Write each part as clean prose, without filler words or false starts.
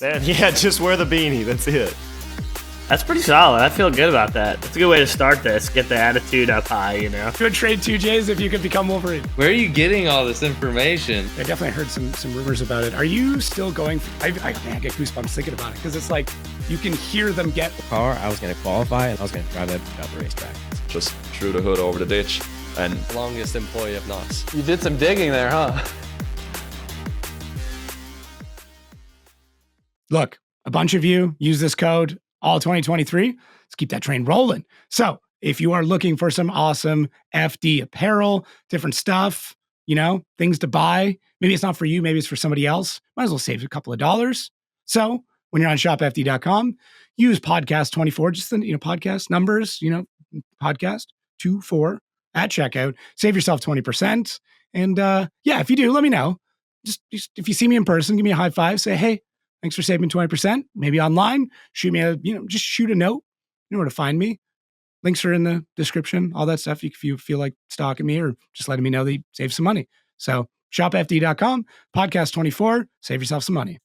Man, yeah, just wear the beanie. That's it. That's pretty solid. I feel good about that. That's a good way to start this. Get the attitude up high, you know. Good trade 2 J's if you could become Wolverine. Where are you getting all this information? I definitely heard some rumors about it. Are you still going? I get goosebumps thinking about it because it's like you can hear them get. The car, I was going to qualify and I was going to drive that out the racetrack. Just threw the hood over the ditch and Longest employee of Knox. You did some digging there, huh? Look, a bunch of you use this code all 2023. Let's keep that train rolling. So if you are looking for some awesome FD apparel, different stuff, you know, things to buy, maybe it's not for you, maybe it's for somebody else, might as well save a couple of dollars. So when you're on shopfd.com, use podcast24, just the, podcast numbers, podcast 24 at checkout, save yourself 20%. And if you do, let me know. Just if you see me in person, give me a high five, say, hey, thanks for saving 20%. Maybe online, shoot me just shoot a note. You know where to find me. Links are in the description, all that stuff. If you feel like stalking me or just letting me know that you save some money. So shopfd.com, podcast 24, save yourself some money.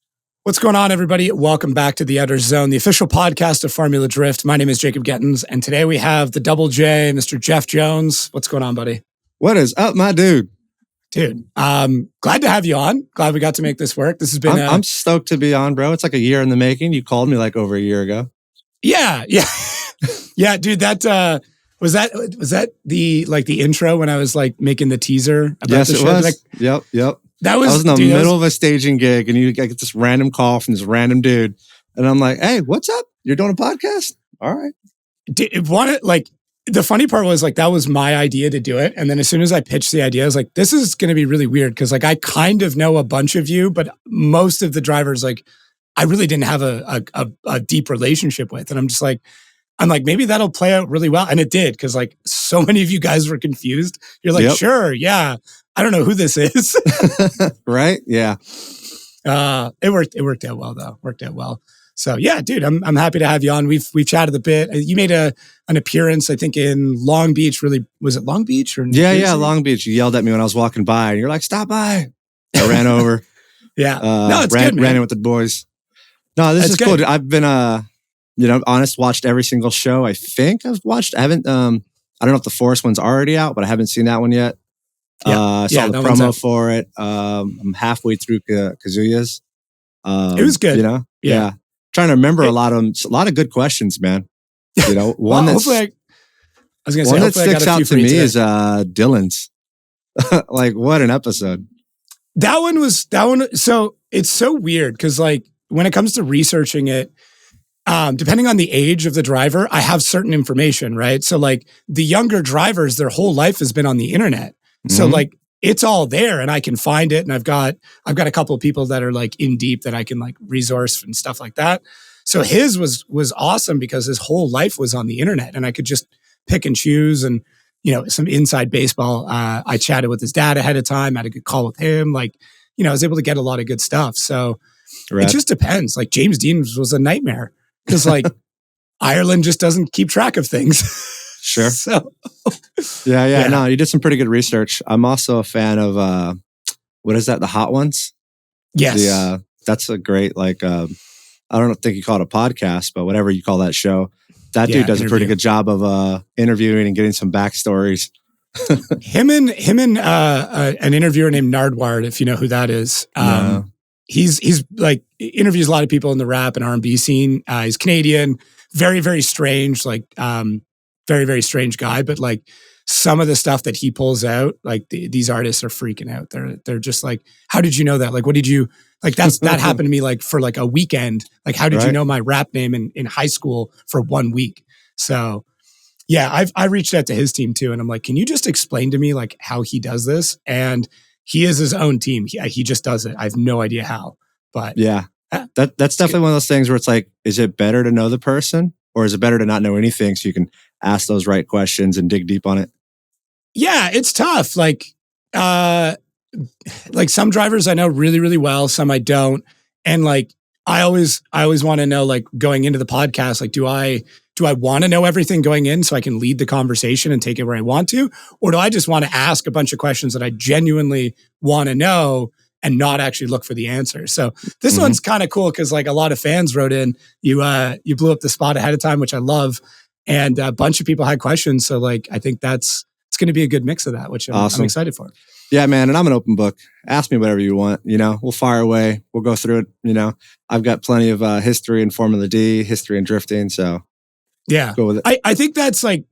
What's going on, everybody? Welcome back to the Outerzone, the official podcast of Formula Drift. My name is Jacob Gettins, and today we have the Double J, Mr. Jeff Jones. What's going on, buddy? What is up, my dude? Dude, glad to have you on. Glad we got to make this work. This has been. I'm stoked to be on, bro. It's like a year in the making. You called me like over a year ago. Yeah, yeah, dude. That was that the intro when I was like making the teaser about yes, the it show? was. Like, Yep. That was I was in the middle of a staging gig, and you get this random call from this random dude, and I'm like, "Hey, what's up? You're doing a podcast? All right." The funny part was like, that was my idea to do it. And then as soon as I pitched the idea, I was like, this is going to be really weird. Cause like, I kind of know a bunch of you, but most of the drivers, like I really didn't have a deep relationship with. And I'm like, maybe that'll play out really well. And it did. Cause like so many of you guys were confused. You're like, Sure. Yeah. I don't know who this is. Right. Yeah. It worked out well though. Worked out well. So yeah, dude, I'm happy to have you on. We've chatted a bit. You made an appearance, I think, in Long Beach. Really, was it Long Beach or? Yeah, Long Beach. You yelled at me when I was walking by, and you're like, "Stop by!" I ran over. Yeah, no, it's good, man. Ran in with the boys. No, this is cool. I've been, honest. Watched every single show. I think I've watched. I haven't. I don't know if the Force one's already out, but I haven't seen that one yet. Saw the promo for it. I'm halfway through Kazuya's. It was good. Yeah. Trying to remember a lot of good questions, man. One that sticks out to me is Dylan's. Like, what an episode! That one. So it's so weird because like when it comes to researching it, depending on the age of the driver, I have certain information, right? So like the younger drivers, their whole life has been on the internet. Mm-hmm. So like it's all there and I can find it. And I've got a couple of people that are like in deep that I can like resource and stuff like that. So his was awesome because his whole life was on the internet and I could just pick and choose and, some inside baseball. I chatted with his dad ahead of time, had a good call with him. Like, I was able to get a lot of good stuff. So It just depends. Like James Dean was a nightmare because like Ireland just doesn't keep track of things. Sure. So, yeah. No, you did some pretty good research. I'm also a fan of, what is that? The Hot Ones? Yes. That's a great, like, I don't think you call it a podcast, but whatever you call that show. That dude does a pretty good job of interviewing and getting some backstories. him and an interviewer named Nardward, if you know who that is. No. He's like interviews a lot of people in the rap and R&B scene. He's Canadian, very, very strange, like very, very strange guy. But like some of the stuff that he pulls out, like these artists are freaking out. They're just like, how did you know that? Like, what did you like? That happened to me like for like a weekend. Like, how did you know my rap name in high school for 1 week? So yeah, I reached out to his team too, and I'm like, can you just explain to me like how he does this? And he is his own team. He just does it. I have no idea how, but yeah, that's definitely one of those things where it's like, is it better to know the person or is it better to not know anything so you can ask those right questions and dig deep on it? Yeah, it's tough. Like some drivers I know really, really well, some I don't. And like, I always want to know, like going into the podcast, like, do I want to know everything going in so I can lead the conversation and take it where I want to? Or do I just want to ask a bunch of questions that I genuinely want to know and not actually look for the answer. So this one's kind of cool because like a lot of fans wrote in, you blew up the spot ahead of time, which I love. And a bunch of people had questions. So like, I think it's going to be a good mix of that, which I'm excited for. Yeah, man. And I'm an open book. Ask me whatever you want. We'll fire away. We'll go through it. I've got plenty of history in Formula D, history in drifting. So yeah, go with it. I think that's like,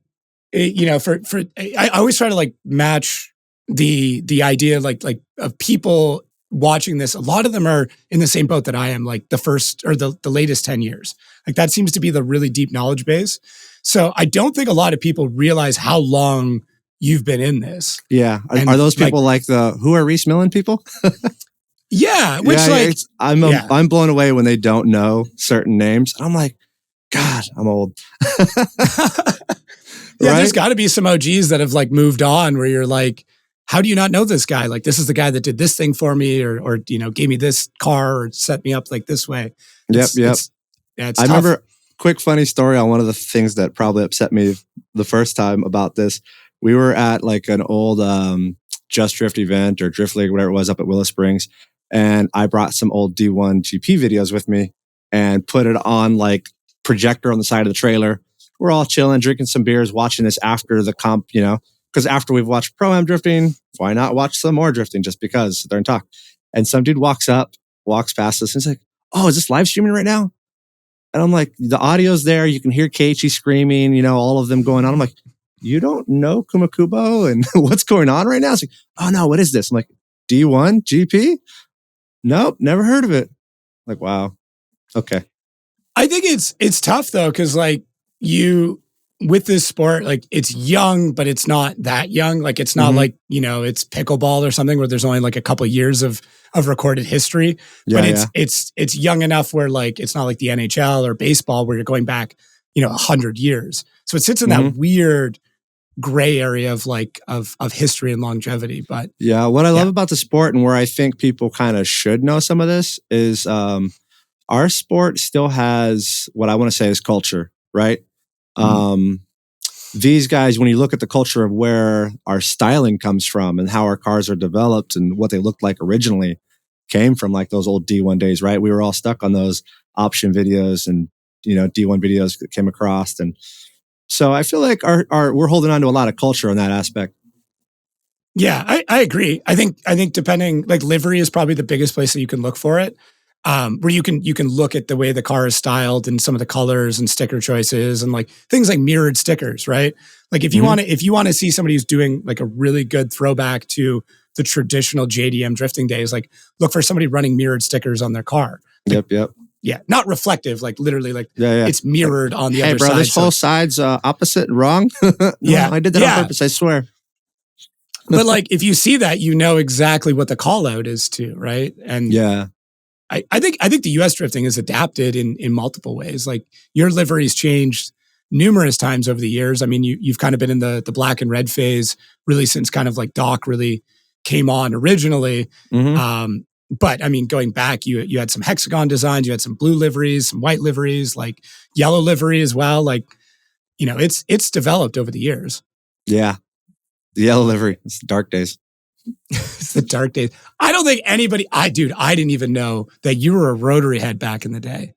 I always try to like match the idea like of people watching this. A lot of them are in the same boat that I am, like the first or the latest 10 years. Like that seems to be the really deep knowledge base. So I don't think a lot of people realize how long you've been in this. Yeah. Are those people like the who are Reese Millen people? Yeah. Which I'm blown away when they don't know certain names. I'm like, God, I'm old. Yeah, right? There's got to be some OGs that have like moved on where you're like, how do you not know this guy? Like, this is the guy that did this thing for me or gave me this car or set me up like this way. It's I tough. Remember, quick funny story on one of the things that probably upset me the first time about this. We were at like an old Just Drift event or Drift League, whatever it was, up at Willow Springs. And I brought some old D1 GP videos with me and put it on like projector on the side of the trailer. We're all chilling, drinking some beers, watching this after the comp, because after we've watched Pro-Am drifting, why not watch some more drifting just because sit there and talk. And some dude walks past us and he's like, oh, is this live streaming right now? And I'm like, the audio's there. You can hear Keiichi screaming, all of them going on. I'm like, you don't know Kumakubo and what's going on right now? It's like, oh no, what is this? I'm like, D1 GP? Nope, never heard of it. Like, wow. Okay. I think it's tough though, because like with this sport, like it's young, but it's not that young. Like it's not like, it's pickleball or something where there's only like a couple of years of recorded history. But it's young enough where like it's not like the NHL or baseball where you're going back, 100 years. So it sits in that weird gray area of like of history and longevity. But yeah, what I love about the sport and where I think people kind of should know some of this is our sport still has what I want to say is culture, right? These guys, when you look at the culture of where our styling comes from and how our cars are developed and what they looked like originally came from like those old D1 days, right? We were all stuck on those option videos and, D1 videos that came across. And so I feel like we're holding on to a lot of culture in that aspect. Yeah, I agree. I think depending, like livery is probably the biggest place that you can look for it. Where you can look at the way the car is styled and some of the colors and sticker choices and like things like mirrored stickers, right? Like if you want to see somebody who's doing like a really good throwback to the traditional JDM drifting days, like look for somebody running mirrored stickers on their car. Like, Yep. Yeah, not reflective, like literally, like it's mirrored on the other side. Hey, bro, this whole side's opposite and wrong. No, I did that on purpose. I swear. But like if you see that, you know exactly what the call out is too, right? And yeah. I think the US drifting is adapted in multiple ways. Like your livery's changed numerous times over the years. I mean, you've kind of been in the black and red phase really since kind of like Doc really came on originally. But I mean, going back, you had some hexagon designs, you had some blue liveries, some white liveries, like yellow livery as well. Like, it's developed over the years. Yeah. The yellow livery. It's the dark days. It's the dark days. I don't think anybody, I didn't even know that you were a rotary head back in the day.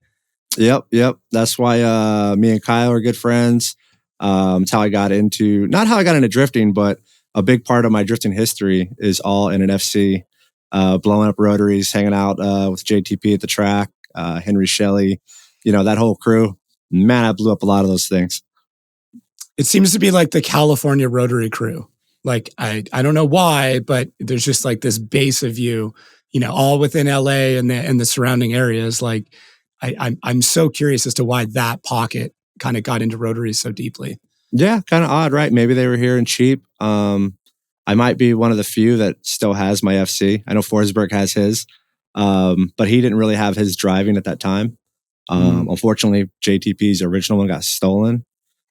Yep. That's why me and Kyle are good friends. It's how I got into, not how I got into drifting, but a big part of my drifting history is all in an FC, blowing up rotaries, hanging out with JTP at the track, Henry Shelley, that whole crew. Man, I blew up a lot of those things. It seems to be like the California rotary crew. Like, I don't know why, but there's just like this base of you, all within LA and the surrounding areas. Like, I'm so curious as to why that pocket kind of got into rotaries so deeply. Yeah, kind of odd, right? Maybe they were here and cheap. I might be one of the few that still has my FC. I know Forsberg has his, but he didn't really have his driving at that time. Unfortunately, JTP's original one got stolen.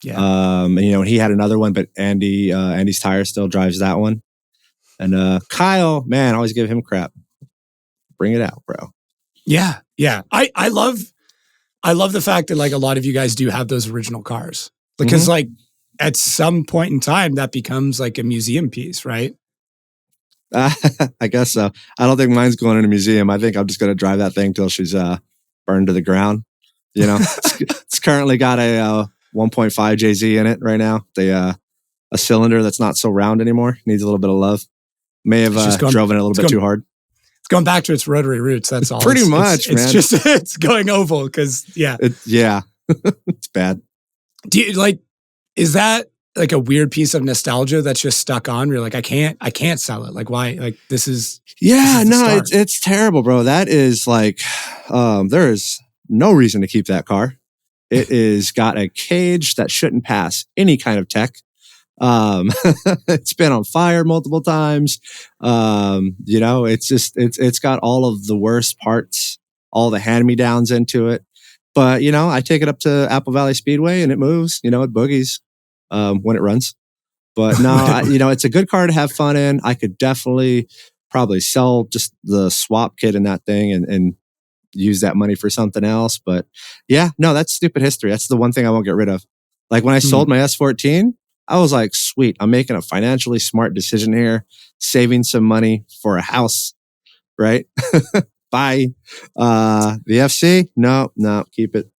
Yeah. And he had another one, but Andy's Tire still drives that one. And Kyle, man, I always give him crap. Bring it out, bro. Yeah. I love the fact that like a lot of you guys do have those original cars because like at some point in time that becomes like a museum piece, right? I guess so. I don't think mine's going in a museum. I think I'm just going to drive that thing till she's burned to the ground. It's currently got a 1.5 JZ in it right now. A cylinder that's not so round anymore. Needs a little bit of love. May have driven it a little bit too hard. It's going back to its rotary roots. That's all. Pretty much, man. It's just it's going oval because it's bad. Do you is that like a weird piece of nostalgia that's just stuck on? Where you're like, I can't sell it. Like, why? Like, this is it's terrible, bro. That is like, there is no reason to keep that car. It is got a cage that shouldn't pass any kind of tech. It's been on fire multiple times. It's got all of the worst parts, all the hand-me-downs into it. But, I take it up to Apple Valley Speedway and it moves, it boogies, when it runs. But no, it's a good car to have fun in. I could definitely probably sell just the swap kit in that thing and use that money for something else. But yeah, no, that's stupid history. That's the one thing I won't get rid of. Like when I sold my S14, I was like, sweet, I'm making a financially smart decision here, saving some money for a house, right? Bye. The FC, no, keep it.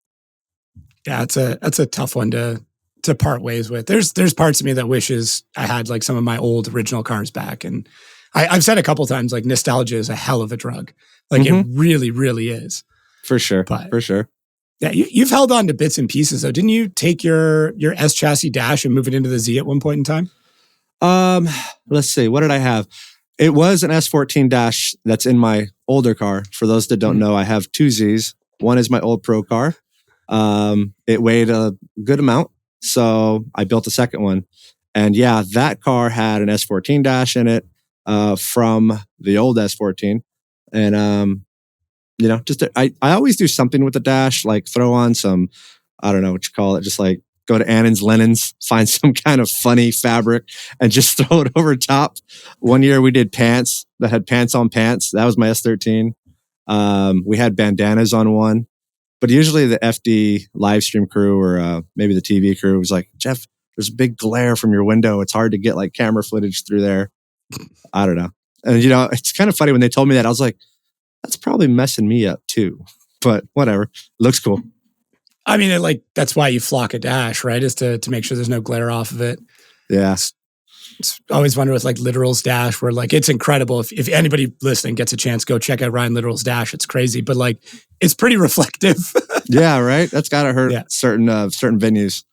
Yeah, that's a tough one to part ways with. There's parts of me that wishes I had like some of my old original cars back. And I've said a couple times, like nostalgia is a hell of a drug. Like it really, really is. For sure. Yeah, you've held on to bits and pieces though. Didn't you take your S chassis dash and move it into the Z at one point in time? Let's see. What did I have? It was an S14 dash that's in my older car. For those that don't know, I have two Zs. One is my old pro car. It weighed a good amount, so I built a second one. And yeah, that car had an S14 dash in it from the old S14. And I always do something with the dash, like throw on some, I don't know what you call it, just like go to Annan's Linens, find some kind of funny fabric and just throw it over top. One year we did pants that had pants on pants. That was my S13. We had bandanas on one, but usually the FD live stream crew or maybe the TV crew was like, Jeff, there's a big glare from your window. It's hard to get like camera footage through there. I don't know. And it's kind of funny when they told me that, I was like, that's probably messing me up too, but whatever. Looks cool. I mean, that's why you flock a dash, right? Is to make sure there's no glare off of it. Yeah. It's always wonder with like Literal's dash, where like it's incredible. If anybody listening gets a chance, go check out Ryan Literal's dash. It's crazy, but like it's pretty reflective. Yeah, right. That's gotta hurt certain venues.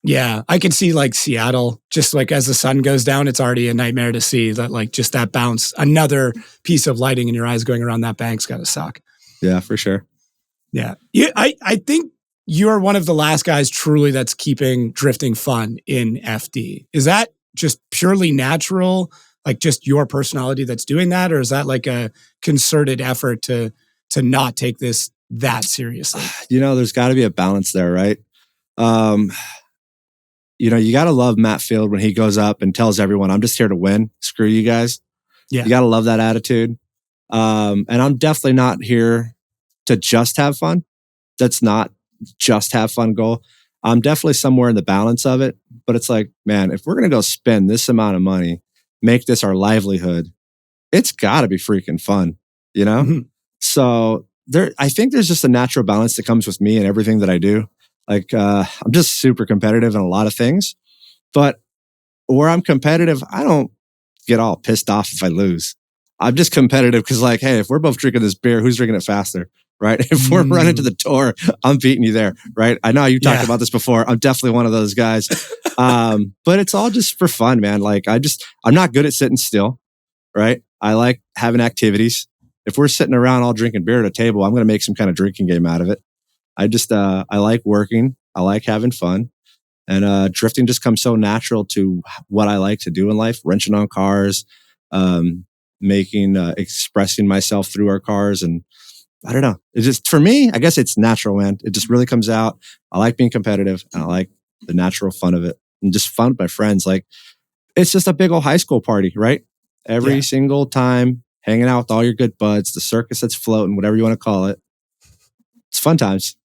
Yeah, I can see like Seattle, just like as the sun goes down, it's already a nightmare to see that, like just that bounce. Another piece of lighting in your eyes going around that bank's got to suck. Yeah, for sure. Yeah. I think you're one of the last guys truly that's keeping drifting fun in FD. Is that just purely natural, like just your personality that's doing that? Or is that like a concerted effort to not take this that seriously? There's got to be a balance there, right? You got to love Matt Field when he goes up and tells everyone, I'm just here to win. Screw you guys. Yeah. You got to love that attitude. And I'm definitely not here to just have fun. That's not just have fun goal. I'm definitely somewhere in the balance of it. But it's like, man, if we're going to go spend this amount of money, make this our livelihood, it's got to be freaking fun, Mm-hmm. So I think there's just a natural balance that comes with me and everything that I do. Like, I'm just super competitive in a lot of things, but where I'm competitive, I don't get all pissed off if I lose. I'm just competitive because like, hey, if we're both drinking this beer, who's drinking it faster? Right? If we're running to the door, I'm beating you there. Right? I know you talked about this before. I'm definitely one of those guys. But it's all just for fun, man. Like I'm not good at sitting still. Right? I like having activities. If we're sitting around all drinking beer at a table, I'm going to make some kind of drinking game out of it. I like working. I like having fun. And drifting just comes so natural to what I like to do in life. Wrenching on cars, expressing myself through our cars. And I don't know. It's just, for me, I guess it's natural, man. It just really comes out. I like being competitive and I like the natural fun of it. And just fun with my friends. Like, it's just a big old high school party, right? Every single time, hanging out with all your good buds, the circus that's floating, whatever you want to call it. It's fun times.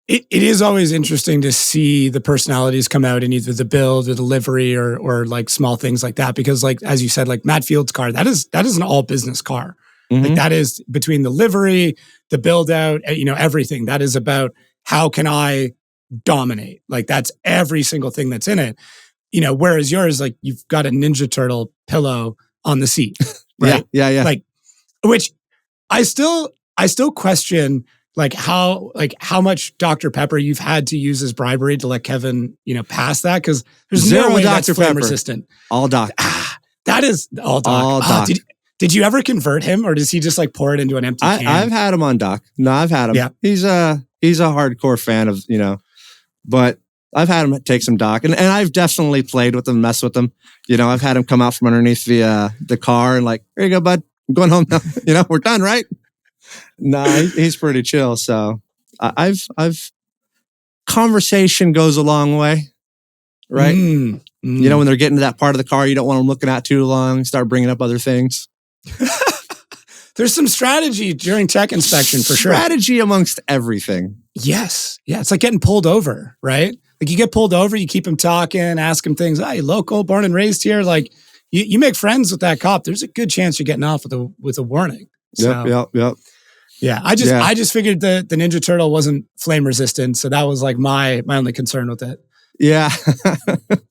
it is always interesting to see the personalities come out in either the build or the livery or like small things like that. Because like, as you said, like Matt Field's car, that is an all business car. Like that is between the livery, the build out, everything. That is about how can I dominate? Like that's every single thing that's in it. Whereas yours, like you've got a Ninja Turtle pillow on the seat. Right? Yeah. Like, which I still question like how much Dr. Pepper you've had to use as bribery to let Kevin, pass that. Cause there's Zero no way Dr. that's flame Pepper. resistant. All Doc. That is all Doc. All Doc. Did you ever convert him or does he just like pour it into an empty can? I've had him on Doc. No, I've had him. Yeah. He's a hardcore fan of, but I've had him take some Doc and I've definitely played with him, messed with him. I've had him come out from underneath the car and like, here you go, bud. I'm going home now. We're done, right? No, he's pretty chill. So I've conversation goes a long way, right? When they're getting to that part of the car, you don't want them looking at too long, start bringing up other things. There's some strategy during tech inspection for sure. Strategy amongst everything. Yes. Yeah. It's like getting pulled over, right? Like you get pulled over, you keep him talking, ask him things. Hey, local, born and raised here. Like you make friends with that cop. There's a good chance you're getting off with a warning. So, Yep. Yeah. I just figured the Ninja Turtle wasn't flame resistant. So that was like my only concern with it. Yeah.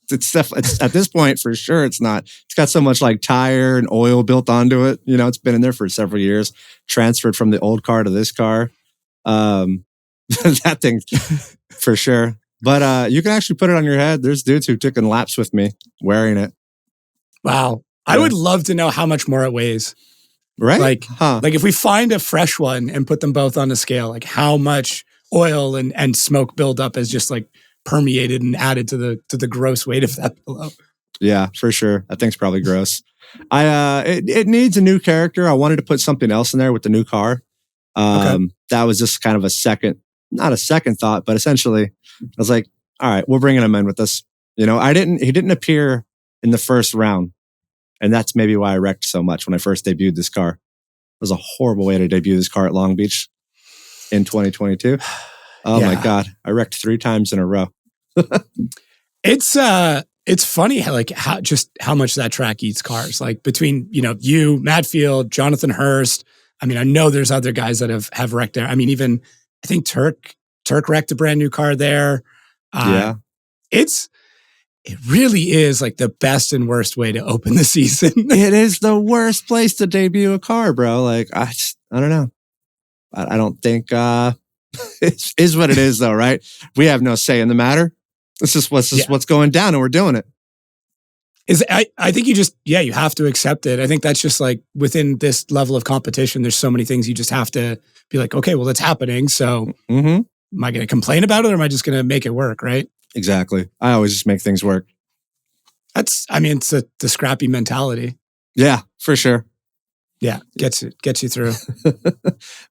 It's at this point for sure. It's not. It's got so much like tire and oil built onto it. It's been in there for several years. Transferred from the old car to this car. That thing for sure. But you can actually put it on your head. There's dudes who've taken laps with me wearing it. Wow. I would love to know how much more it weighs. Right? Like if we find a fresh one and put them both on the scale, like how much oil and smoke buildup has just like permeated and added to the gross weight of that pillow. Yeah, for sure. That thing's probably gross. It needs a new character. I wanted to put something else in there with the new car. That was just kind of not a second thought, but essentially I was like, all right, we're bringing him in with this. He didn't appear in the first round. And that's maybe why I wrecked so much when I first debuted this car. It was a horrible way to debut this car at Long Beach in 2022. Oh my God. I wrecked 3 times in a row. It's funny how much that track eats cars. Like between, you, Matt Field, Jonathan Hurst. I mean, I know there's other guys that have wrecked there. I mean, even I think Turk wrecked a brand new car there. It really is like the best and worst way to open the season. It is the worst place to debut a car, bro. Like, I don't know. I don't think it is what it is, though, right? We have no say in the matter. It's just what's going down, and we're doing it. I think you have to accept it. I think that's just like within this level of competition, there's so many things you just have to be like, okay, well, it's happening. So am I going to complain about it or am I just going to make it work, right? Exactly. I always just make things work. It's the scrappy mentality. Yeah, for sure. Yeah, gets you through.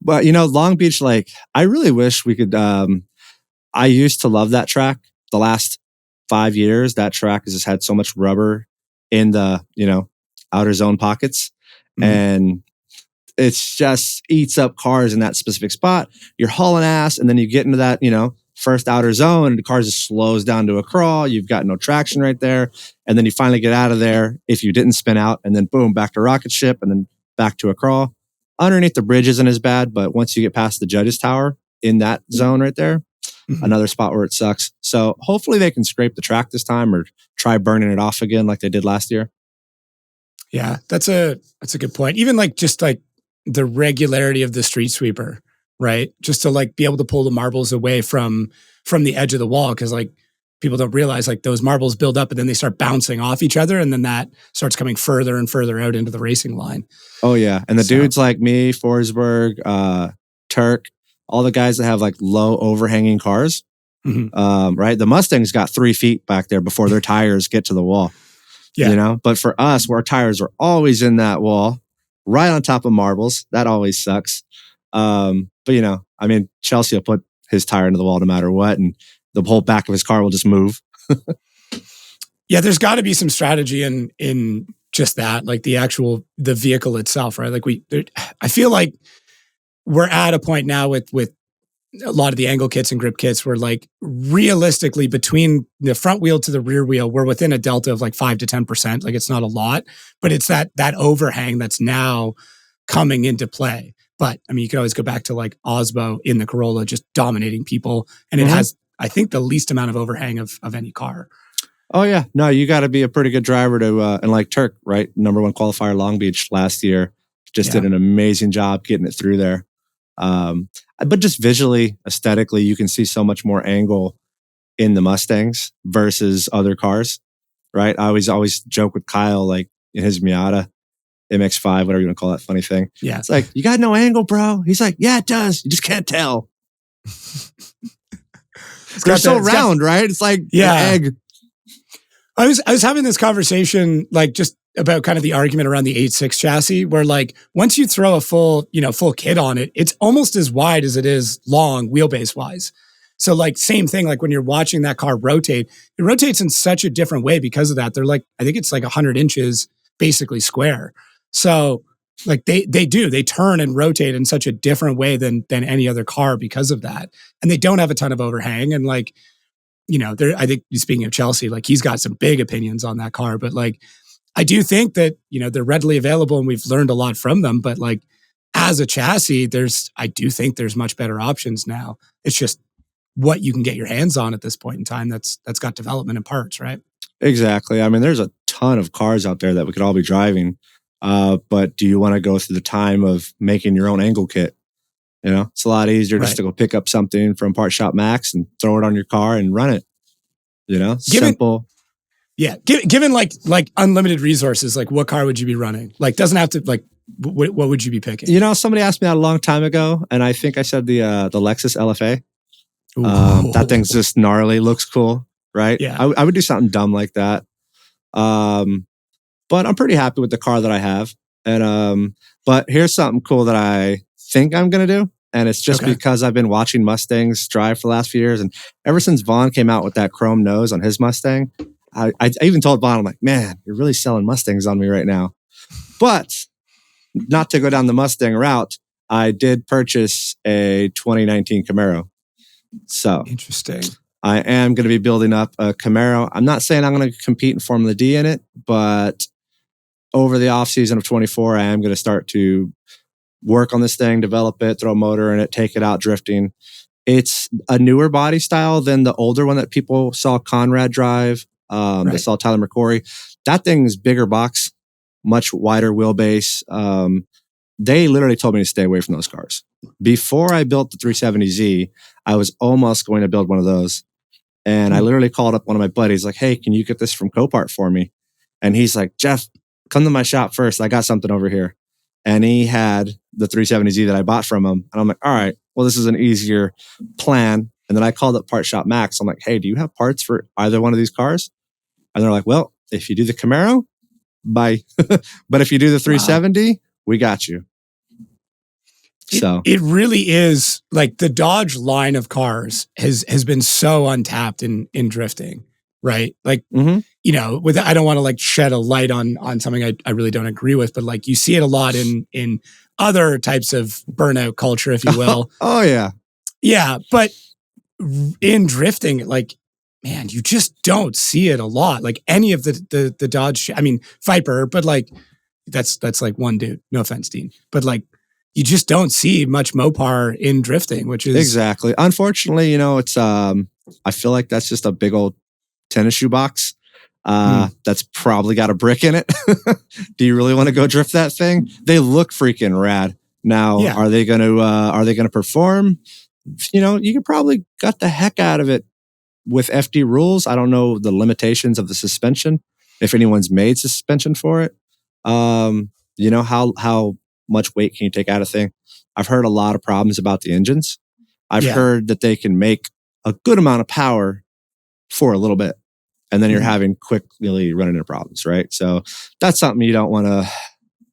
But Long Beach, like I really wish we could. I used to love that track. The last 5 years, that track has just had so much rubber in the Outerzone pockets, and it's just eats up cars in that specific spot. You're hauling ass, and then you get into that first Outerzone, and the car just slows down to a crawl. You've got no traction right there. And then you finally get out of there if you didn't spin out, and then boom, back to rocket ship, and then back to a crawl. Underneath the bridge isn't as bad, but once you get past the judges tower in that zone right there, another spot where it sucks. So hopefully they can scrape the track this time or try burning it off again like they did last year. Yeah, that's a good point. Even like just like the regularity of the street sweeper, right? Just to like be able to pull the marbles away from the edge of the wall, because like people don't realize like those marbles build up and then they start bouncing off each other, and then that starts coming further and further out into the racing line. Oh yeah, and the dudes like me, Forsberg, Turk, all the guys that have like low overhanging cars, right? The Mustang's got 3 feet back there before their tires get to the wall. Yeah, But for us, where our tires are always in that wall, right on top of marbles, that always sucks. But Chelsea will put his tire into the wall no matter what, and the whole back of his car will just move. Yeah, there's got to be some strategy in just that, like the vehicle itself, right? Like I feel like we're at a point now with a lot of the angle kits and grip kits were like realistically between the front wheel to the rear wheel, we're within a delta of like 5 to 10%. Like it's not a lot, but it's that overhang that's now coming into play. But I mean, you could always go back to like Osmo in the Corolla just dominating people. And it has, I think, the least amount of overhang of any car. Oh, yeah. No, you got to be a pretty good driver to, and like Turk, right? Number 1 qualifier Long Beach last year. Just did an amazing job getting it through there. But just visually, aesthetically, you can see so much more angle in the Mustangs versus other cars, right? I always joke with Kyle, like in his Miata, MX-5, whatever you want to call that funny thing. Yeah. It's like, you got no angle, bro. He's like, yeah, it does. You just can't tell. They're so round, right? It's like an egg. I was having this conversation, like just about kind of the argument around the 8.6 chassis, where like once you throw a full kit on it, it's almost as wide as it is long wheelbase wise. So like same thing, like when you're watching that car rotate, it rotates in such a different way because of that. They're like, I think it's like 100 inches basically square. So like they turn and rotate in such a different way than any other car because of that. And they don't have a ton of overhang. And like, I think speaking of Chelsea, like he's got some big opinions on that car, but like, I do think that, they're readily available and we've learned a lot from them, but like as a chassis, I do think there's much better options now. It's just what you can get your hands on at this point in time. That's got development and parts, right? Exactly. I mean, there's a ton of cars out there that we could all be driving. But do you want to go through the time of making your own angle kit? It's a lot easier just to go pick up something from Part Shop Max and throw it on your car and run it. Simple. Yeah. Given like unlimited resources, like what car would you be running? Like doesn't have to like, what would you be picking? Somebody asked me that a long time ago, and I think I said the Lexus LFA. That thing's just gnarly, looks cool, right? Yeah. I would do something dumb like that. But I'm pretty happy with the car that I have. And but here's something cool that I think I'm gonna do. And it's just because I've been watching Mustangs drive for the last few years. And ever since Vaughn came out with that chrome nose on his Mustang, I even told Vaughn, I'm like, man, you're really selling Mustangs on me right now. But not to go down the Mustang route, I did purchase a 2019 Camaro. So interesting. I am going to be building up a Camaro. I'm not saying I'm going to compete in Formula D in it, but over the off season of 24, I am going to start to work on this thing, develop it, throw a motor in it, take it out drifting. It's a newer body style than the older one that people saw Conrad drive. They saw Tyler McCory. That thing's bigger box, much wider wheelbase. They literally told me to stay away from those cars. Before I built the 370Z, I was almost going to build one of those. And I literally called up one of my buddies like, hey, can you get this from Copart for me? And he's like, Jeff, come to my shop first. I got something over here. And he had the 370Z that I bought from him. And I'm like, all right, well, this is an easier plan. And then I called up Part Shop Max. I'm like, hey, do you have parts for either one of these cars? And they're like, well, if you do the Camaro, bye. But if you do the 370, we got you. So it really is like the Dodge line of cars has been so untapped in drifting, right? Like, I don't want to like shed a light on something I really don't agree with, but like you see it a lot in other types of burnout culture, if you will. Oh yeah. Yeah. But in drifting, like, man, you just don't see it a lot. Like any of the Dodge, I mean, Viper, but like, that's like one dude. No offense, Dean. But like, you just don't see much Mopar in drifting, which is... Exactly. Unfortunately, it's, I feel like that's just a big old tennis shoe box. That's probably got a brick in it. Do you really want to go drift that thing? They look freaking rad. Now, are they going to perform? You could probably gut the heck out of it with FD rules. I don't know the limitations of the suspension, if anyone's made suspension for it. How much weight can you take out of thing? I've heard a lot of problems about the engines. I've heard that they can make a good amount of power for a little bit, and then you're having quickly running into problems, right? So that's something you don't want to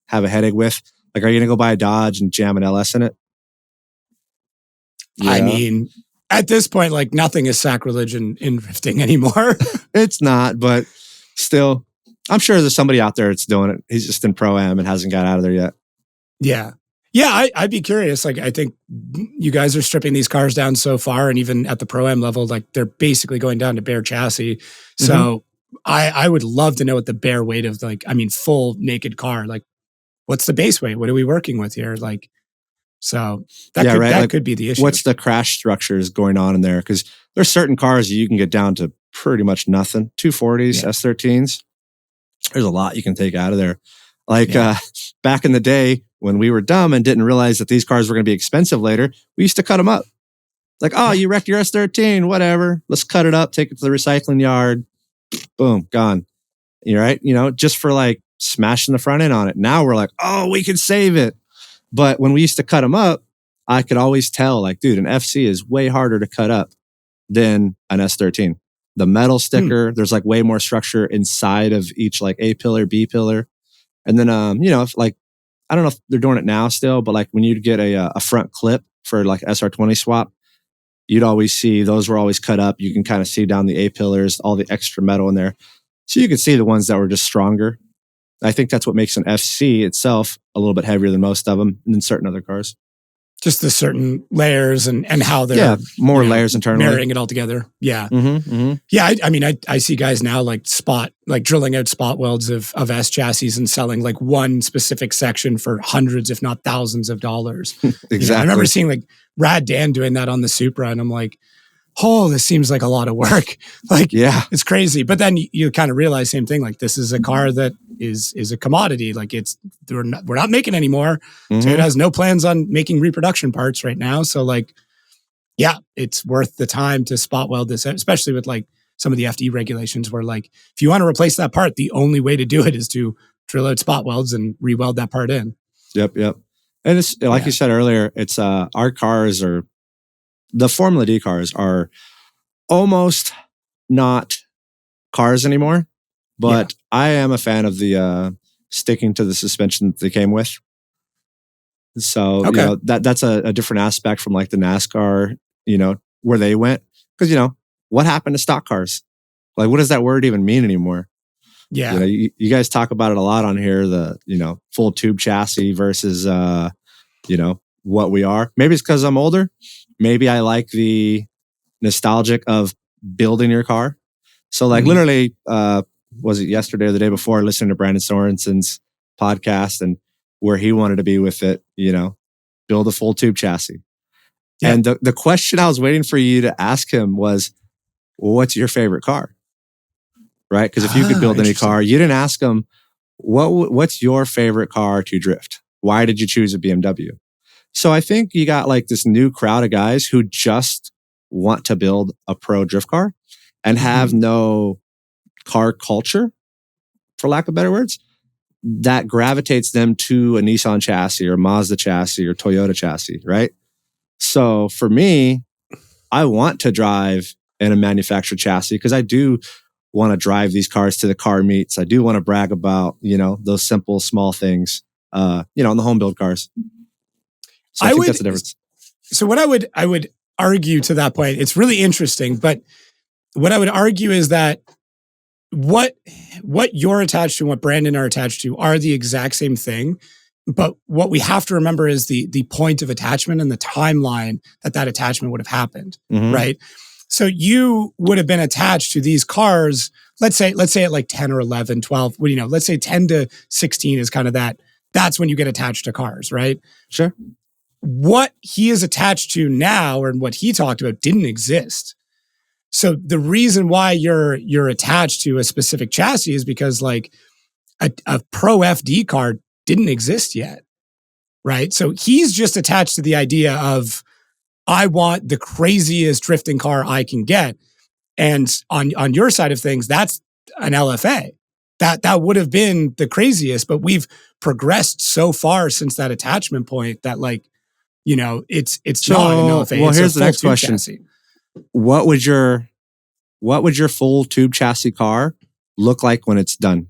have a headache with. Like, are you going to go buy a Dodge and jam an LS in it? Yeah. I mean, at this point, like nothing is sacrilege in drifting anymore. It's not, but still, I'm sure there's somebody out there that's doing it. He's just in Pro-Am and hasn't got out of there yet. Yeah. Yeah, I'd be curious. Like, I think you guys are stripping these cars down so far, and even at the Pro-Am level, like they're basically going down to bare chassis. So I would love to know what the bare weight of full naked car, like what's the base weight? What are we working with here? Like, so that could be the issue. What's the crash structures going on in there? Because there's certain cars you can get down to pretty much nothing. 240s, S13s. There's a lot you can take out of there. Like back in the day when we were dumb and didn't realize that these cars were going to be expensive later, we used to cut them up. Like, oh, you wrecked your S13, whatever. Let's cut it up, take it to the recycling yard. Boom, gone. You're right. Just for like smashing the front end on it. Now we're like, oh, we can save it. But when we used to cut them up, I could always tell, like, dude, an FC is way harder to cut up than an S13. The metal sticker, there's like way more structure inside of each like A pillar, B pillar. And then, if like, I don't know if they're doing it now still, but like when you'd get a front clip for like SR20 swap, you'd always see those were always cut up. You can kind of see down the A pillars, all the extra metal in there. So you could see the ones that were just stronger. I think that's what makes an FC itself a little bit heavier than most of them and than certain other cars. Just the certain layers and how they're more layers internally, marrying it all together. Yeah, I see guys now like drilling out spot welds of S chassis and selling like one specific section for hundreds, if not thousands of dollars. Exactly. I remember seeing like Rad Dan doing that on the Supra, and I'm like, oh, this seems like a lot of work. Like, it's crazy. But then you kind of realize same thing. Like, this is a car that is a commodity. Like, we're not making anymore. So it has no plans on making reproduction parts right now. So like, yeah, it's worth the time to spot weld this, especially with like some of the FD regulations where like, if you want to replace that part, the only way to do it is to drill out spot welds and re-weld that part in. Yep. And it's like you said earlier, it's our cars are, the Formula D cars are almost not cars anymore, but I am a fan of the sticking to the suspension that they came with. So that's a different aspect from like the NASCAR, where they went. Because what happened to stock cars? Like, what does that word even mean anymore? Yeah, you guys talk about it a lot on here. The full tube chassis versus what we are. Maybe it's because I'm older. Maybe I like the nostalgic of building your car. So like literally, was it yesterday or the day before, listening to Brandon Sorensen's podcast and where he wanted to be with it, build a full tube chassis. Yeah. And the question I was waiting for you to ask him was, well, what's your favorite car? Right? Because if you could build any car, you didn't ask him, what's your favorite car to drift? Why did you choose a BMW? So I think you got like this new crowd of guys who just want to build a pro drift car and have no car culture, for lack of better words, that gravitates them to a Nissan chassis or Mazda chassis or Toyota chassis, right? So for me, I want to drive in a manufactured chassis because I do want to drive these cars to the car meets. I do want to brag about, those simple, small things, in the home build cars. So I think that's the difference. So what I would argue to that point, it's really interesting, but what I would argue is that what you're attached to and what Brandon are attached to are the exact same thing. But what we have to remember is the point of attachment and the timeline that attachment would have happened, right? So you would have been attached to these cars, let's say at like 10 or 11, 12, let's say 10 to 16 is kind of that's when you get attached to cars, right? Sure. What he is attached to now and what he talked about didn't exist. So the reason why you're attached to a specific chassis is because like a pro FD car didn't exist yet, right? So he's just attached to the idea of, I want the craziest drifting car I can get. And on your side of things, that's an LFA. That would have been the craziest, but we've progressed so far since that attachment point that like, it's so, not an LFA. Well, it's here's the next question. Chassis. What would your full tube chassis car look like when it's done?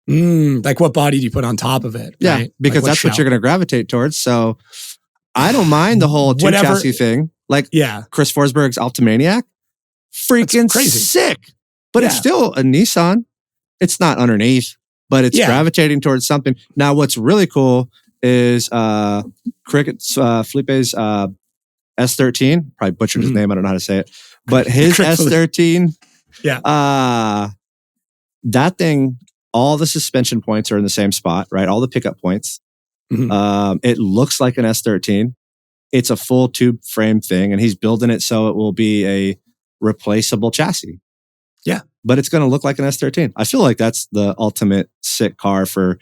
Like what body do you put on top of it? Yeah, right? because like that's what you're going to gravitate towards. So I don't mind the whole tube chassis thing. Like Chris Forsberg's Altamaniac, freaking crazy. Sick. But it's still a Nissan. It's not underneath, but it's gravitating towards something. Now, what's really cool is Felipe's S13. Probably butchered his name. I don't know how to say it. But his S13, that thing, all the suspension points are in the same spot, right? All the pickup points. It looks like an S13. It's a full tube frame thing, and he's building it so it will be a replaceable chassis. Yeah. But it's going to look like an S13. I feel like that's the ultimate sick car for,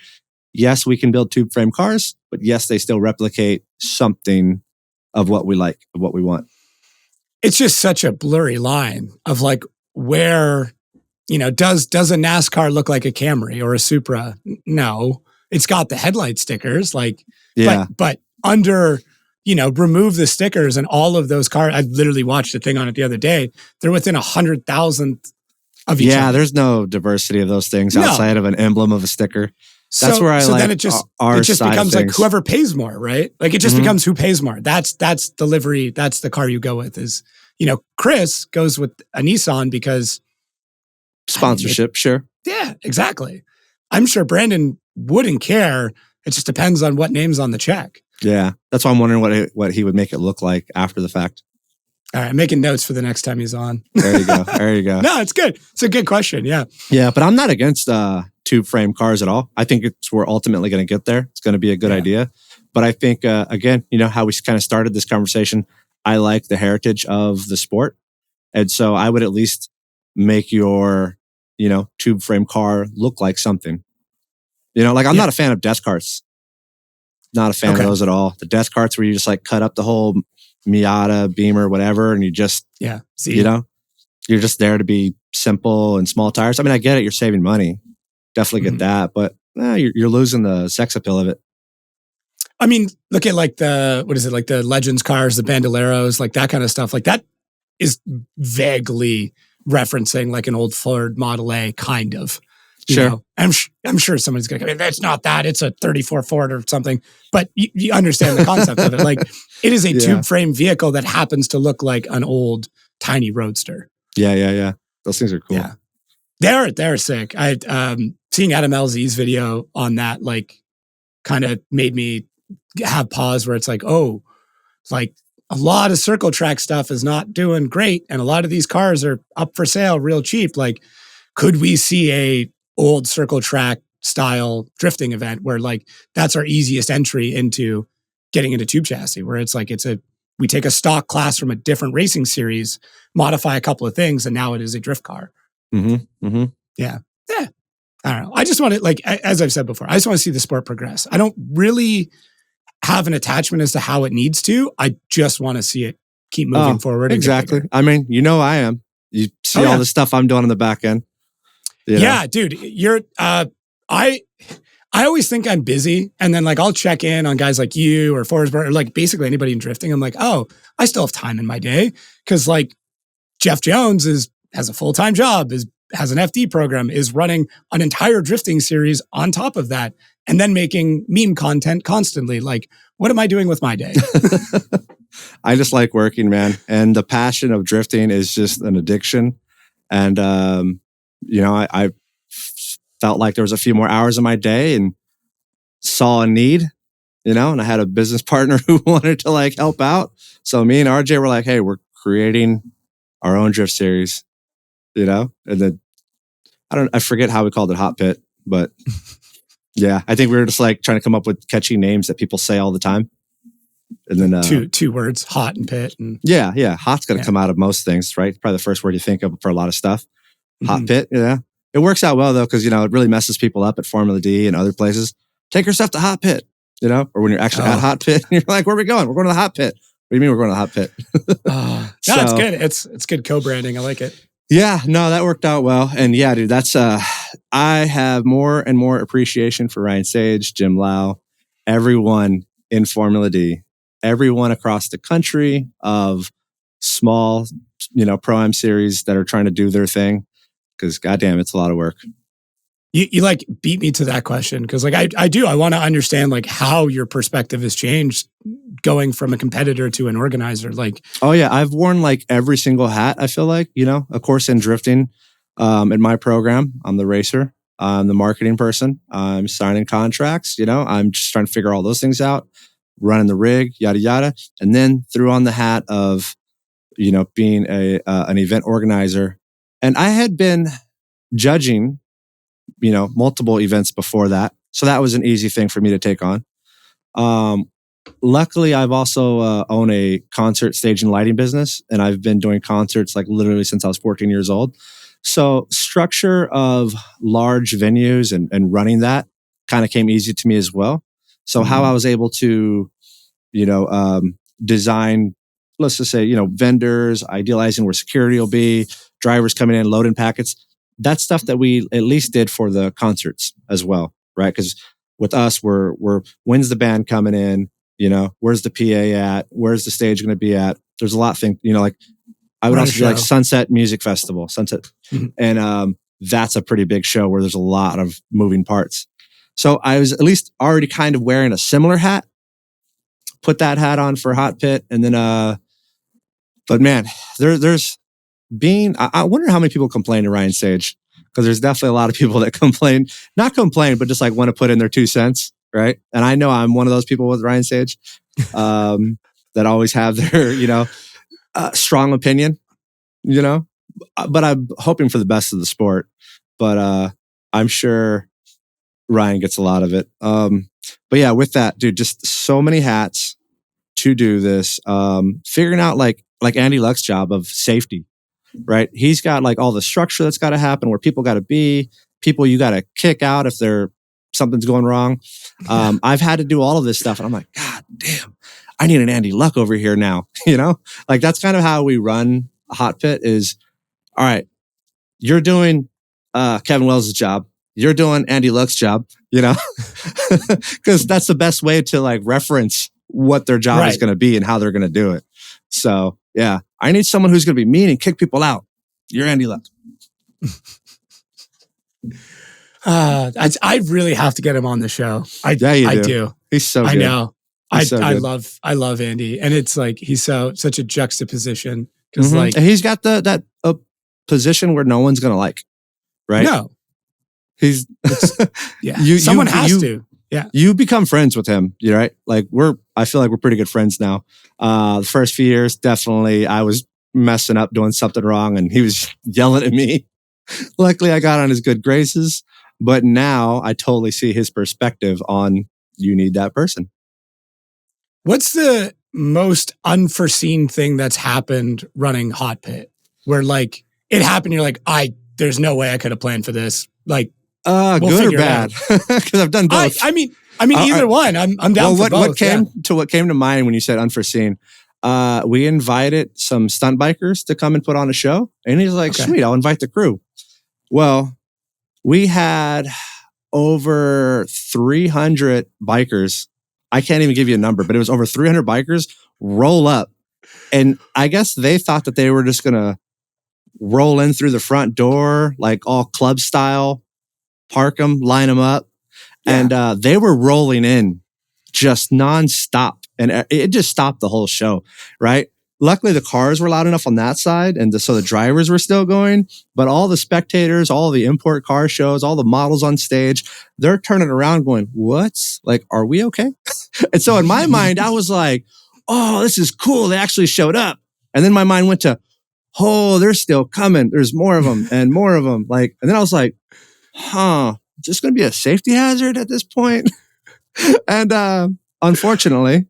yes, we can build tube frame cars, but yes, they still replicate something of what we like, of what we want. It's just such a blurry line of like where, does a NASCAR look like a Camry or a Supra? No. It's got the headlight stickers, but under, remove the stickers and all of those cars. I literally watched a thing on it the other day. They're within 100,000th of each other. There's no diversity of those things outside of an emblem of a sticker. That's where then it just becomes like whoever pays more, right? Like it just becomes who pays more. That's delivery. That's the car you go with is, Chris goes with a Nissan because sponsorship. Sure. Yeah, exactly. I'm sure Brandon wouldn't care. It just depends on what name's on the check. Yeah. That's why I'm wondering what he would make it look like after the fact. All right. I'm making notes for the next time he's on. There you go. There you go. No, it's good. It's a good question. Yeah. Yeah. But I'm not against tube frame cars at all. I think we're ultimately going to get there. It's going to be a good idea. But I think, again, how we kind of started this conversation, I like the heritage of the sport. And so I would at least make your, tube frame car look like something. I'm not a fan of death carts. Not a fan of those at all. The death carts where you just like cut up the whole Miata, Beamer, whatever, and you just, you're just there to be simple and small tires. I mean, I get it. You're saving money. Definitely get that. But you're losing the sex appeal of it. I mean, look at like the Legends cars, the Bandoleros, like that kind of stuff. Like that is vaguely referencing like an old Ford Model A kind of. Sure. I'm sure someone's going to come in. That's not that. It's a 34 Ford or something. But you understand the concept of it. Like it is a tube frame vehicle that happens to look like an old tiny roadster. Yeah. Those things are cool. Yeah. They're sick. I seeing Adam LZ's video on that like kind of made me have pause where it's like, oh, like a lot of circle track stuff is not doing great. And a lot of these cars are up for sale real cheap. Like, could we see a old circle track style drifting event where like that's our easiest entry into getting into tube chassis, where it's like we take a stock class from a different racing series, modify a couple of things, and now it is a drift car. Yeah. I don't know. I just want to, like, as I've said before, I just want to see the sport progress. I don't really have an attachment as to how it needs to. I just want to see it keep moving forward. Exactly. I mean, I am. You see all the stuff I'm doing on the back end. Yeah, dude, you're, I always think I'm busy. And then like, I'll check in on guys like you or Forsberg or like basically anybody in drifting. I'm like, oh, I still have time in my day. Cause like Jeff Jones has a full-time job, has an FD program, is running an entire drifting series on top of that, and then making meme content constantly. Like, what am I doing with my day? I just like working, man. And the passion of drifting is just an addiction. And, I felt like there was a few more hours of my day and saw a need, and I had a business partner who wanted to like help out. So me and RJ were like, hey, we're creating our own drift series, and then I forget how we called it Hot Pit, but yeah, I think we were just like trying to come up with catchy names that people say all the time. And then two words, hot and pit. And yeah. Hot's going to come out of most things, right? Probably the first word you think of for a lot of stuff. Hot pit. Yeah. It works out well though. Cause it really messes people up at Formula D and other places. Take your stuff to Hot Pit, or when you're actually at Hot Pit and you're like, where are we going? We're going to the Hot Pit. What do you mean we're going to the Hot Pit? No, it's good. It's good co-branding. I like it. Yeah, no, that worked out well. And yeah, dude, that's, I have more and more appreciation for Ryan Sage, Jim Lau, everyone in Formula D, everyone across the country of small, Pro-Am series that are trying to do their thing. Because goddamn, it's a lot of work. You like beat me to that question. Because like I want to understand like how your perspective has changed going from a competitor to an organizer. Like, oh yeah, I've worn like every single hat. I feel like, of course in drifting, in my program, I'm the racer. I'm the marketing person. I'm signing contracts. I'm just trying to figure all those things out, running the rig, yada yada, and then threw on the hat of being an event organizer. And I had been judging multiple events before that, so that was an easy thing for me to take on. Luckily, I've also own a concert stage and lighting business, and I've been doing concerts like literally since I was 14 years old. So structure of large venues and running that kind of came easy to me as well. So how I was able to, design, let's just say, vendors, idealizing where security will be, drivers coming in, loading packets. That's stuff that we at least did for the concerts as well, right? Because with us, we're when's the band coming in? Where's the PA at? Where's the stage going to be at? There's a lot of things, like I would also do like Sunset Music Festival, and that's a pretty big show where there's a lot of moving parts. So I was at least already kind of wearing a similar hat. Put that hat on for Hot Pit, and then, but man, there's being. I wonder how many people complain to Ryan Sage, because there's definitely a lot of people that not complain, but just like want to put in their 2 cents, right? And I know I'm one of those people with Ryan Sage that always have their, strong opinion, but I'm hoping for the best of the sport. But I'm sure Ryan gets a lot of it. But yeah, with that, dude, just so many hats to do this. Figuring out like Andy Luck's job of safety, right? He's got like all the structure that's got to happen, where people got to be, people you got to kick out if something's going wrong. I've had to do all of this stuff, and I'm like, God damn, I need an Andy Luck over here now. Like that's kind of how we run a Hot Pit. Is all right. You're doing Kevin Wells' job. You're doing Andy Luck's job. Because that's the best way to like reference what their job is going to be and how they're going to do it. So yeah, I need someone who's going to be mean and kick people out. You're Andy Luck. I really have to get him on the show. I do. He's so good. I know. I good. love Andy, and it's like he's such a juxtaposition because like and he's got that position where no one's going to like, right? No, he's someone has to. Yeah, you become friends with him, right? Like I feel like we're pretty good friends now. The first few years, definitely, I was messing up, doing something wrong, and he was yelling at me. Luckily, I got on his good graces, but now I totally see his perspective on you need that person. What's the most unforeseen thing that's happened running Hot Pit, where like it happened, you're like, there's no way I could have planned for this. Like, we'll good or bad? Because I've done both. I mean, either one. I'm down for both. What came to mind when you said unforeseen? We invited some stunt bikers to come and put on a show, and he's like, "Sweet, I'll invite the crew." Well, we had over 300 bikers. I can't even give you a number, but it was over 300 bikers roll up, and I guess they thought that they were just gonna roll in through the front door, like all club style. Park them, line them up. Yeah. And they were rolling in just nonstop. And it just stopped the whole show, right? Luckily, the cars were loud enough on that side. And so the drivers were still going. But all the spectators, all the import car shows, all the models on stage, they're turning around going, what's? Like, are we okay? And so in my mind, I was like, oh, this is cool. They actually showed up. And then my mind went to, oh, they're still coming. There's more of them and more of them. Like, and then I was like, is this going to be a safety hazard at this point? And unfortunately,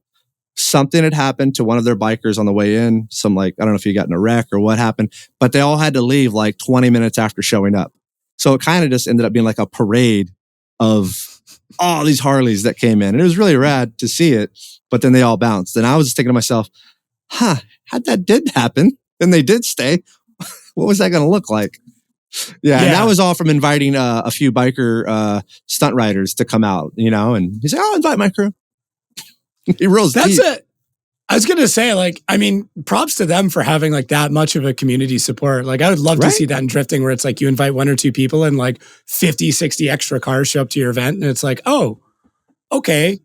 something had happened to one of their bikers on the way in. Some I don't know if he got in a wreck or what happened, but they all had to leave like 20 minutes after showing up. So it kind of just ended up being like a parade of all these Harleys that came in. And it was really rad to see it, but then they all bounced. And I was just thinking to myself, had that did happen and they did stay, what was that going to look like? Yeah, and that was all from inviting a few biker stunt riders to come out, and he said, I'll invite my crew. He rolls deep. That's it. I was going to say, props to them for having that much of a community support. I would love to see that in drifting where it's you invite 1 or 2 people and 50, 60 extra cars show up to your event. And it's oh, okay.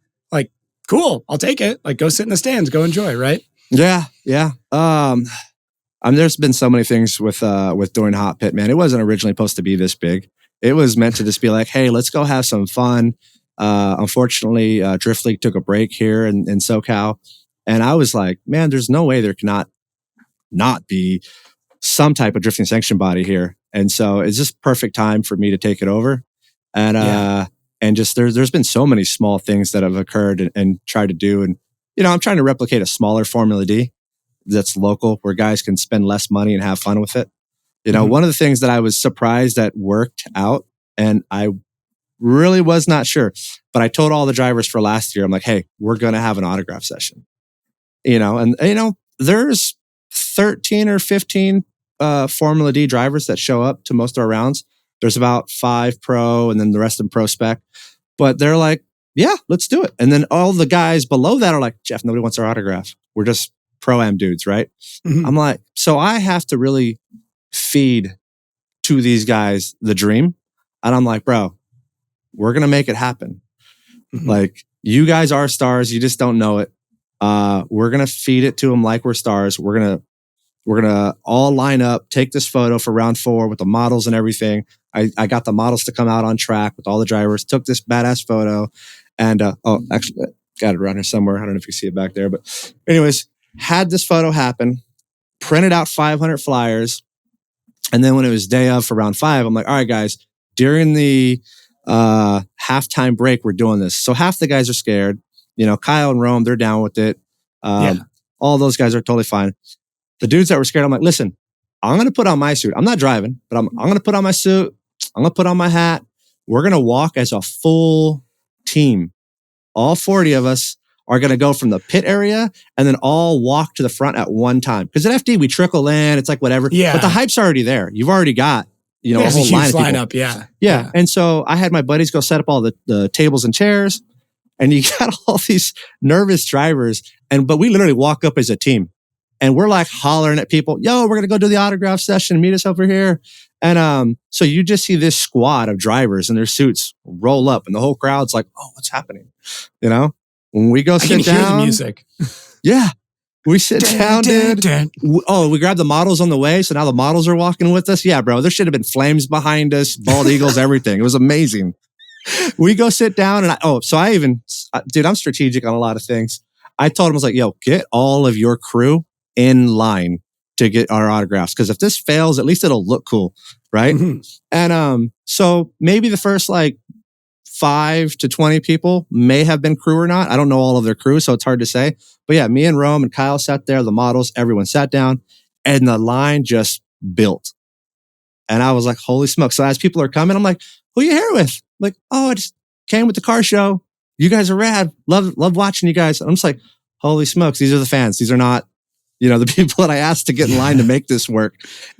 Cool. I'll take it. Go sit in the stands, go enjoy. Right. Yeah. Yeah. There's been so many things with doing Hot Pit, man. It wasn't originally supposed to be this big. It was meant to just be like, hey, let's go have some fun. Unfortunately, Drift League took a break here in SoCal. And I was like, man, there's no way there cannot not be some type of drifting sanction body here. And so it's just perfect time for me to take it over. And and just there's been so many small things that have occurred and tried to do. And, I'm trying to replicate a smaller Formula D that's local where guys can spend less money and have fun with it. One of the things that I was surprised that worked out, and I really was not sure, but I told all the drivers for last year, I'm like, hey, we're going to have an autograph session. There's 13 or 15 Formula D drivers that show up to most of our rounds. There's about 5 pro and then the rest of them pro spec. But they're like, yeah, let's do it. And then all the guys below that are like, Jeff, nobody wants our autograph. We're just pro-am dudes, right? Mm-hmm. I'm like, so I have to really feed to these guys the dream. And I'm like, bro, we're going to make it happen. Mm-hmm. Like, you guys are stars. You just don't know it. We're going to feed it to them like we're stars. We're going to all line up, take this photo for round 4 with the models and everything. I got the models to come out on track with all the drivers, took this badass photo. And, actually, got it around here somewhere. I don't know if you see it back there. But anyways, had this photo happen, printed out 500 flyers. And then when it was day of for round 5, I'm like, all right, guys, during the halftime break, we're doing this. So half the guys are scared. Kyle and Rome, they're down with it. All those guys are totally fine. The dudes that were scared, I'm like, listen, I'm going to put on my suit. I'm not driving, but I'm going to put on my suit. I'm going to put on my hat. We're going to walk as a full team. All 40 of us are going to go from the pit area and then all walk to the front at one time. Because at FD, we trickle in. It's like whatever. Yeah. But the hype's already there. You've already got, a whole lineup. Yeah. And so I had my buddies go set up all the tables and chairs. And you got all these nervous drivers. But we literally walk up as a team. And we're like hollering at people, yo, we're going to go do the autograph session. Meet us over here. And so you just see this squad of drivers in their suits roll up. And the whole crowd's like, oh, what's happening? When we go sit down. Hear the music. Yeah. We sit down, dude. We grabbed the models on the way. So now the models are walking with us. Yeah, bro. There should have been flames behind us, bald eagles, everything. It was amazing. We go sit down and I'm strategic on a lot of things. I told him, I was like, yo, get all of your crew in line to get our autographs. Because if this fails, at least it'll look cool. Right. Mm-hmm. And so maybe the first 5 to 20 people may have been crew or not. I don't know all of their crew, so it's hard to say. But yeah, me and Rome and Kyle sat there, the models, everyone sat down, and the line just built. And I was like, holy smoke. So as people are coming, I'm like, who you here with? I'm like, oh, I just came with the car show. You guys are rad. Love watching you guys. I'm just like, holy smokes, these are the fans. These are not, the people that I asked to get in line to make this work.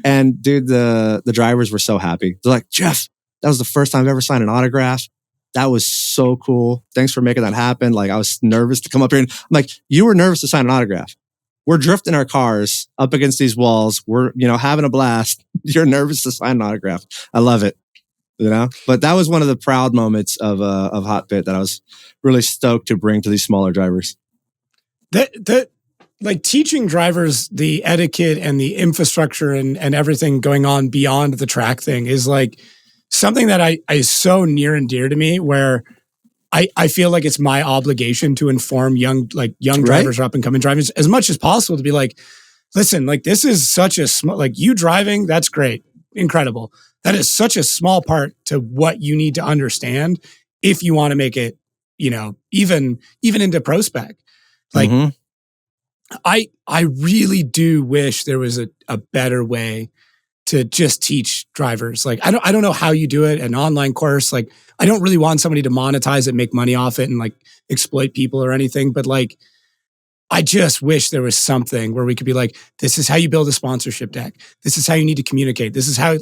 And dude, the drivers were so happy. They're like, Jeff, that was the first time I've ever signed an autograph. That was so cool. Thanks for making that happen. I was nervous to come up here. And I'm like, you were nervous to sign an autograph. We're drifting our cars up against these walls. We're, having a blast. You're nervous to sign an autograph. I love it. But that was one of the proud moments of Hot Pit that I was really stoked to bring to these smaller drivers. That teaching drivers the etiquette and the infrastructure and everything going on beyond the track thing is something that is so near and dear to me, where I feel like it's my obligation to inform young drivers or up and coming drivers as much as possible to be like, listen, this is such a small, you driving, that's great. Incredible. That is such a small part to what you need to understand if you want to make it, even into pro spec. Mm-hmm. I really do wish there was a better way to just teach drivers. I don't know how you do it, an online course. I don't really want somebody to monetize it, make money off it, and exploit people or anything. But I just wish there was something where we could be like, this is how you build a sponsorship deck. This is how you need to communicate. This is how,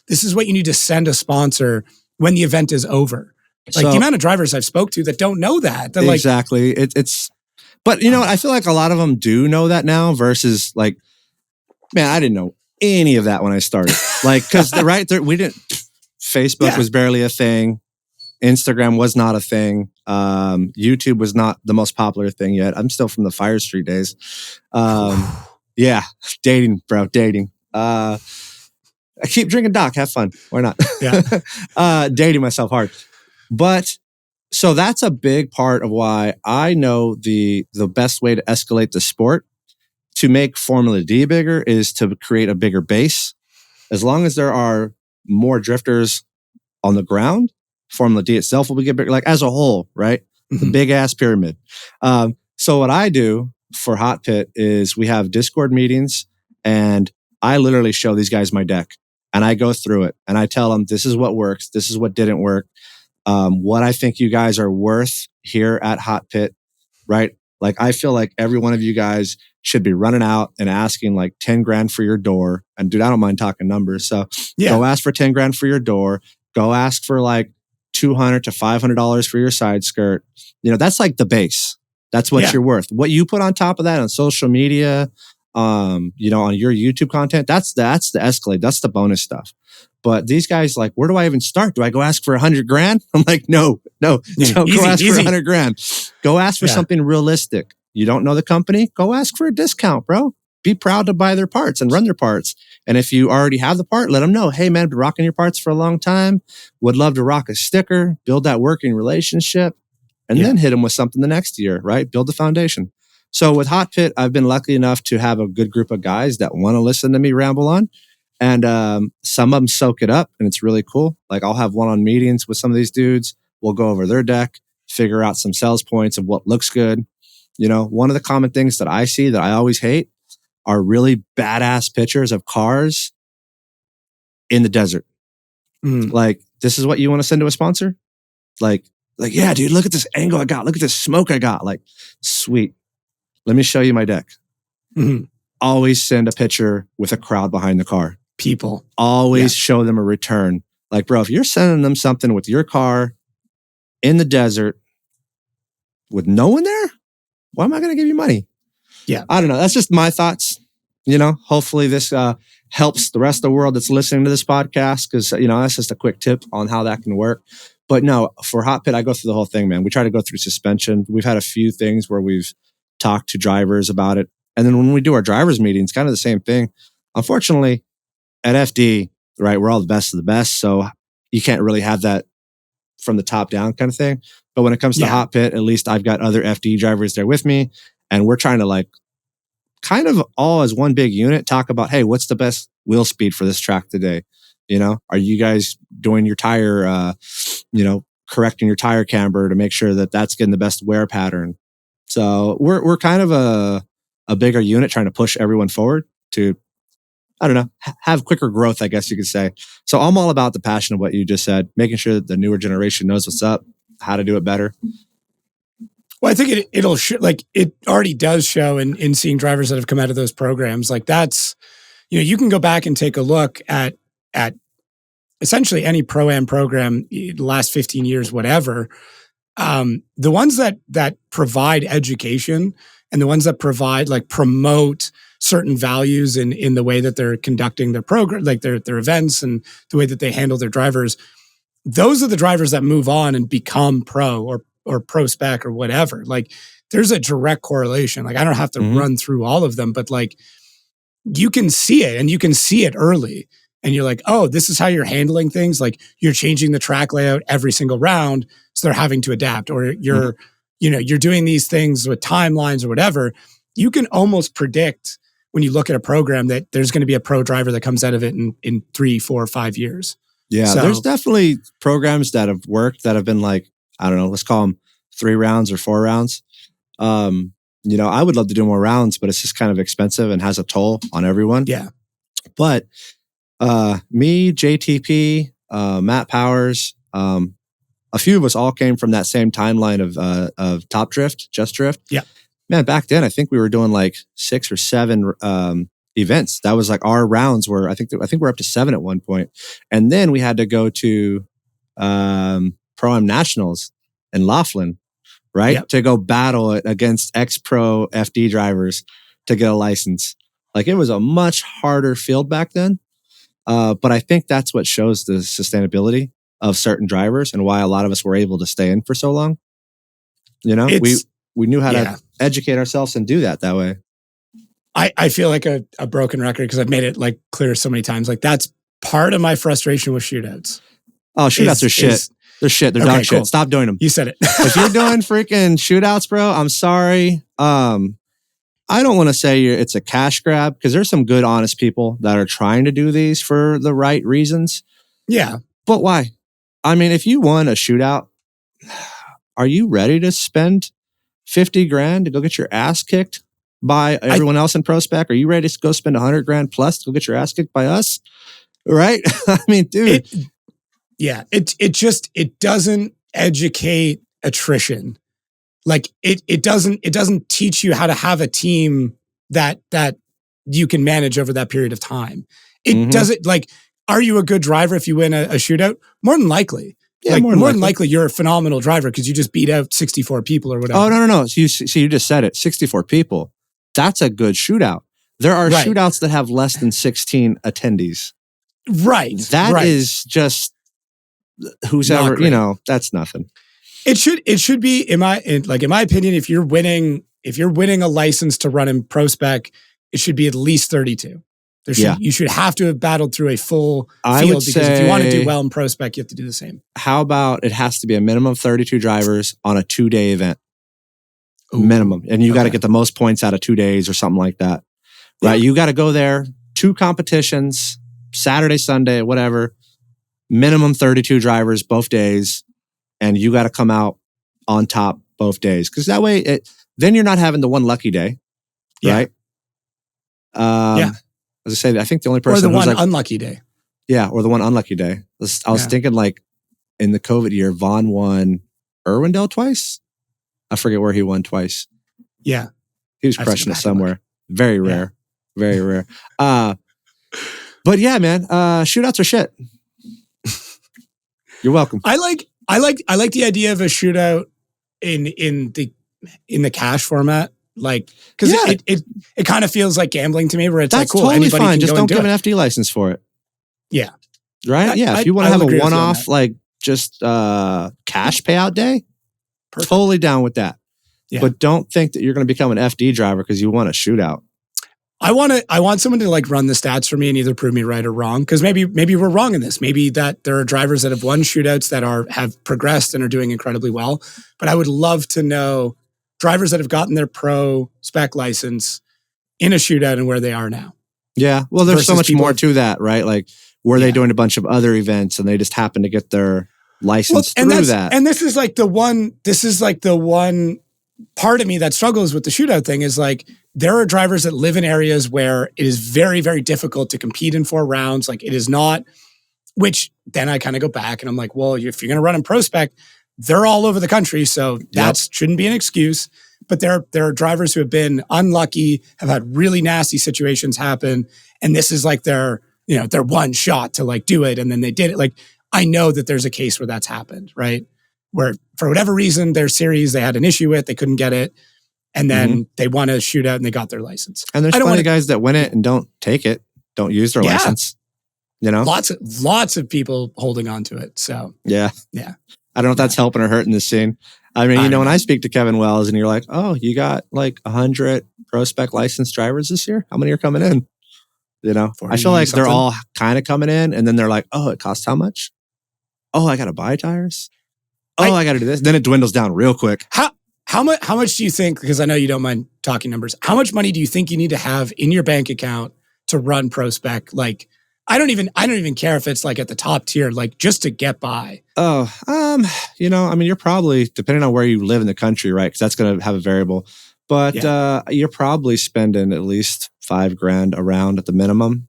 this is what you need to send a sponsor when the event is over. The amount of drivers I've spoke to that don't know that. Exactly. It's, but I feel like a lot of them do know that now versus man, I didn't know any of that when I started. Because we didn't, Facebook was barely a thing. Instagram was not a thing. YouTube was not the most popular thing yet. I'm still from the Fire Street days. Yeah, dating, bro, dating. I keep drinking Doc. Have fun. Why not? Yeah. Dating myself hard. But so that's a big part of why I know the best way to escalate the sport to make Formula D bigger is to create a bigger base. As long as there are more drifters on the ground, Formula D itself will get bigger, like as a whole, right? The big ass pyramid. So what I do for Hot Pit is we have Discord meetings and I literally show these guys my deck and I go through it and I tell them, this is what works. This is what didn't work. What I think you guys are worth here at Hot Pit, right? Like, I feel like every one of you guys should be running out and asking like 10 grand for your door. And dude, I don't mind talking numbers. So go ask for 10 grand for your door. Go ask for like $200 to $500 for your side skirt. You know, that's like the base. That's what you're worth. What you put on top of that on social media, you know, on your YouTube content, that's the escalate. That's the bonus stuff. But these guys, like, where do I even start? Do I go ask for 100 grand? I'm like, no, don't go ask for 100 grand. Go ask for something realistic. You don't know the company? Go ask for a discount, bro. Be proud to buy their parts and run their parts. And if you already have the part, let them know, hey man, been rocking your parts for a long time. Would love to rock a sticker, build that working relationship, and then hit them with something the next year, right? Build the foundation. So with Hot Pit, I've been lucky enough to have a good group of guys that want to listen to me ramble on. And some of them soak it up and it's really cool. Like, I'll have one-on meetings with some of these dudes. We'll go over their deck, figure out some sales points of what looks good. You know, one of the common things that I see that I always hate are really badass pictures of cars in the desert. Like, this is what you want to send to a sponsor? Like, yeah, dude, look at this angle I got. Look at this smoke I got. Like, sweet. Let me show you my deck. Always send a picture with a crowd behind the car. People. Always show them a return. Like, bro, if you're sending them something with your car in the desert with no one there, why am I going to give you money? Yeah. I don't know. That's just my thoughts. You know, hopefully this helps the rest of the world that's listening to this podcast, because, you know, that's just a quick tip on how that can work. But no, for Hot Pit, I go through the whole thing, man. We try to go through suspension. We've had a few things where we've talked to drivers about it. And then when we do our drivers meetings, kind of the same thing. Unfortunately, at FD, right, we're all the best of the best. So you can't really have that from the top down kind of thing. But when it comes to Hot Pit, at least I've got other FD drivers there with me. And we're trying to, like, kind of all as one big unit talk about, hey, what's the best wheel speed for this track today? You know, are you guys doing your tire, you know, correcting your tire camber to make sure that that's getting the best wear pattern? So we're kind of a bigger unit trying to push everyone forward to, I don't know, have quicker growth, I guess you could say. So I'm all about the passion of what you just said, making sure that the newer generation knows what's up, how to do it better. Well, I think it'll like, it already does show in seeing drivers that have come out of those programs. Like, that's, you know, you can go back and take a look at essentially any Pro-Am program, the last 15 years, whatever. The ones that provide education and the ones that provide, like, promote certain values in the way that they're conducting their program, like their events and the way that they handle their drivers, those are the drivers that move on and become pro or pro spec or whatever. Like, there's a direct correlation. Like, I don't have to run through all of them, but, like, you can see it, and you can see it early. And you're like, oh, this is how you're handling things. Like, you're changing the track layout every single round, so they're having to adapt. Or you're, you know, you're doing these things with timelines or whatever. You can almost predict when you look at a program that there's going to be a pro driver that comes out of it in 3, 4, 5 years. Yeah, so there's definitely programs that have worked that have been, like, I don't know, let's call them 3 rounds or 4 rounds. You know, I would love to do more rounds, but it's just kind of expensive and has a toll on everyone. Yeah. But me, JTP, Matt Powers, a few of us all came from that same timeline of Top Drift, Just Drift. Yeah. Man, back then, I think we were doing like 6 or 7 events. That was like our rounds were, I think we're up to 7 at one point. And then we had to go to Pro-Am Nationals in Laughlin, right? Yep. To go battle it against ex-pro FD drivers to get a license. Like, it was a much harder field back then. But I think that's what shows the sustainability of certain drivers and why a lot of us were able to stay in for so long. You know, we knew how to educate ourselves and do that way. I feel like a broken record because I've made it, like, clear so many times. Like, that's part of my frustration with shootouts. Oh, shootouts are shit. They're shit. They're dog shit. Cool. Stop doing them. You said it. If you're doing freaking shootouts, bro, I'm sorry. I don't want to say it's a cash grab because there's some good, honest people that are trying to do these for the right reasons. Yeah. But why? I mean, if you won a shootout, are you ready to spend 50 grand to go get your ass kicked by everyone else in ProSpec? Are you ready to go spend 100 grand plus to go get your ass kicked by us? Right? I mean, dude. It doesn't educate attrition. Like it doesn't teach you how to have a team that you can manage over that period of time. It doesn't, like, are you a good driver if you win a shootout? More than likely. Yeah, like, more than likely you're a phenomenal driver because you just beat out 64 people or whatever. Oh, no. So you just said it. 64 people. That's a good shootout. There are shootouts that have less than 16 attendees. Right. That is just who's ever, that's nothing. It should be, in my opinion, if you're winning a license to run in ProSpec, it should be at least 32. You should have to have battled through a full field because if you want to do well in ProSpec, you have to do the same. How about it has to be a minimum of 32 drivers on a 2-day event? Minimum. And you got to get the most points out of 2 days or something like that. Right? You got to go there, 2 competitions, Saturday, Sunday, whatever. Minimum 32 drivers both days. And you got to come out on top both days. Because that way, then you're not having the one lucky day. Right? As I say, I think the only person... Or the one unlucky day. Yeah, or the one unlucky day. I was thinking, like, in the COVID year, Vaughn won Irwindale twice. I forget where he won twice. Yeah. He was crushing it somewhere. Very rare. Very rare. But yeah, man, shootouts are shit. You're welcome. I like the idea of a shootout in the cash format. Like, because it kind of feels like gambling to me, where it's that's like, cool, totally anybody fine. can Just go don't and do give it. an FD license for it. Yeah. Right? If you want to have a one-off, on like, just cash payout day, Perfect. Totally down with that. Yeah. But don't think that you're going to become an FD driver because you want a shootout. I want someone to like run the stats for me and either prove me right or wrong. Because maybe we're wrong in this. Maybe that there are drivers that have won shootouts that have progressed and are doing incredibly well. But I would love to know drivers that have gotten their pro spec license in a shootout and where they are now. Yeah. Well, there's so much more to that, right? Like, were they doing a bunch of other events and they just happened to get their license through that? And this is like the one part of me that struggles with the shootout thing is like, there are drivers that live in areas where it is very, very difficult to compete in 4 rounds. Like, it is not, which then I kind of go back and I'm like, well, if you're going to run in ProSpec, they're all over the country. So that shouldn't be an excuse. But there are drivers who have been unlucky, have had really nasty situations happen. And this is like their one shot to like do it. And then they did it. Like, I know that there's a case where that's happened, right? Where for whatever reason, their series, they had an issue with, they couldn't get it. And then they won a shootout and they got their license. And there's plenty of guys that win it and don't take it, don't use their license. Lots of people holding on to it. So yeah. I don't know if that's helping or hurting this scene. I mean, when I speak to Kevin Wells and you're like, oh, you got like 100 ProSpec licensed drivers this year? How many are coming in? I feel like they're all kind of coming in and then they're like, oh, it costs how much? Oh, I got to buy tires? Oh, I got to do this. Then it dwindles down real quick. How much do you think, because I know you don't mind talking numbers, how much money do you think you need to have in your bank account to run ProSpec? Like, I don't even care if it's like at the top tier, like just to get by. Oh, you're probably, depending on where you live in the country, right? Because that's going to have a variable. But you're probably spending at least $5,000 around at the minimum,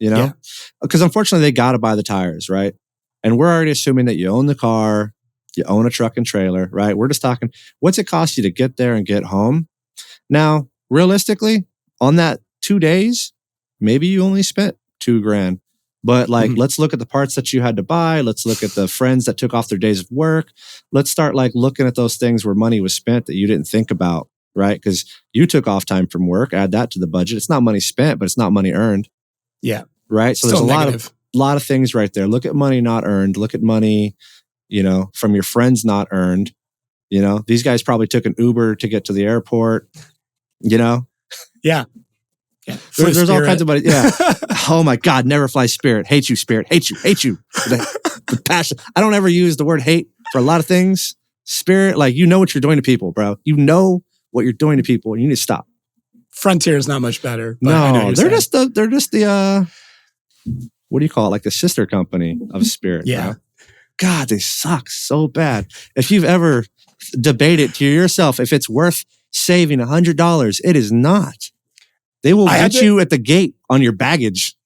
Because unfortunately, they got to buy the tires, right? And we're already assuming that you own the car, you own a truck and trailer, right? We're just talking, what's it cost you to get there and get home? Now, realistically, on that 2 days, maybe you only spent $2,000. But like, let's look at the parts that you had to buy. Let's look at the friends that took off their days of work. Let's start like looking at those things where money was spent that you didn't think about, right? Because you took off time from work, add that to the budget. It's not money spent, but it's not money earned. Yeah. Right? So still there's a lot of things right there. Look at money not earned. Look at money, from your friends not earned. These guys probably took an Uber to get to the airport, Yeah. Yeah. There's all kinds of buddies. Yeah. Oh my God, never fly Spirit. Hate you, Spirit. Hate you. The passion. I don't ever use the word hate for a lot of things. Spirit, like, you know what you're doing to people, bro. You know what you're doing to people, and you need to stop. Frontier is not much better. But I know No, what they're you're just the what do you call it? Like the sister company of Spirit. Yeah. Bro. God, they suck so bad. If you've ever debated to yourself if it's worth saving $100, it is not. They will get you at the gate on your baggage.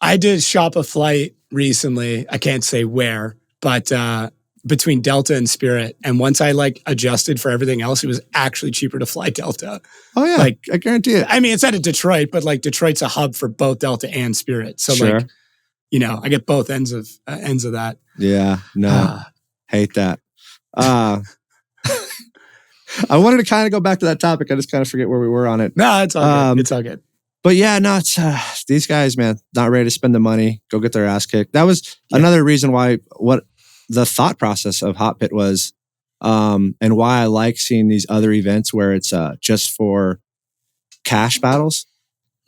I did shop a flight recently. I can't say where, but between Delta and Spirit. And once I like adjusted for everything else, it was actually cheaper to fly Delta. Oh yeah, like I guarantee it. I mean, it's out of Detroit, but like Detroit's a hub for both Delta and Spirit. So Sure. like, you know, I get both ends of that. Yeah, no, hate that. I wanted to kind of go back to that topic. I just kind of forget where we were on it. No, it's all good. It's all good. But yeah, no, it's these guys, man, not ready to spend the money, go get their ass kicked. That was another reason why what the thought process of Hot Pit was, and why I like seeing these other events where it's just for cash battles.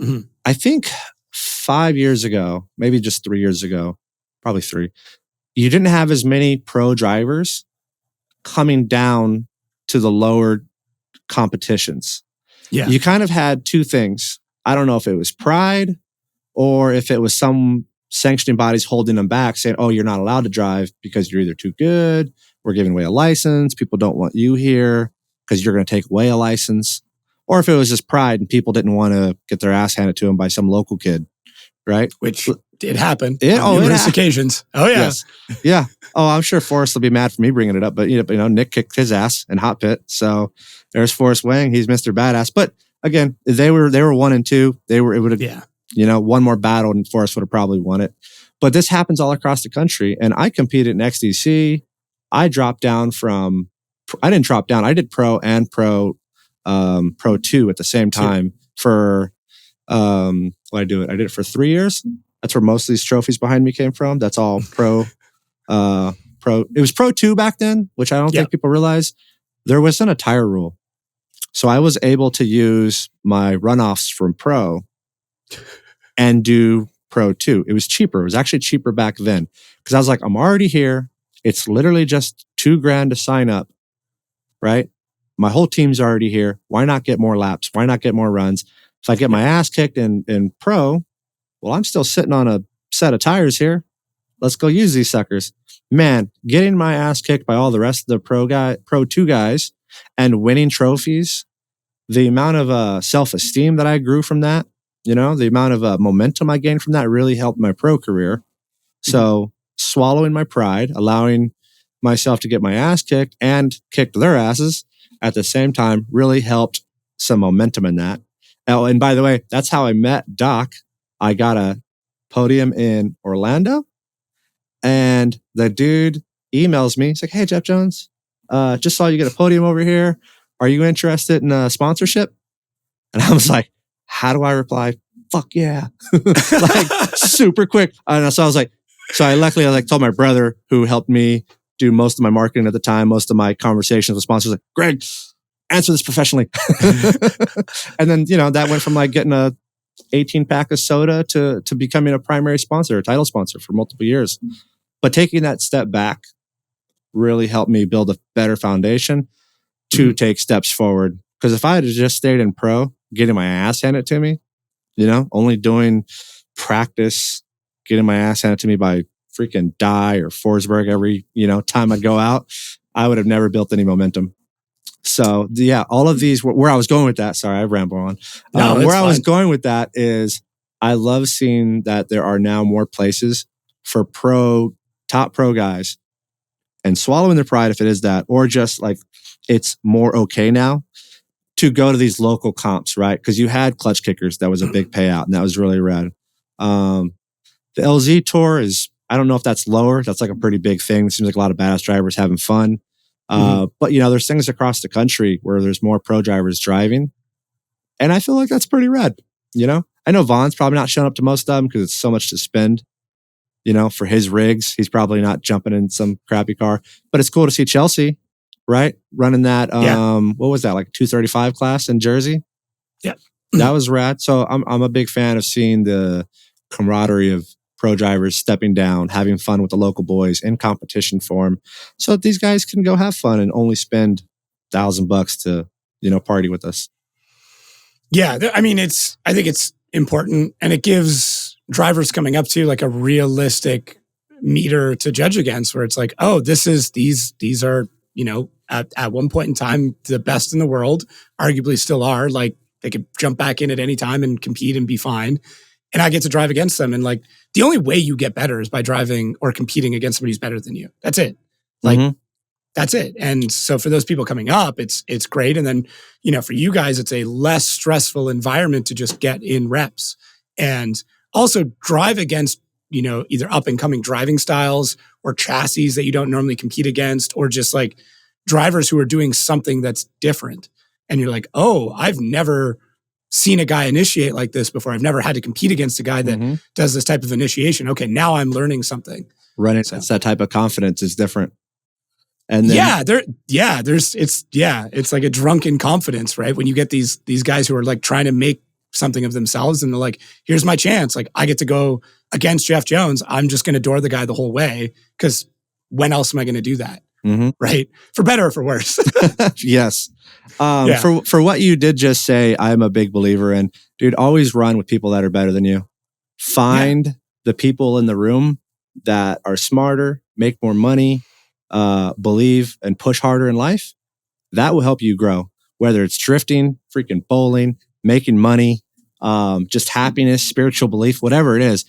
Mm-hmm. I think 5 years ago, maybe just 3 years ago, probably 3, you didn't have as many pro drivers coming down to the lower competitions. Yeah. You kind of had two things. I don't know if it was pride or if it was some sanctioning bodies holding them back saying, oh, you're not allowed to drive because you're either too good, we're giving away a license, people don't want you here because you're going to take away a license. Or if it was just pride and people didn't want to get their ass handed to them by some local kid, right? Which did happen on numerous occasions. Oh, yeah. Yes. Yeah. Oh, I'm sure Forrest will be mad for me bringing it up, but you know, Nick kicked his ass in Hot Pit. So there's Forrest Wang. He's Mr. Badass. But again, they were 1 and 2. It would have, you know, one more battle and Forrest would have probably won it. But this happens all across the country. And I competed in XDC. I dropped down I didn't drop down. I did Pro and Pro 2 at the same time for, I did it for 3 years. That's where most of these trophies behind me came from. That's all Pro. It was Pro 2 back then, which I don't think people realize. There wasn't a tire rule. So I was able to use my runoffs from Pro and do Pro 2. It was cheaper. It was actually cheaper back then because I was like, I'm already here. It's literally just $2,000 to sign up, right? My whole team's already here. Why not get more laps? Why not get more runs? If I get my ass kicked in Pro, well, I'm still sitting on a set of tires here. Let's go use these suckers. Man, getting my ass kicked by all the rest of the Pro 2 guys and winning trophies, the amount of self-esteem that I grew from that, you know, the amount of momentum I gained from that really helped my pro career. So swallowing my pride, allowing myself to get my ass kicked and kicked their asses at the same time really helped some momentum in that. Oh, and by the way, that's how I met Doc. I got a podium in Orlando and the dude emails me. He's like, hey, Jeff Jones, just saw you get a podium over here. Are you interested in a sponsorship? And I was like, how do I reply? Fuck yeah. Like super quick. And so I was like, I told my brother who helped me do most of my marketing at the time, most of my conversations with sponsors, like, Greg, answer this professionally. And then, you know, that went from like getting a 18 pack of soda to becoming a primary sponsor, a title sponsor for multiple years. But taking that step back really helped me build a better foundation to take steps forward. Because if I had just stayed in pro, getting my ass handed to me, you know, only doing practice, getting my ass handed to me by freaking Dye or Forsberg every, you know, time I'd go out, I would have never built any momentum. So yeah, all of these, where I was going with that, sorry, I ramble on. Where I was going with that is I love seeing that there are now more places for top pro guys and swallowing their pride if it is that, or just like, it's more okay now to go to these local comps, right? Because you had Clutch Kickers, that was a big payout, and that was really rad. The LZ Tour is, I don't know if that's lower. That's like a pretty big thing. It seems like a lot of badass drivers having fun. But, you know, there's things across the country where there's more pro drivers driving. And I feel like that's pretty rad, you know? I know Vaughn's probably not showing up to most of them because it's so much to spend, you know, for his rigs. He's probably not jumping in some crappy car. But it's cool to see Chelsea, right? Running that, what was that, like 235 class in Jersey? Yeah. that was rad. So I'm a big fan of seeing the camaraderie of pro drivers stepping down, having fun with the local boys in competition form, so that these guys can go have fun and only spend $1,000 to, party with us. Yeah, I mean, I think it's important, and it gives drivers coming up to like a realistic meter to judge against, where it's like, oh, these are, at one point in time, the best in the world, arguably still are. Like, they could jump back in at any time and compete and be fine. And I get to drive against them. And like, the only way you get better is by driving or competing against somebody who's better than you. That's it. Like, that's it. And so for those people coming up, it's great. And then, for you guys, it's a less stressful environment to just get in reps and also drive against, either up and coming driving styles or chassis that you don't normally compete against, or just like drivers who are doing something that's different. And you're like, oh, I've never seen a guy initiate like this before. I've never had to compete against a guy that does this type of initiation. Okay, now I'm learning something. Running, it's that type of confidence is different. And then, it's like a drunken confidence, right? When you get these guys who are like trying to make something of themselves, and they're like, here's my chance. Like, I get to go against Jeff Jones. I'm just going to door the guy the whole way, because when else am I going to do that? Right? For better or for worse. Yes. For what you did just say, I'm a big believer in, dude, always run with people that are better than you. Find the people in the room that are smarter, make more money, believe and push harder in life. That will help you grow, whether it's drifting, freaking bowling, making money, just happiness, spiritual belief, whatever it is.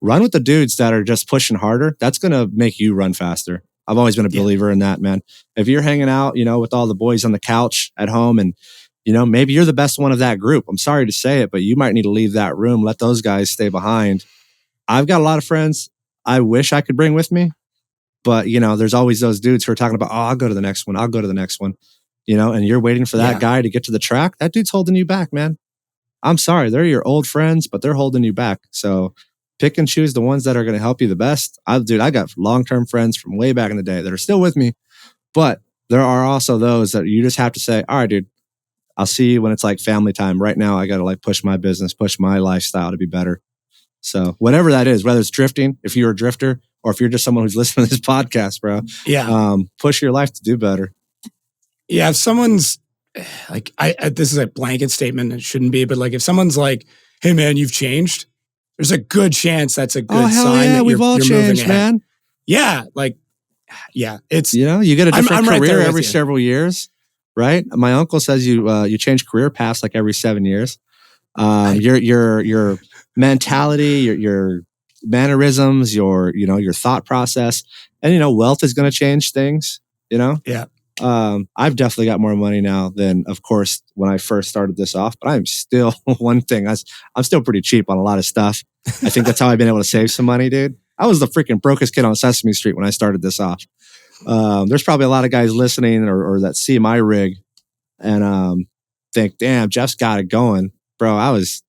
Run with the dudes that are just pushing harder. That's going to make you run faster. I've always been a believer in that, man. If you're hanging out, with all the boys on the couch at home, and, maybe you're the best one of that group. I'm sorry to say it, but you might need to leave that room. Let those guys stay behind. I've got a lot of friends I wish I could bring with me, but, there's always those dudes who are talking about, oh, I'll go to the next one. I'll go to the next one, and you're waiting for that guy to get to the track. That dude's holding you back, man. I'm sorry. They're your old friends, but they're holding you back. So pick and choose the ones that are going to help you the best. I got long-term friends from way back in the day that are still with me, but there are also those that you just have to say, all right, dude, I'll see you when it's like family time. Right now, I got to like push my business, push my lifestyle to be better. So whatever that is, whether it's drifting, if you're a drifter, or if you're just someone who's listening to this podcast, bro, push your life to do better. Yeah. If someone's like, this is a blanket statement. It shouldn't be, but like, if someone's like, hey man, you've changed, there's a good chance that's a good sign that we've all changed, man. Yeah. Like, yeah, it's, you get a different I'm career right every several years, right? My uncle says you change career paths like every 7 years. Your mentality, your mannerisms, your thought process, and wealth is going to change things. Yeah. I've definitely got more money now than, of course, when I first started this off. But I'm still I'm still pretty cheap on a lot of stuff. I think that's how I've been able to save some money, dude. I was the freaking brokest kid on Sesame Street when I started this off. There's probably a lot of guys listening or that see my rig and think, damn, Jeff's got it going. Bro, I was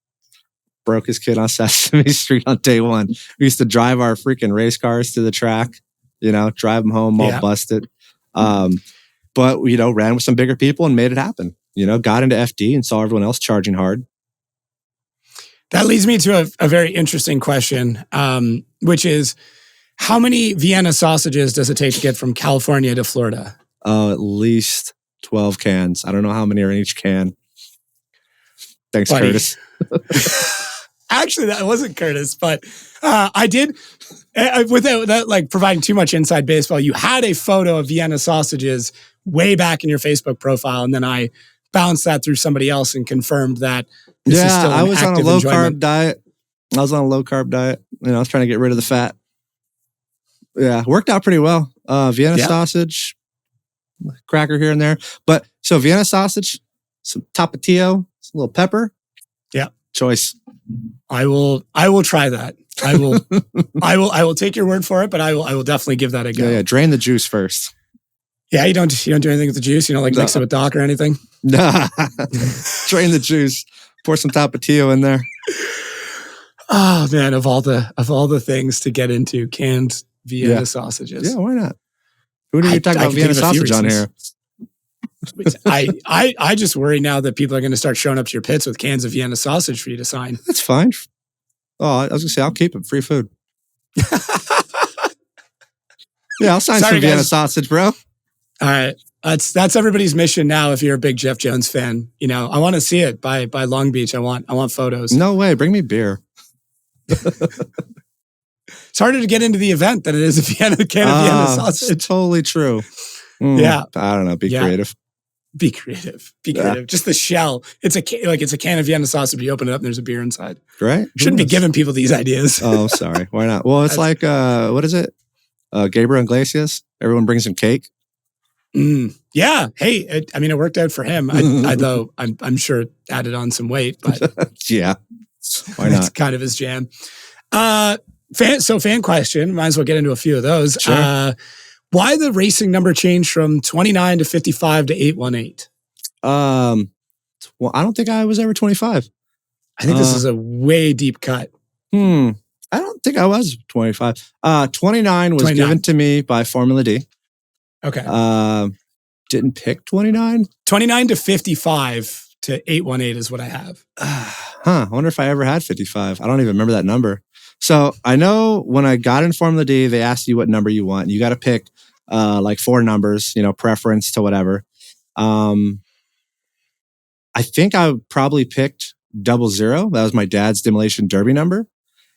brokest kid on Sesame Street on day one. We used to drive our freaking race cars to the track, drive them home all busted. But, ran with some bigger people and made it happen. Got into FD and saw everyone else charging hard. That leads me to a very interesting question, which is, how many Vienna sausages does it take to get from California to Florida? At least 12 cans. I don't know how many are in each can. Thanks, buddy. Curtis. Actually, that wasn't Curtis, but I did, without like providing too much inside baseball, you had a photo of Vienna sausages way back in your Facebook profile, and then I bounced that through somebody else and confirmed that this is still I was on a low enjoyment. carb diet. I was on a low carb diet. I was trying to get rid of the fat. Yeah, worked out pretty well. Vienna sausage, cracker here and there. But so Vienna sausage, some tapatio, some little pepper. Yeah. Choice. I will try that. I will take your word for it, but I will definitely give that a go. Yeah, drain the juice first. Yeah, you don't do anything with the juice. You don't like mix it with Doc or anything? Nah. Drain the juice. Pour some tapatio in there. Oh man, of all the things to get into, canned Vienna sausages. Yeah, why not? Who do you talk about Vienna sausage on here? I just worry now that people are going to start showing up to your pits with cans of Vienna sausage for you to sign. That's fine. Oh, I was going to say, I'll keep it. Free food. Yeah, I'll sign some Vienna sausage, bro. All right. That's everybody's mission now. If you're a big Jeff Jones fan, I want to see it by Long Beach. I want photos. No way. Bring me beer. It's harder to get into the event than it is a can of Vienna sausage. It's totally true. Yeah. I don't know. Be creative. Be creative. Just the shell. It's a can of Vienna sausage. You open it up and there's a beer inside. Right? Shouldn't be giving people these ideas. Oh, sorry. Why not? Well, it's like, what is it? Gabriel Iglesias. Everyone brings him cake. Yeah. Hey, it worked out for him. Though I'm sure it added on some weight, but yeah. Why not? It's kind of his jam. Fan question. Might as well get into a few of those. Sure. Why the racing number change from 29 to 55 to 818? Well, I don't think I was ever 25. I think this is a way deep cut. I don't think I was 25. 29 was given to me by Formula D. Okay. Didn't pick 29. 29 to 55 to 818 is what I have. I wonder if I ever had 55. I don't even remember that number. So I know when I got in Formula D, they asked you what number you want. You got to pick like 4 numbers, preference to whatever. I think I probably picked 00. That was my dad's Demolition Derby number.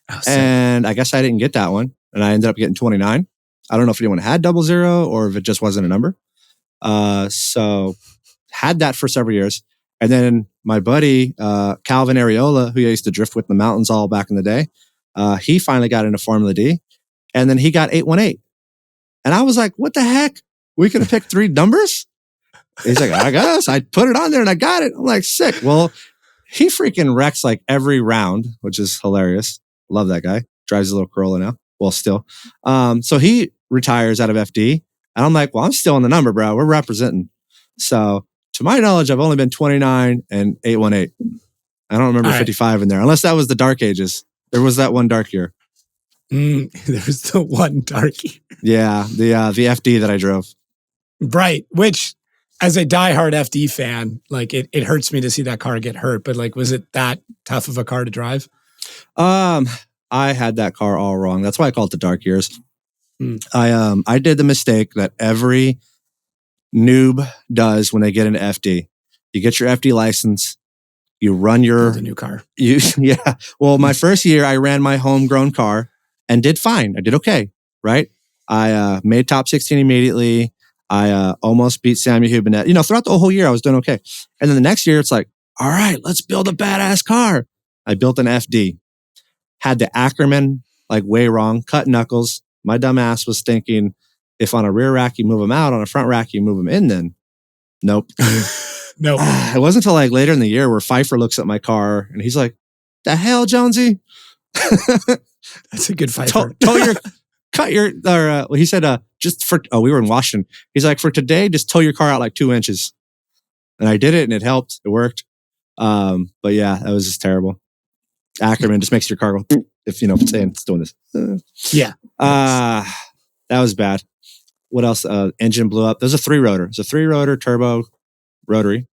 Oh, and I guess I didn't get that one. And I ended up getting 29. I don't know if anyone had 00 or if it just wasn't a number. So had that for several years. And then my buddy, Calvin Areola, who I used to drift with in the mountains all back in the day, he finally got into Formula D. And then he got 818. And I was like, what the heck? We could have picked 3 numbers? He's like, I guess. I put it on there and I got it. I'm like, sick. Well, he freaking wrecks like every round, which is hilarious. Love that guy. Drives a little Corolla now. Well, still. So he retires out of FD. And I'm like, well, I'm still in the number, bro. We're representing. So to my knowledge, I've only been 29 and 818. I don't remember 55 in there, unless that was the dark ages. There was that one dark year. There was the one dark year. Yeah, the FD that I drove. Right, which as a diehard FD fan, like it hurts me to see that car get hurt. But like, was it that tough of a car to drive? I had that car all wrong. That's why I call it the dark years. I did the mistake that every noob does when they get into FD. You get your FD license, you run the new car. Yeah. Well, my first year, I ran my homegrown car and did fine. I did okay, right? I made top 16 immediately. I almost beat Samuel Hubinet. Throughout the whole year, I was doing okay. And then the next year, it's like, all right, let's build a badass car. I built an FD. Had the Ackerman like way wrong, cut knuckles. My dumb ass was thinking, if on a rear rack you move them out, on a front rack you move them in then. Nope. Nope. It wasn't until like later in the year where Pfeiffer looks at my car and he's like, the hell, Jonesy? That's a good Pfeiffer. He said, we were in Washington. He's like, for today, just tow your car out like 2 inches. And I did it and it helped. It worked. But yeah, that was just terrible. Ackerman just makes your car go, if it's saying it's doing this. Yeah. That was bad. What else? Engine blew up. There's a 3-rotor. It's a 3-rotor turbo rotary.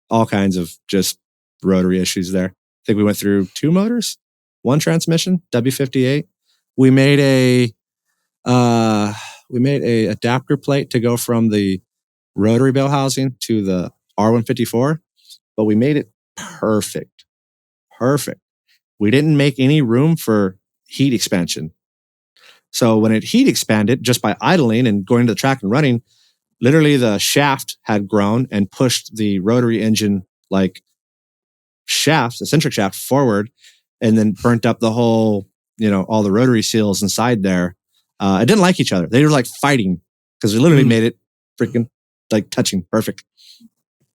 All kinds of just rotary issues there. I think we went through 2 motors, 1 transmission, W58. We made a adapter plate to go from the rotary bell housing to the R154, but we made it perfect. We didn't make any room for heat expansion. So when it heat expanded just by idling and going to the track and running, literally the shaft had grown and pushed the rotary engine like shaft, the centric shaft forward, and then burnt up the whole, all the rotary seals inside there. It didn't like each other. They were like fighting because we literally made it freaking like touching perfect.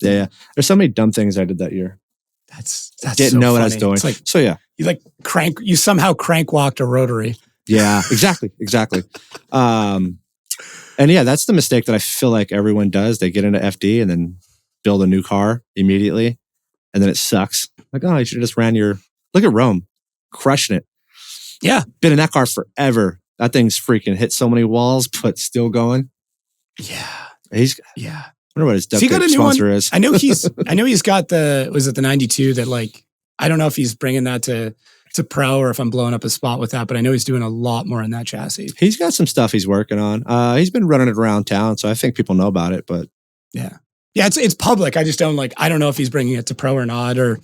Yeah. There's so many dumb things I did that year. That's didn't so know what funny. I was doing. It's like, so yeah, you somehow crank walked a rotary. Yeah, exactly. And yeah, that's the mistake that I feel like everyone does. They get into FD and then build a new car immediately, and then it sucks. Like, oh, you should have just ran look at Rome, crushing it. Yeah, been in that car forever. That thing's freaking hit so many walls, but still going. Yeah, He's. Yeah. I wonder what his So he got a new sponsor one. is. I know he's got was it the 92 that like, I don't know if he's bringing that to pro or if I'm blowing up his spot with that, but I know he's doing a lot more in that chassis. He's got some stuff he's working on. He's been running it around town, so I think people know about it, but yeah, it's public. I just don't I don't know if he's bringing it to pro or not, or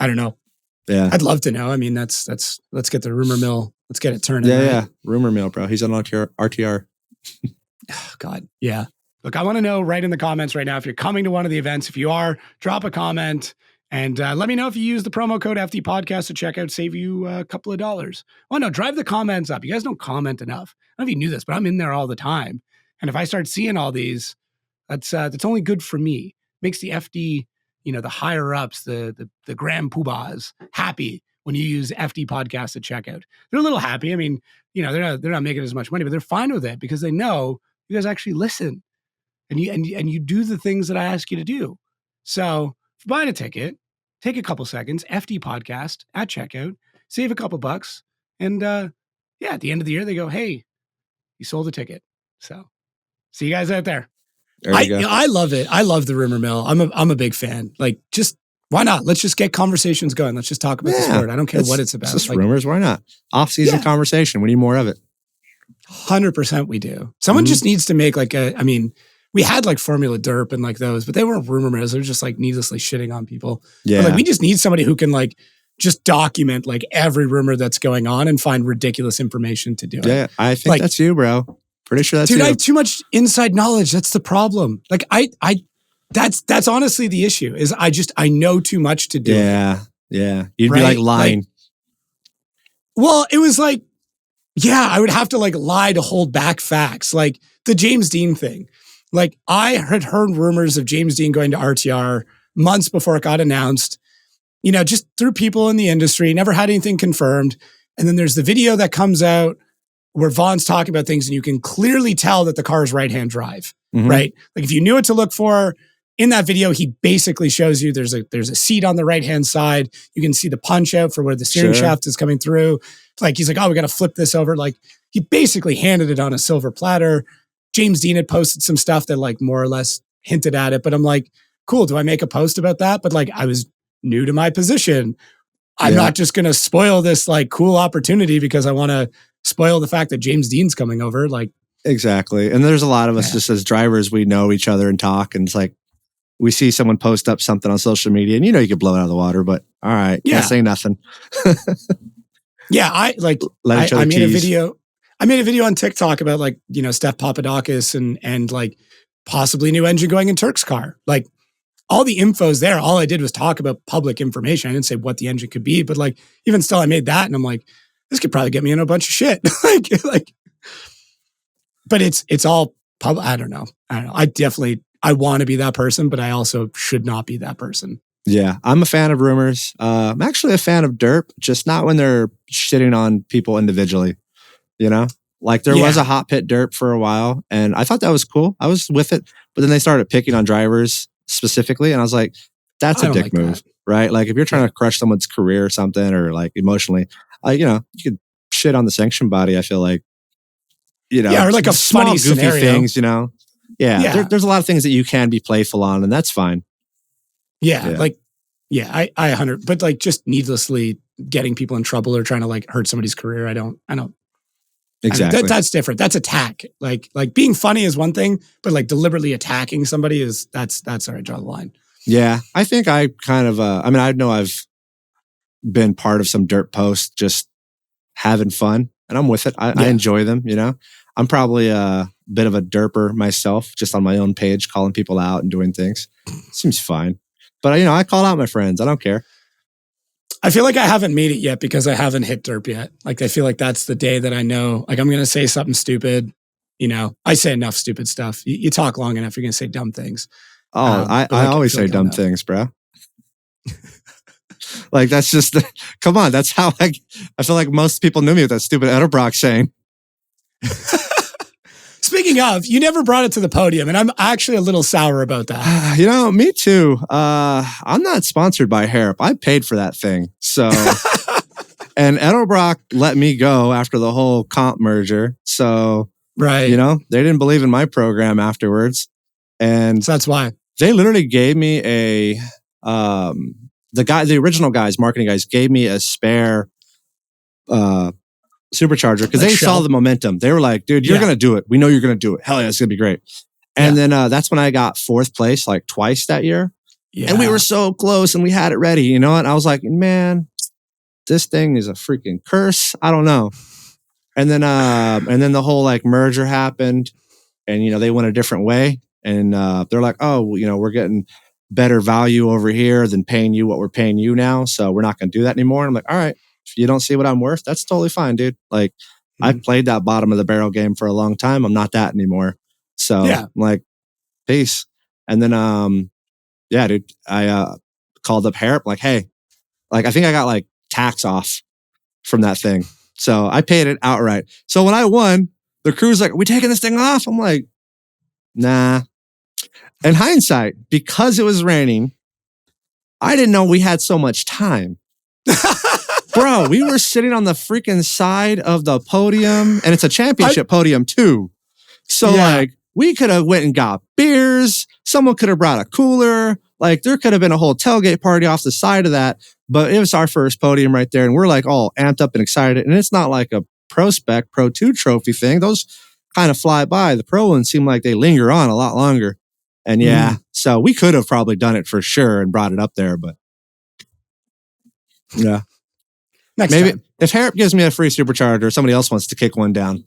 I don't know. Yeah. I'd love to know. I mean, let's get the rumor mill. Let's get it turning. Yeah, right? yeah. Rumor mill, bro. He's on RTR. Oh, God. Yeah. Look, I want to know right in the comments right now if you're coming to one of the events. If you are, drop a comment and let me know if you use the promo code FD Podcast to check out, save you a couple of dollars. Oh, no, drive the comments up. You guys don't comment enough. I don't know if you knew this, but I'm in there all the time. And if I start seeing all these, that's only good for me. Makes the FD, the higher ups, the grand poobahs happy when you use FD Podcast at checkout. They're a little happy. I mean, they're not making as much money, but they're fine with it because they know you guys actually listen and you do the things that I ask you to do. So if you're buying a ticket, take a couple seconds, FD Podcast at checkout, save a couple bucks. And at the end of the year, they go, hey, you sold a ticket. So see you guys out there. I love it. I love the rumor mill. I'm a big fan. Like, just why not? Let's just get conversations going. Let's just talk about the sport. I don't care what it's about. It's just rumors. Why not? Off-season conversation. We need more of it. 100% we do. Someone just needs to make we had like Formula Derp and like those, but they weren't rumor mills. They're just like needlessly shitting on people. Yeah. But, we just need somebody who can like just document like every rumor that's going on and find ridiculous information to do it. Yeah, I think that's you, bro. Pretty sure that's you. Dude, I have too much inside knowledge. That's the problem. Like that's honestly the issue is I know too much to do. Yeah. Yeah. You'd be like lying. Well, it was like, I would have to like lie to hold back facts. Like the James Dean thing. Like I had heard rumors of James Dean going to RTR months before it got announced, just through people in the industry, never had anything confirmed. And then there's the video that comes out where Vaughn's talking about things and you can clearly tell that the car is right-hand drive, right? Like if you knew what to look for in that video, he basically shows you there's a seat on the right-hand side. You can see the punch out for where the steering shaft is coming through. Like he's like, oh, we got to flip this over. Like he basically handed it on a silver platter. James Dean had posted some stuff that like more or less hinted at it, but I'm like, cool. Do I make a post about that? But like I was new to my position. I'm not just going to spoil this like cool opportunity because I want to spoil the fact that James Dean's coming over. Like, exactly. And there's a lot of us just as drivers, we know each other and talk. And it's like, we see someone post up something on social media and you could blow it out of the water, but all right. Can't say nothing. I made a video. I made a video on TikTok about like, Steph Papadakis and like possibly new engine going in Turk's car. Like all the info's there. All I did was talk about public information. I didn't say what the engine could be, but like even still I made that and I'm like, this could probably get me in a bunch of shit. But it's all public. I don't know. I want to be that person, but I also should not be that person. Yeah, I'm a fan of rumors. I'm actually a fan of derp, just not when they're shitting on people individually. Like there was a hot pit derp for a while, and I thought that was cool. I was with it, but then they started picking on drivers specifically, and I was like, "That's a dick move, right?" Like if you're trying to crush someone's career or something, or like emotionally, you could shit on the sanction body. I feel like, or like a small funny goofy scenario. things, there's a lot of things that you can be playful on, and that's fine. I 100, but like just needlessly getting people in trouble or trying to like hurt somebody's career. I don't. Exactly. That's different. That's attack. Like being funny is one thing, but like deliberately attacking somebody that's where I draw the line. Yeah. I think I kind of, I know I've been part of some dirt posts, just having fun and I'm with it. I enjoy them, I'm probably a bit of a derper myself, just on my own page, calling people out and doing things. Seems fine. But I call out my friends. I don't care. I feel like I haven't made it yet because I haven't hit derp yet. Like, I feel like that's the day that I know, like, I'm going to say something stupid. I say enough stupid stuff. You talk long enough, you're going to say dumb things. Oh, I always say dumb things, bro. Like, that's just, come on. That's how I feel like most people knew me with that stupid Outerzone saying. Speaking of, you never brought it to the podium, and I'm actually a little sour about that. Me too. I'm not sponsored by Harrop. I paid for that thing. So, and Edelbrock let me go after the whole comp merger. So, right. They didn't believe in my program afterwards. And So that's why. they literally gave me the original guys, marketing guys, gave me a spare supercharger because they saw the momentum. They were like, dude, you're going to do it. We know you're going to do it. Hell yeah, it's going to be great. And then that's when I got 4th place like twice that year. Yeah. And we were so close and we had it ready, you know? And I was like, man, this thing is a freaking curse. I don't know. And then the whole like merger happened and, you know, they went a different way. And they're like, oh, you know, we're getting better value over here than paying you what we're paying you now. So we're not going to do that anymore. And I'm like, all right, if you don't see what I'm worth, that's totally fine, dude. Like I've played that bottom of the barrel game for a long time. I'm not that anymore. So I'm like, peace. And then, yeah, dude, I called up Harrop like, hey, like, I think I got like tax off from that thing. So I paid it outright. So when I won, the crew's like, are we taking this thing off? I'm like, nah. In hindsight, because it was raining, I didn't know we had so much time. Bro, we were sitting on the freaking side of the podium, and it's a championship podium too. So like, we could have went and got beers. Someone could have brought a cooler. Like there could have been a whole tailgate party off the side of that. But it was our first podium right there. And we're like all amped up and excited. And it's not like a Pro 2 trophy thing. Those kind of fly by. The Pro ones seem like they linger on a lot longer. And so we could have probably done it for sure and brought it up there. But yeah. Maybe time. If Harrop gives me a free supercharger, somebody else wants to kick one down.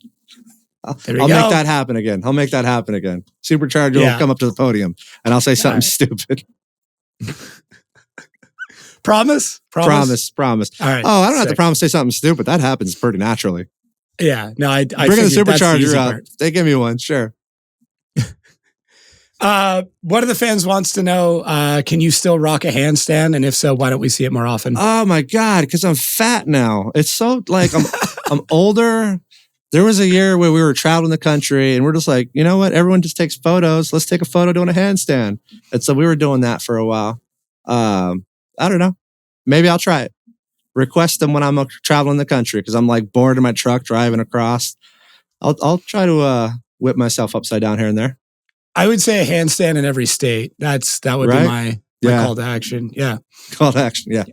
I'll make that happen again. Supercharger will come up to the podium and I'll say something stupid. Promise. All right. Oh, I don't have to promise to say something stupid. That happens pretty naturally. Yeah. No, I bring the supercharger up. They give me one. Sure. One of the fans wants to know, can you still rock a handstand? And if so, why don't we see it more often? Oh my God. Cause I'm fat now. It's so like, I'm older. There was a year where we were traveling the country and we're just like, you know what? Everyone just takes photos. Let's take a photo doing a handstand. And so we were doing that for a while. I don't know. Maybe I'll try it. Request them when I'm traveling the country because I'm like bored in my truck driving across. I'll try to whip myself upside down here and there. I would say a handstand in every state. That would be my call to action. Yeah. Call to action. Yeah.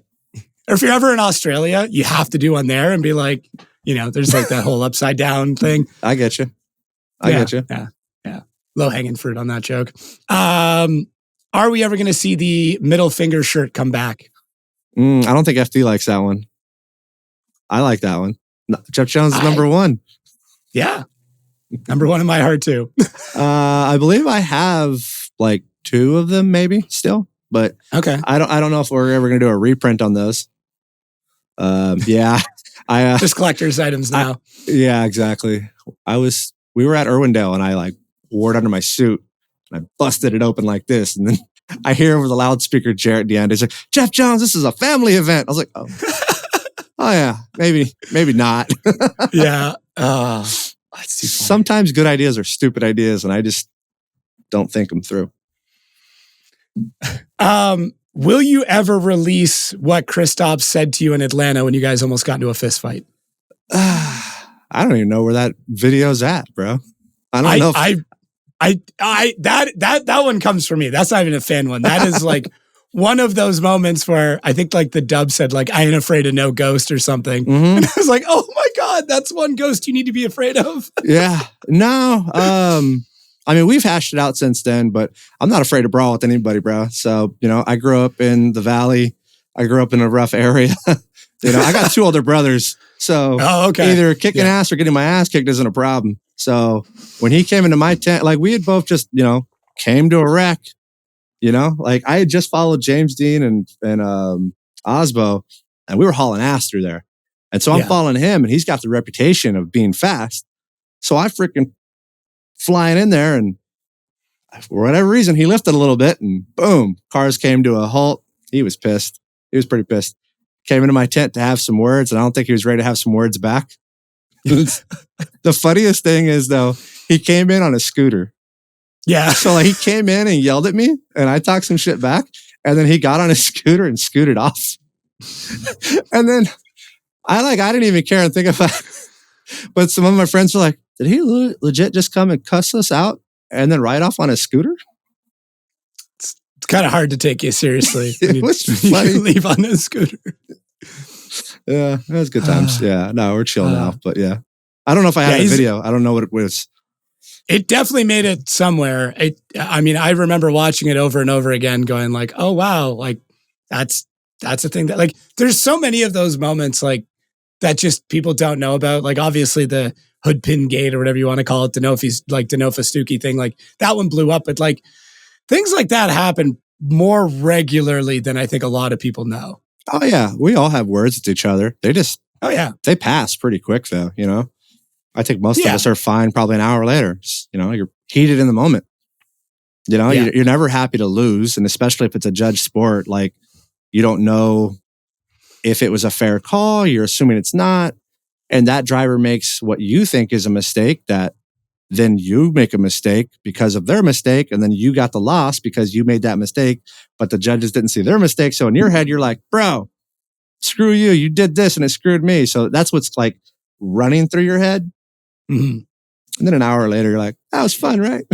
Or if you're ever in Australia, you have to do one there and be like, you know, there's like that whole upside down thing. I get you. I get you. Yeah. Low hanging fruit on that joke. Are we ever going to see the middle finger shirt come back? I don't think FD likes that one. I like that one. Jeff Jones is number one. Yeah. Number one in my heart too. I believe I have like 2 of them maybe still, but okay. I don't know if we're ever going to do a reprint on those. Yeah. I just collector's items now. Yeah, exactly. We were at Irwindale and I like wore it under my suit and I busted it open like this. And then I hear over the loudspeaker, Jarrett DeAndre like, Jeff Jones, this is a family event. I was like, oh, oh yeah, maybe not. Yeah. That's too funny. Sometimes good ideas are stupid ideas and I just don't think them through. Will you ever release what Kristaps said to you in Atlanta when you guys almost got into a fist fight? I don't even know where that video's at, bro. I don't know. That one comes from me. That's not even a fan one. That is like one of those moments where I think like the dub said like, I ain't afraid of no ghost or something. Mm-hmm. And I was like, oh my God, that's one ghost you need to be afraid of. Yeah. No. I mean, we've hashed it out since then, but I'm not afraid to brawl with anybody, bro. So, you know, I grew up in the Valley. I grew up in a rough area. You know, I got 2 older brothers. So either kicking ass or getting my ass kicked isn't a problem. So when he came into my tent, like we had both just, you know, came to a wreck, you know, like I had just followed James Dean and Osbo and we were hauling ass through there. And so I'm following him and he's got the reputation of being fast. So I freaking flying in there and for whatever reason, he lifted a little bit and boom, cars came to a halt. He was pissed. He was pretty pissed. Came into my tent to have some words and I don't think he was ready to have some words back. The funniest thing is though, he came in on a scooter. Yeah. So like he came in and yelled at me and I talked some shit back and then he got on his scooter and scooted off. And then I didn't even care and think about it. But some of my friends were like, did he legit just come and cuss us out and then ride off on a scooter? kind of hard to take you seriously. It was funny. You leave on a scooter. Yeah, it was good times. Yeah, no, we're chill now, but yeah. I don't know if I have the video. I don't know what it was. It definitely made it somewhere. I mean, I remember watching it over and over again going like, oh, wow, like that's a thing that like, there's so many of those moments like that just people don't know about. Like obviously the hood pin gate or whatever you want to call it, Denofa Stuckey thing, like that one blew up. But like things like that happen more regularly than I think a lot of people know. Oh yeah, we all have words with each other. They just, they pass pretty quick though, you know? I think most of us are fine probably an hour later. Just, you know, you're heated in the moment. You know, you're never happy to lose. And especially if it's a judged sport, like you don't know if it was a fair call, you're assuming it's not. And that driver makes what you think is a mistake that then you make a mistake because of their mistake. And then you got the loss because you made that mistake, but the judges didn't see their mistake. So in your head, you're like, bro, screw you. You did this and it screwed me. So that's what's like running through your head. Mm-hmm. And then an hour later, you're like, that was fun, right?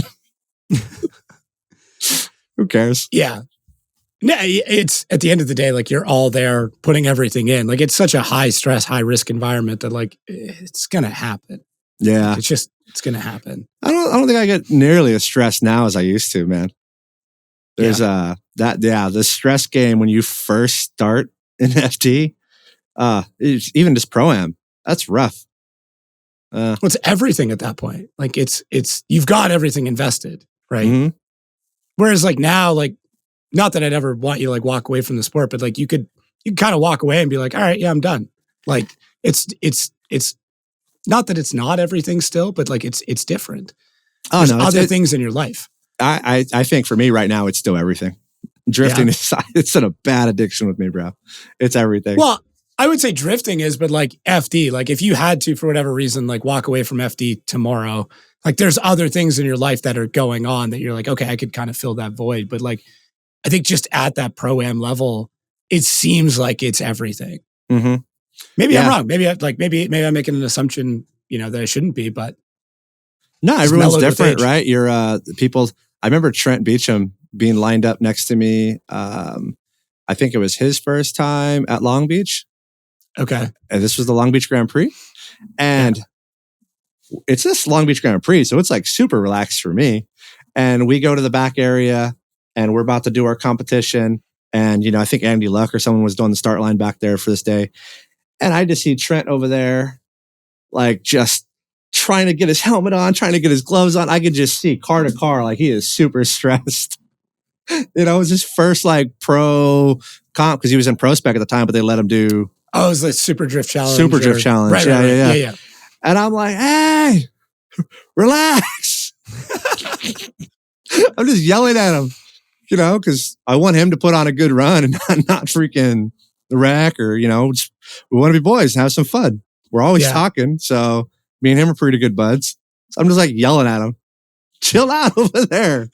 Who cares? Yeah. No, it's at the end of the day, like you're all there putting everything in. Like it's such a high stress, high risk environment that like it's going to happen. Yeah. Like, it's going to happen. I don't think I get nearly as stressed now as I used to, man. There's the stress game when you first start in FD, it's even just Pro-Am. That's rough. Well, it's everything at that point. Like it's you've got everything invested, right? Mm-hmm. Whereas like now, like not that I'd ever want you to like walk away from the sport, but like you could kind of walk away and be like, all right, yeah, I'm done. Like it's not that it's not everything still, but like it's different. Oh, There's no, other things in your life. I think for me right now, it's still everything. Drifting it's a bad addiction with me, bro. It's everything. Well, I would say drifting is, but like FD, like if you had to, for whatever reason, like walk away from FD tomorrow, like there's other things in your life that are going on that you're like, okay, I could kind of fill that void. But like, I think just at that Pro-Am level, it seems like it's everything. Mm-hmm. Maybe I'm wrong. Maybe I'm making an assumption, you know, that I shouldn't be, but. No, everyone's different, right? You're people. I remember Trent Beecham being lined up next to me. I think it was his first time at Long Beach. Okay. And this was the Long Beach Grand Prix. And it's this Long Beach Grand Prix. So it's like super relaxed for me. And we go to the back area and we're about to do our competition. And, you know, I think Andy Luck or someone was doing the start line back there for this day. And I just see Trent over there, like just trying to get his helmet on, trying to get his gloves on. I could just see car to car, like he is super stressed. You know, it was his first like pro comp because he was in pro spec at the time, but they let him do. Oh, it was the Super Drift Challenge. Super Drift Challenge. Right, yeah. And I'm like, hey, relax. I'm just yelling at him, you know, because I want him to put on a good run and not freaking wreck or, you know, just, we want to be boys and have some fun. We're always talking. So me and him are pretty good buds. So I'm just like yelling at him. Chill out over there.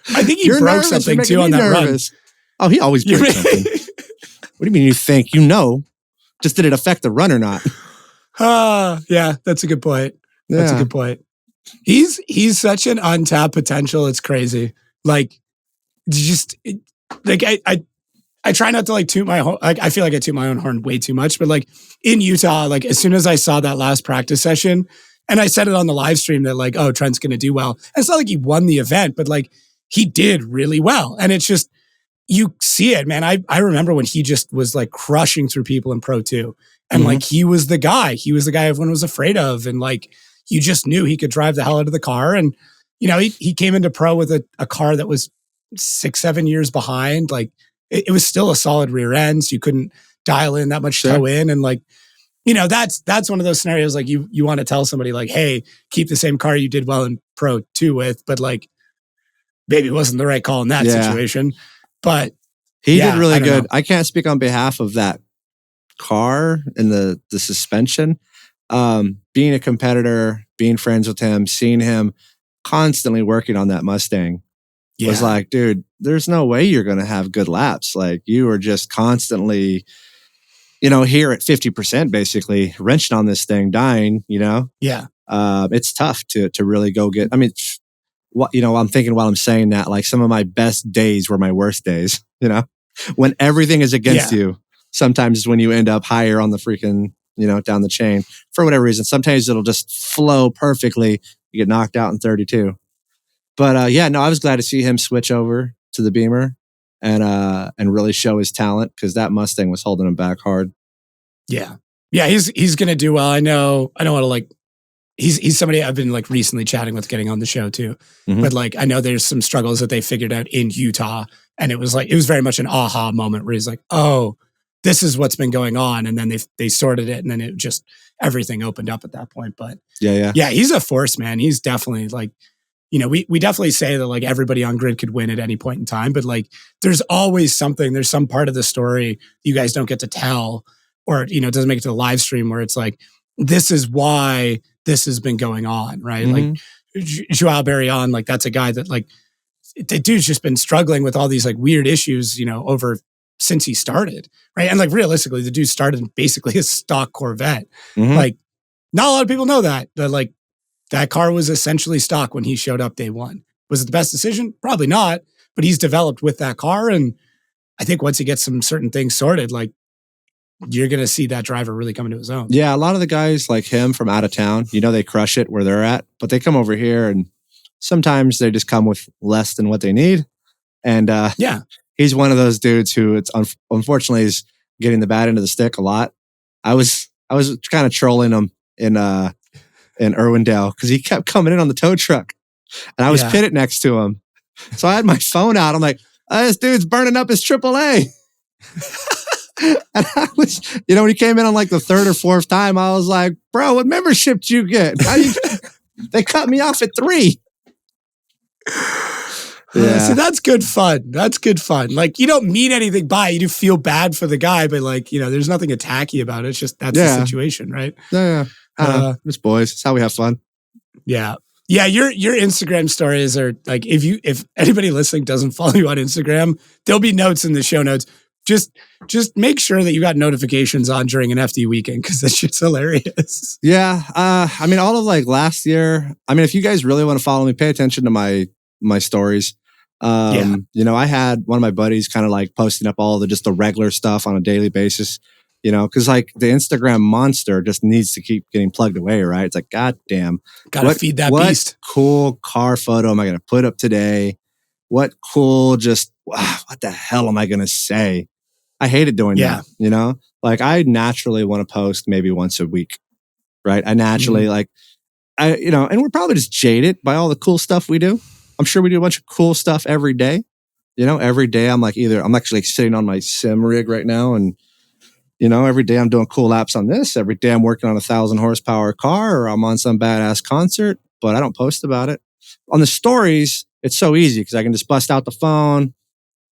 I think he broke something too on that nervous. Run. Oh, he always breaks something. What do you mean you think? You know. Just did it affect the run or not? Yeah, that's a good point. That's a good point. He's such an untapped potential. It's crazy. Like, just like I try not to like toot my horn. Like, I feel like I toot my own horn way too much. But like in Utah, like as soon as I saw that last practice session, and I said it on the live stream that like, oh, Trent's going to do well. And it's not like he won the event, but like he did really well. And it's just, you see it, man. I remember when he just was like crushing through people in Pro 2. And like he was the guy. He was the guy everyone was afraid of. And like you just knew he could drive the hell out of the car. And, you know, he came into Pro with a car that was 6-7 years behind. Like it was still a solid rear end. So you couldn't dial in that much toe in. And like, you know, that's one of those scenarios like you want to tell somebody like, hey, keep the same car you did well in Pro 2 with, but like maybe it wasn't the right call in that situation. But he did really good. I can't speak on behalf of that car and the suspension. Being a competitor, being friends with him, seeing him constantly working on that Mustang was like, dude, there's no way you're going to have good laps. Like you are just constantly, you know, here at 50% basically wrenching on this thing, dying, you know? Yeah. It's tough to really go get, I mean, I'm thinking while I'm saying that, like some of my best days were my worst days, when everything is against you. Sometimes is when you end up higher on the freaking, down the chain for whatever reason. Sometimes it'll just flow perfectly. You get knocked out in 32. But I was glad to see him switch over to the Beamer and really show his talent, because that Mustang was holding him back hard. Yeah. Yeah, he's gonna do well. I know. I don't want to like. He's somebody I've been like recently chatting with, getting on the show too. Mhm. But like, I know there's some struggles that they figured out in Utah, and it was very much an aha moment where he's like, oh, this is what's been going on, and then they sorted it, and then it just everything opened up at that point. But yeah, he's a force, man. He's definitely like, we definitely say that like everybody on grid could win at any point in time, but like there's always something. There's some part of the story you guys don't get to tell, or it doesn't make it to the live stream where it's like, this is why this has been going on, right? Mhm. Like Joao Barrion, like that's a guy that like the dude's just been struggling with all these like weird issues, over since he started, right? And like realistically, the dude started in basically a stock Corvette. Mhm. Like not a lot of people know that like that car was essentially stock when he showed up day one. Was it the best decision? Probably not, but he's developed with that car, and I think once he gets some certain things sorted, like you're going to see that driver really come into his own. Yeah, a lot of the guys like him from out of town, they crush it where they're at, but they come over here and sometimes they just come with less than what they need. And he's one of those dudes who unfortunately is getting the bad end of the stick a lot. I was kind of trolling him in Irwindale because he kept coming in on the tow truck, and I was pitted next to him. So I had my phone out. I'm like, this dude's burning up his AAA. And I was, when he came in on like the third or fourth time, I was like, bro, what membership did you get? They cut me off at 3. Yeah. So that's good fun. That's good fun. Like you don't mean anything by it. You do feel bad for the guy, but like, there's nothing attacky about it. It's just, that's the situation, right? Yeah. It's boys. It's how we have fun. Yeah. Yeah. Your Instagram stories are like, if anybody listening doesn't follow you on Instagram, there'll be notes in the show notes. Just make sure that you got notifications on during an FD weekend, because that shit's hilarious. Yeah. All of like last year, if you guys really want to follow me, pay attention to my stories. I had one of my buddies kind of like posting up all the regular stuff on a daily basis, because like the Instagram monster just needs to keep getting plugged away, right? It's like, God damn. Gotta feed that what beast. Cool car photo am I going to put up today? What cool, what the hell am I going to say? I hated doing that, like I naturally want to post maybe once a week, right? I naturally and we're probably just jaded by all the cool stuff we do. I'm sure we do a bunch of cool stuff every day. Every day I'm like I'm actually sitting on my sim rig right now, and every day I'm doing cool laps on this. Every day I'm working on a 1,000 horsepower car, or I'm on some badass concert, but I don't post about it. On the stories, it's so easy because I can just bust out the phone.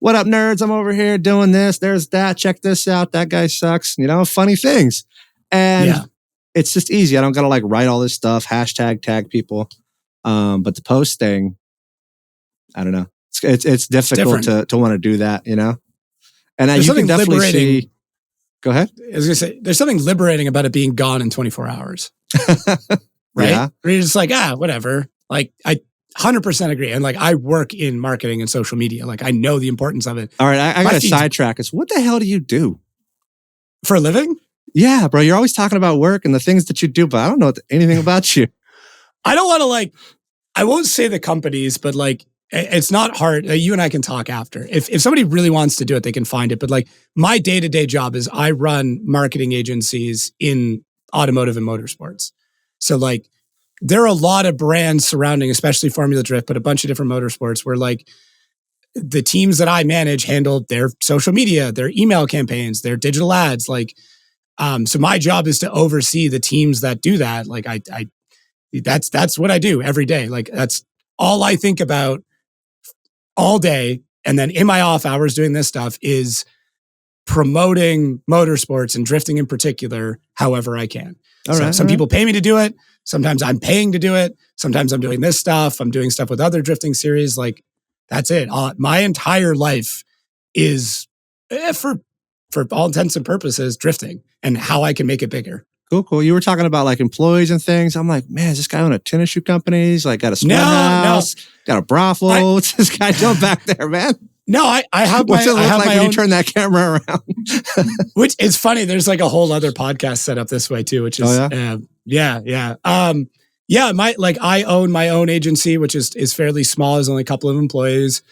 What up, nerds? I'm over here doing this. There's that. Check this out. That guy sucks. Funny things. And it's just easy. I don't got to like write all this stuff, tag people. But the post thing, I don't know. It's difficult to want to do that, And you can definitely see. Go ahead. I was going to say, there's something liberating about it being gone in 24 hours. Right? Yeah. Where you're just like, whatever. Like, I 100% agree. And like, I work in marketing and social media. Like, I know the importance of it. All right. I got to sidetrack. It's what the hell do you do? For a living? Yeah, bro. You're always talking about work and the things that you do, but I don't know anything about you. I don't want to I won't say the companies, but like, it's not hard. You and I can talk after. If somebody really wants to do it, they can find it. But like my day-to-day job is I run marketing agencies in automotive and motorsports. So like there are a lot of brands surrounding, especially Formula Drift, but a bunch of different motorsports where like the teams that I manage handle their social media, their email campaigns, their digital ads. Like, so my job is to oversee the teams that do that. Like that's what I do every day. Like that's all I think about all day. And then in my off hours doing this stuff is promoting motorsports and drifting in particular, however I can. Some people pay me to do it. Sometimes I'm paying to do it. Sometimes I'm doing this stuff. I'm doing stuff with other drifting series. Like that's it. My entire life is for all intents and purposes drifting and how I can make it bigger. Cool. You were talking about like employees and things. I'm like, man, is this guy own a tennis shoe company? He's like got a sweat house, got a brothel. What's this guy doing back there, man? No, I have What's it look like when own, you turn that camera around? which is funny. There's like a whole other podcast set up this way too, which is yeah. I own my own agency, which is fairly small. There's only a couple of employees.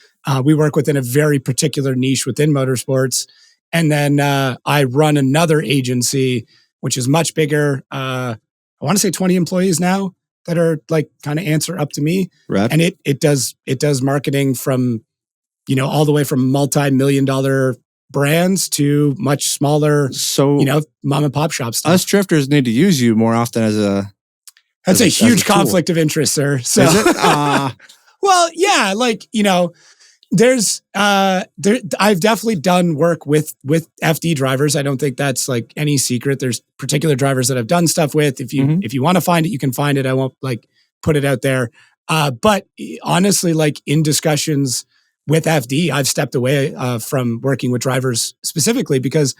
We work within a very particular niche within motorsports. And then I run another agency, which is much bigger. I want to say 20 employees now that are like kind of answer up to me. Right. And it does marketing from, all the way from multi-million-dollar brands to much smaller, mom and pop shop stuff. Us drifters need to use you more often as a. That's a huge conflict of interest, sir. So, is it? well, yeah, there's I've definitely done work with FD drivers. I don't think that's like any secret. There's particular drivers that I've done stuff with. If you want to find it, you can find it. I won't like put it out there. But honestly, like in discussions with FD, I've stepped away from working with drivers specifically because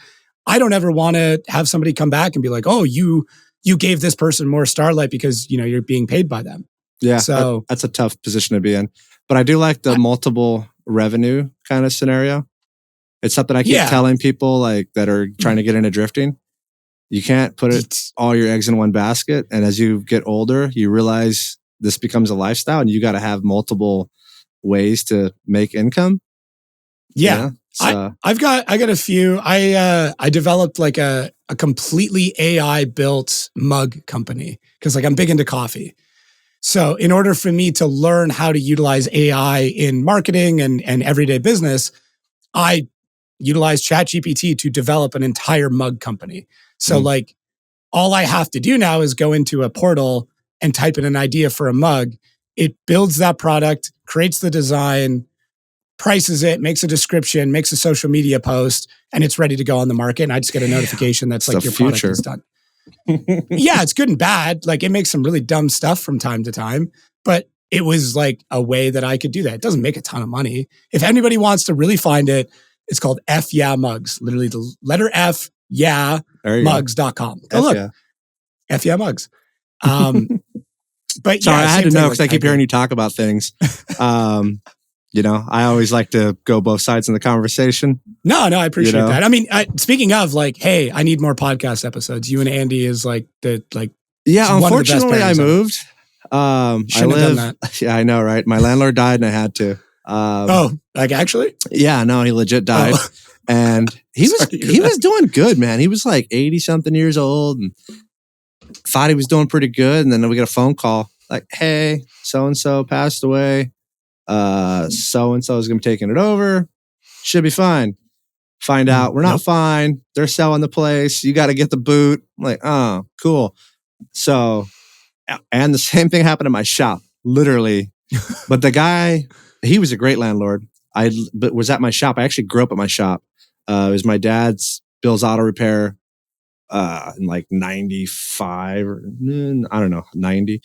I don't ever want to have somebody come back and be like, oh, you gave this person more starlight because, you're being paid by them. Yeah. So that's a tough position to be in. But I do like the multiple revenue kind of scenario. It's something I keep telling people like that are trying to get into drifting. You can't put all your eggs in one basket. And as you get older, you realize this becomes a lifestyle and you got to have multiple ways to make income. Yeah. So. I got a few. I developed like a completely AI built mug company because like I'm big into coffee. So in order for me to learn how to utilize AI in marketing and everyday business, I utilized ChatGPT to develop an entire mug company. So like all I have to do now is go into a portal and type in an idea for a mug. It builds that product, creates the design, prices it, makes a description, makes a social media post, and it's ready to go on the market. And I just get a notification that's like your product is done. Yeah, it's good and bad. Like it makes some really dumb stuff from time to time, but it was like a way that I could do that. It doesn't make a ton of money. If anybody wants to really find it, it's called F Yeah Mugs. Literally the letter F, yeah, mugs.com. Go look. F Yeah Mugs. But sorry, I had to know because like, I keep hearing you talk about things. I always like to go both sides in the conversation. No, I appreciate that. I mean, speaking of like, hey, I need more podcast episodes. You and Andy is like yeah. Unfortunately, I moved. Shouldn't have done that. Yeah, I know, right? My landlord died, and I had to. Like actually? Yeah, no, he legit died, and he was doing good, man. He was like 80-something years old, and thought he was doing pretty good. And then we get a phone call like, "Hey, so and so passed away. So and so is going to be taking it over. Should be fine." Find out we're not fine. They're selling the place. You got to get the boot. I'm like, oh, cool. So, and the same thing happened at my shop, literally. But the guy, he was a great landlord. But was at my shop. I actually grew up at my shop. It was my dad's Bill's Auto Repair in like 95 or I don't know, 90.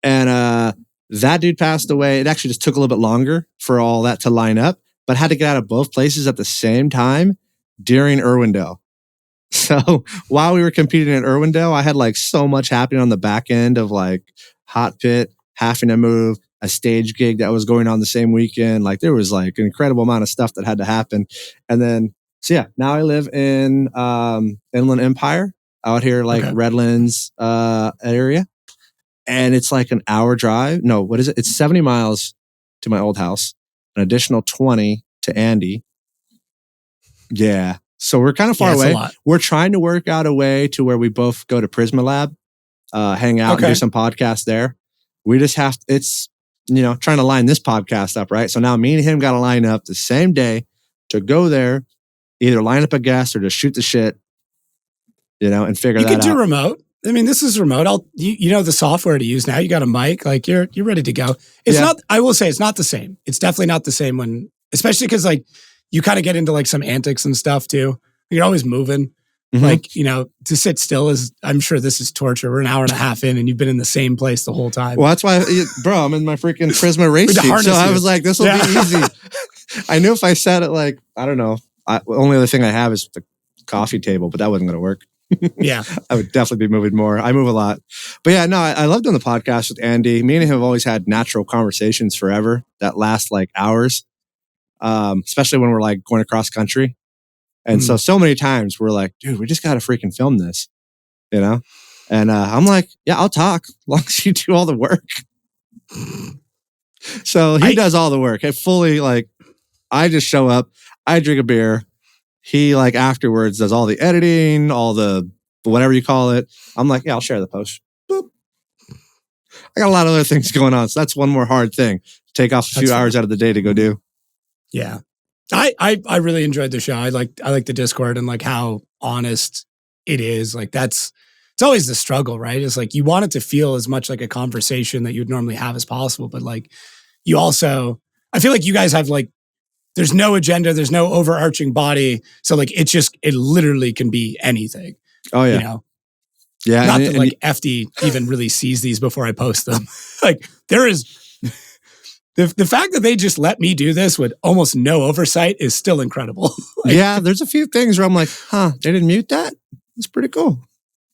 That dude passed away. It actually just took a little bit longer for all that to line up, but had to get out of both places at the same time during Irwindale. So while we were competing in Irwindale, I had like so much happening on the back end of like hot pit, having to move, a stage gig that was going on the same weekend. Like there was like an incredible amount of stuff that had to happen. And then, so yeah, now I live in Inland Empire out here, like Redlands area. And it's like an hour drive. No, what is it? It's 70 miles to my old house, an additional 20 to Andy. Yeah. So we're kind of far away. We're trying to work out a way to where we both go to Prisma Lab, hang out and do some podcasts there. We just have, trying to line this podcast up, right? So now me and him got to line up the same day to go there, either line up a guest or just shoot the shit, and figure that out. You could do remote. I mean, this is remote. You know the software to use now. You got a mic, like you're ready to go. It's not. I will say it's not the same. It's definitely not the same especially because like you kind of get into like some antics and stuff too. You're always moving. Mm-hmm. Like to sit still is. I'm sure this is torture. We're an hour and a half in, and you've been in the same place the whole time. Well, that's why, bro. I'm in my freaking Prisma race suit, so I was like, this will be easy. I knew if I sat at like I don't know. Only other thing I have is the coffee table, but that wasn't going to work. Yeah. I would definitely be moving more. I move a lot. But yeah, no, I love doing the podcast with Andy. Me and him have always had natural conversations forever that last like hours, especially when we're like going across country. And so many times we're like, dude, we just got to freaking film this, you know? And I'm like, yeah, I'll talk as long as you do all the work. So he does all the work. I fully like, I just show up, I drink a beer. He like afterwards does all the editing, all the whatever you call it. I'm like, yeah, I'll share the post. Boop. I got a lot of other things going on. So that's one more hard thing. Take off a few hours out of the day to go do. Yeah. I really enjoyed the show. I like the Discord and like how honest it is. Like it's always the struggle, right? It's like you want it to feel as much like a conversation that you would normally have as possible. But like you also, I feel like you guys have like, there's no agenda, there's no overarching body. So like it literally can be anything. Oh yeah. You know? Yeah. Not that like FD even really sees these before I post them. Like there is the fact that they just let me do this with almost no oversight is still incredible. Like, yeah, there's a few things where I'm like, they didn't mute that? It's pretty cool.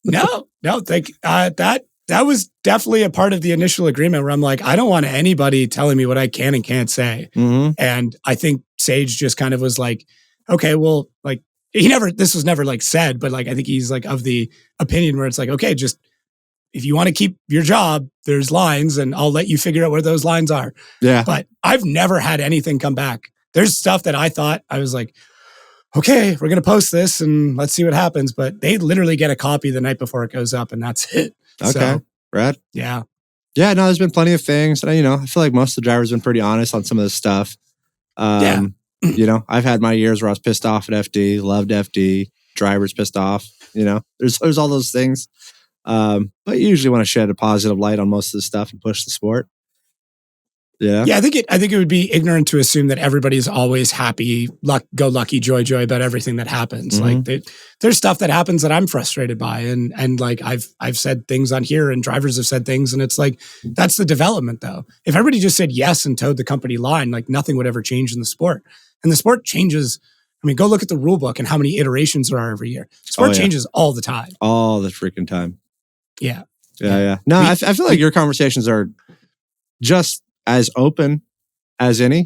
No, like that was definitely a part of the initial agreement where I'm like, I don't want anybody telling me what I can and can't say. Mm-hmm. And I think Sage just kind of was like, okay, well, like this was never like said, but like, I think he's like of the opinion where it's like, okay, just if you want to keep your job, there's lines and I'll let you figure out where those lines are. Yeah. But I've never had anything come back. There's stuff that I thought I was like, okay, we're going to post this and let's see what happens. But they literally get a copy the night before it goes up and that's it. Okay. So, Brad? Yeah. Yeah, no, there's been plenty of things. And, I feel like most of the drivers have been pretty honest on some of this stuff. I've had my years where I was pissed off at FD, loved FD, drivers pissed off. There's all those things. But you usually want to shed a positive light on most of the stuff and push the sport. Yeah. Yeah, I think it would be ignorant to assume that everybody's always happy, go lucky, joy about everything that happens. Mm-hmm. Like there's stuff that happens that I'm frustrated by. And like I've said things on here and drivers have said things and it's like, that's the development though. If everybody just said yes and towed the company line, like nothing would ever change in the sport. And the sport changes. I mean, go look at the rule book and how many iterations there are every year. Sport changes all the time. All the freaking time. Yeah. Yeah. No, I feel like your conversations are just as open as any.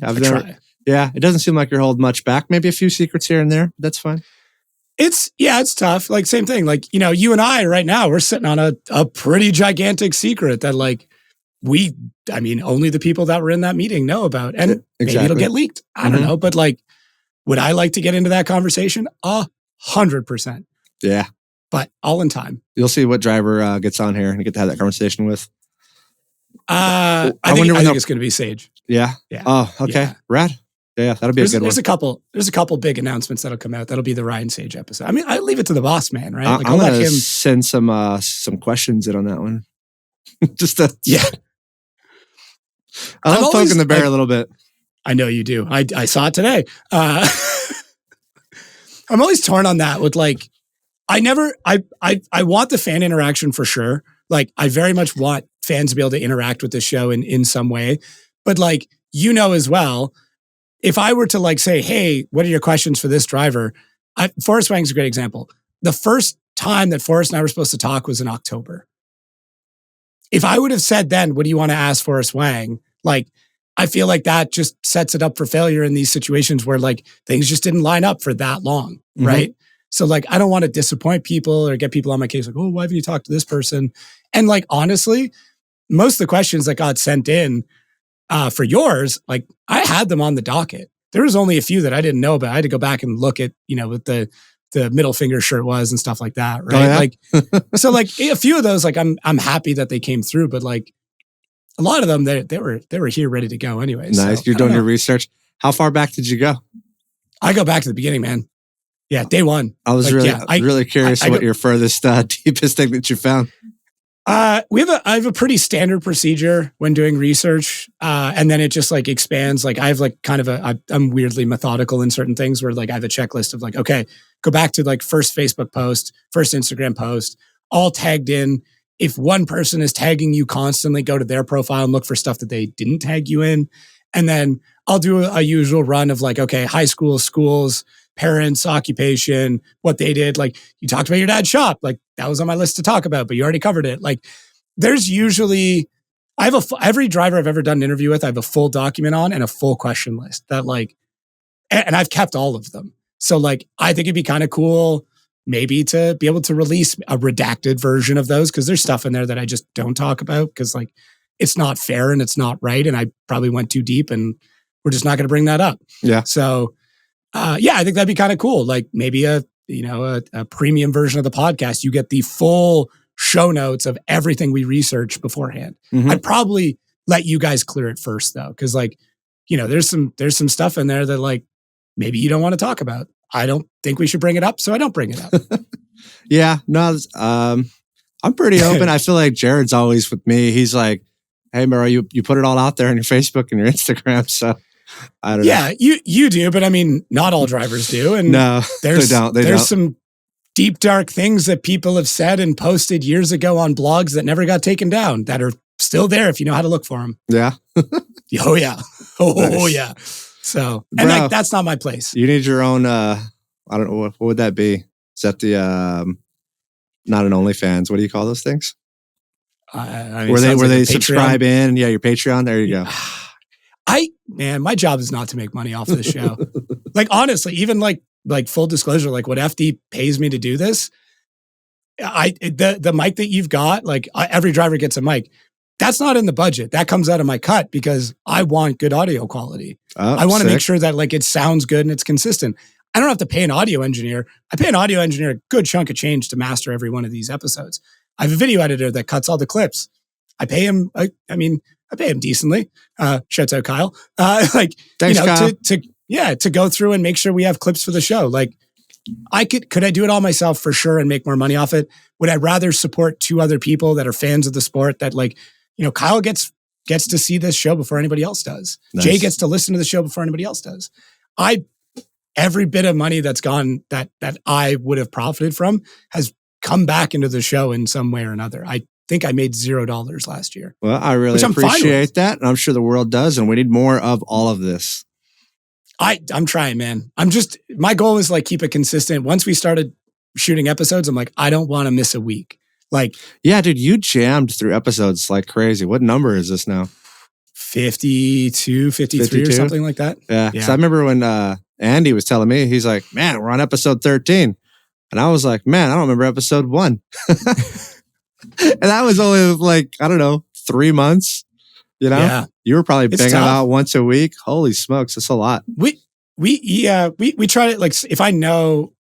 Yeah, it doesn't seem like you're holding much back. Maybe a few secrets here and there, but that's fine. It's tough. Like same thing. Like, you and I right now, we're sitting on a pretty gigantic secret that like only the people that were in that meeting know about. And maybe it'll get leaked. I don't know. But like, would I like to get into that conversation? 100%. Yeah. But all in time. You'll see what driver gets on here and get to have that conversation with. I think it's going to be Sage. Yeah. Yeah. Oh, okay. Yeah. Rad. Yeah, that'll be a good one. There's a couple big announcements that'll come out. That'll be the Ryan Sage episode. I mean, I leave it to the boss man, right? Like, I'm going to send some questions in on that one. Yeah. I love poking the bear a little bit. I know you do. I saw it today. I'm always torn on that with like, I want the fan interaction for sure. Like I very much want fans to be able to interact with the show in some way. But like, as well, if I were to like say, hey, what are your questions for this driver? Forrest Wang's a great example. The first time that Forrest and I were supposed to talk was in October. If I would have said then, what do you want to ask Forrest Wang? Like, I feel like that just sets it up for failure in these situations where like things just didn't line up for that long. Mm-hmm. Right. So like, I don't want to disappoint people or get people on my case. Like, oh, why haven't you talked to this person? And like, honestly, most of the questions that got sent in for yours, like I had them on the docket. There was only a few that I didn't know about. I had to go back and look at, what the middle finger shirt was and stuff like that. Right. Oh, yeah? Like, so like a few of those, like I'm happy that they came through, but like a lot of them, they were here ready to go anyway. Nice. So, you're doing your research. How far back did you go? I go back to the beginning, man. Yeah, day one. I was like, really curious what your furthest, deepest thing that you found. I have a pretty standard procedure when doing research, and then it just like expands. Like I have like kind of I'm weirdly methodical in certain things where like I have a checklist of like, okay, go back to like first Facebook post, first Instagram post, all tagged in. If one person is tagging you constantly, go to their profile and look for stuff that they didn't tag you in. And then I'll do a usual run of like, okay, high school, schools, parents, occupation, what they did. Like you talked about your dad's shop. Like that was on my list to talk about, but you already covered it. Like there's usually, every driver I've ever done an interview with, I have a full document on and a full question list that like, and I've kept all of them. So like, I think it'd be kind of cool maybe to be able to release a redacted version of those, because there's stuff in there that I just don't talk about because like it's not fair and it's not right. And I probably went too deep and we're just not going to bring that up. Yeah. So yeah, I think that'd be kind of cool. Like maybe a premium version of the podcast. You get the full show notes of everything we researched beforehand. Mhm. I'd probably let you guys clear it first though. Cause like, there's some stuff in there that like, maybe you don't want to talk about. I don't think we should bring it up. So I don't bring it up. Yeah, no, I'm pretty open. I feel like Jared's always with me. He's like, hey, bro, you put it all out there on your Facebook and your Instagram. So I don't know. Yeah, you do, but I mean, not all drivers do. And No, there's they don't. There's some deep, dark things that people have said and posted years ago on blogs that never got taken down that are still there if you know how to look for them. Yeah. Oh, yeah. Oh, Nice. yeah. So, and Bro, like, that's not my place. You need your own, I don't know, what would that be? Is that the, not an OnlyFans. What do you call those things? I mean, Where sounds like they a Patreon. subscribe in? Yeah, your Patreon. There you go. Man, my job is not to make money off this show. Like, honestly, even like full disclosure, like what FD pays me to do this, the mic that you've got, like every driver gets a mic. That's not in the budget. That comes out of my cut because I want good audio quality. Oh, I want to make sick. sure that like it sounds good and it's consistent. I don't have to pay an audio engineer. I pay an audio engineer a good chunk of change to master every one of these episodes. I have a video editor that cuts all the clips. I pay him. I pay him decently. Shouts out Kyle. Like, Thanks, Kyle. to go through and make sure we have clips for the show. Like, could I do it all myself for sure and make more money off it? Would I rather support two other people that are fans of the sport that like, Kyle gets to see this show before anybody else does. Nice. Jay gets to listen to the show before anybody else does. Every bit of money that's gone that I would have profited from has come back into the show in some way or another. I think I made $0 last year. Well, I really Which I'm fine with. appreciate that. And I'm sure the world does. And we need more of all of this. I'm trying, man. My goal is like keep it consistent. Once we started shooting episodes, I'm like, I don't want to miss a week. Like, Yeah, dude, you jammed through episodes like crazy. What number is this now? 52, 53 or 52? something like that. Yeah. Yeah. So I remember when Andy was telling me, he's like, man, we're on episode 13. And I was like, man, I don't remember episode 1. And that was only like, I don't know, 3 months. Yeah. You were probably It's banging tough. out once a week. Holy smokes, that's a lot. We try to like, if I know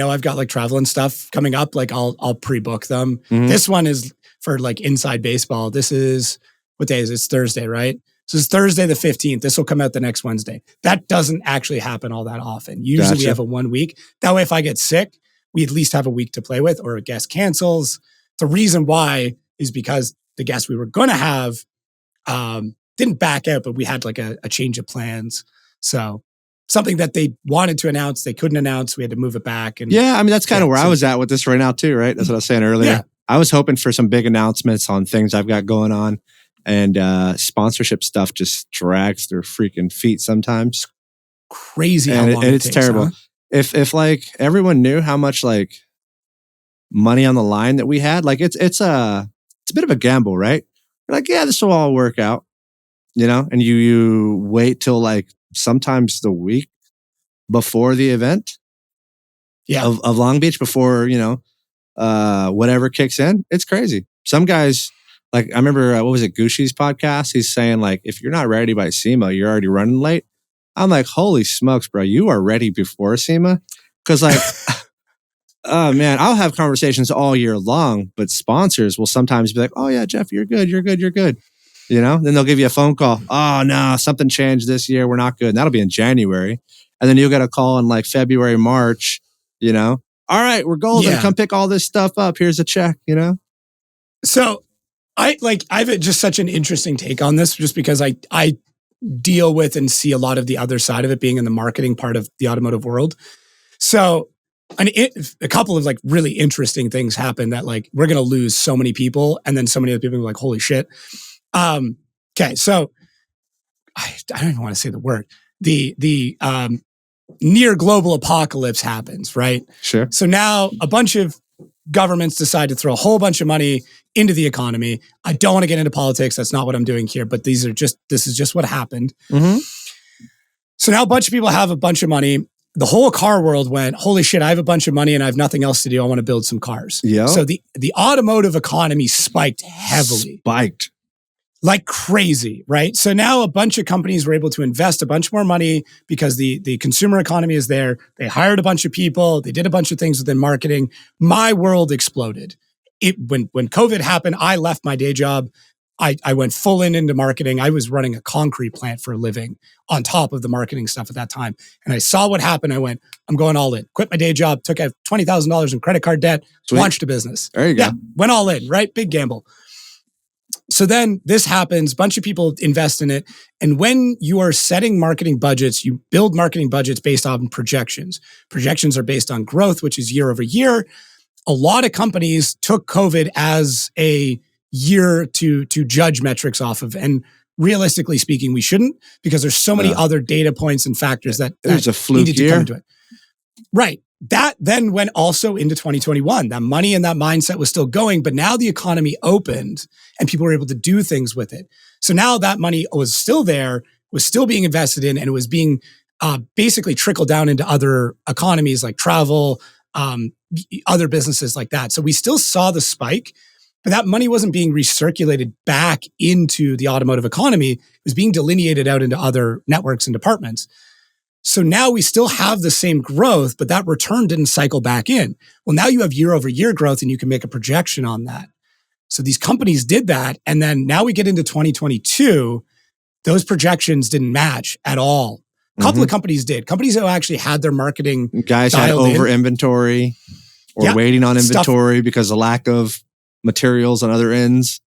I've got like travel and stuff coming up, like I'll pre-book them. Mhm. This one is for like inside baseball. This is, what day is it? It's Thursday, right? So it's Thursday the 15th. This will come out the next Wednesday. That doesn't actually happen all that often. Usually we Gotcha. have a 1 week. That way, if I get sick, we at least have a week to play with, or a guest cancels. The reason why is because the guest we were going to have didn't back out, but we had like a change of plans. So something that they wanted to announce, they couldn't announce. We had to move it back. And Yeah, I mean, that's kind of Yeah, where I so- was at with this right now too, right? That's what I was saying earlier. Yeah. I was hoping for some big announcements on things I've got going on. And sponsorship stuff just drags their freaking feet sometimes. crazy how And, long and it it's takes, terrible. huh? If like everyone knew how much like money on the line that we had, like it's a bit of a gamble, right? You're like, yeah, this will all work out, and you wait till like sometimes the week before the event Yeah. of Long Beach before, whatever kicks in. It's crazy. Some guys, like I remember, what was it, Gushi's podcast? He's saying like, if you're not ready by SEMA, you're already running late. I'm like, holy smokes, bro, you are ready before SEMA? Because like, oh man, I'll have conversations all year long, but sponsors will sometimes be like, oh yeah, Jeff, you're good. Then they'll give you a phone call. Oh no, something changed this year. We're not good. And that'll be in January. And then you'll get a call in like February, March, all right, we're golden. Yeah. Come pick all this stuff up. Here's a check, So I have just such an interesting take on this, just because I deal with and see a lot of the other side of it, being in the marketing part of the automotive world. So a couple of like really interesting things happen that like we're going to lose so many people, and then so many other people are like, holy shit. Okay, so I don't even want to say the word. The near global apocalypse happens, right? Sure. So now a bunch of governments decide to throw a whole bunch of money into the economy. I don't want to get into politics. That's not what I'm doing here, but this is just what happened. Mm-hmm. So now a bunch of people have a bunch of money. The whole car world went, holy shit, I have a bunch of money and I have nothing else to do. I want to build some cars. Yeah. So the automotive economy spiked heavily. Like crazy, right? So now a bunch of companies were able to invest a bunch more money because the consumer economy is there. They hired a bunch of people. They did a bunch of things within marketing. My world exploded. When COVID happened, I left my day job. I went full into marketing. I was running a concrete plant for a living on top of the marketing stuff at that time. And I saw what happened. I went, I'm going all in. Quit my day job, took out $20,000 in credit card debt, launched a business. There you go. Yeah, went all in, right? Big gamble. So then this happens, bunch of people invest in it. And when you are setting marketing budgets, you build marketing budgets based on projections. Projections are based on growth, which is year over year. A lot of companies took COVID as a year to judge metrics off of. And realistically speaking, we shouldn't, because there's so many other data points and factors that there's a fluke needed to year. come into it. Right. That then went also into 2021. That money and that mindset was still going, but now the economy opened and people were able to do things with it. So now that money was still there, was still being invested in, and it was being basically trickled down into other economies like travel, other businesses like that. So we still saw the spike, but that money wasn't being recirculated back into the automotive economy. It was being delineated out into other networks and departments. So now we still have the same growth, but that return didn't cycle back in. Well, now you have year over year growth and you can make a projection on that. So these companies did that. And then now we get into 2022, those projections didn't match at all. A couple of companies did. Companies who actually had their marketing guys had over inventory or waiting on inventory because of lack of materials on other ends.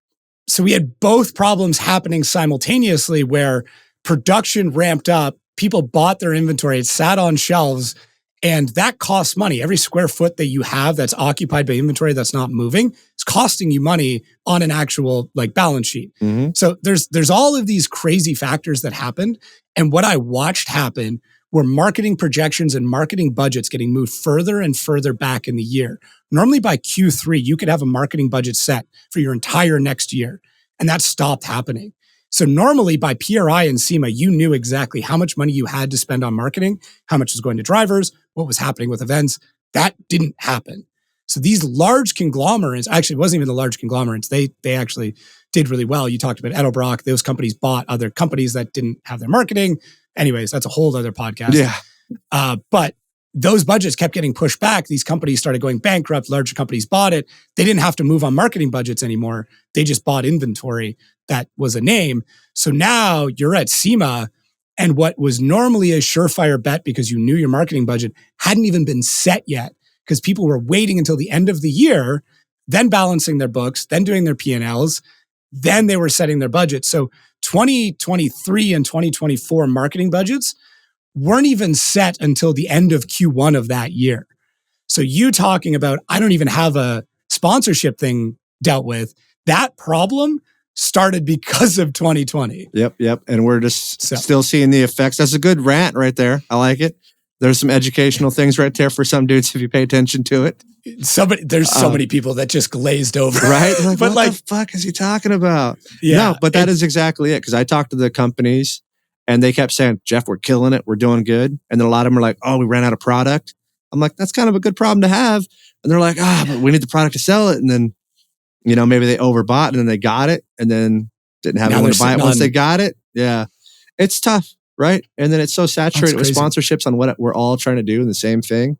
So we had both problems happening simultaneously where production ramped up. People bought their inventory, it sat on shelves, and that costs money. Every square foot that you have that's occupied by inventory that's not moving, it's costing you money on an actual balance sheet. So there's all of these crazy factors that happened. And what I watched happen were marketing projections and marketing budgets getting moved further and further back in the year. Normally by Q3, you could have a marketing budget set for your entire next year. And that stopped happening. So normally by PRI and SEMA, you knew exactly how much money you had to spend on marketing, how much was going to drivers, what was happening with events. That didn't happen. So these large conglomerates, actually it wasn't even the large conglomerates, they actually did really well. You talked about Edelbrock, those companies bought other companies that didn't have their marketing. Anyways, that's a whole other podcast. Yeah. But those budgets kept getting pushed back. These companies started going bankrupt. Larger companies bought it. They didn't have to move on marketing budgets anymore. They just bought inventory that was a name. So now you're at SEMA, and what was normally a surefire bet because you knew your marketing budget hadn't even been set yet because people were waiting until the end of the year, then balancing their books, then doing their P&Ls, then they were setting their budget. So 2023 and 2024 marketing budgets weren't even set until the end of Q1 of that year. So you talking about, I don't even have a sponsorship thing dealt with, that problem started because of 2020. Yep. And we're just still seeing the effects. That's a good rant right there. I like it. There's some educational things right there for some dudes if you pay attention to it. There's so many people that just glazed over. Right? Like, but what the fuck is he talking about? Yeah, no, but that is exactly it. Because I talked to the companies and they kept saying, Jeff, we're killing it. We're doing good. And then a lot of them are like, oh, we ran out of product. I'm like, that's kind of a good problem to have. And they're like, but we need the product to sell it. And then, maybe they overbought and then they got it and then didn't have anyone to buy it once they got it. Yeah. It's tough, right? And then it's so saturated with sponsorships on what we're all trying to do and the same thing.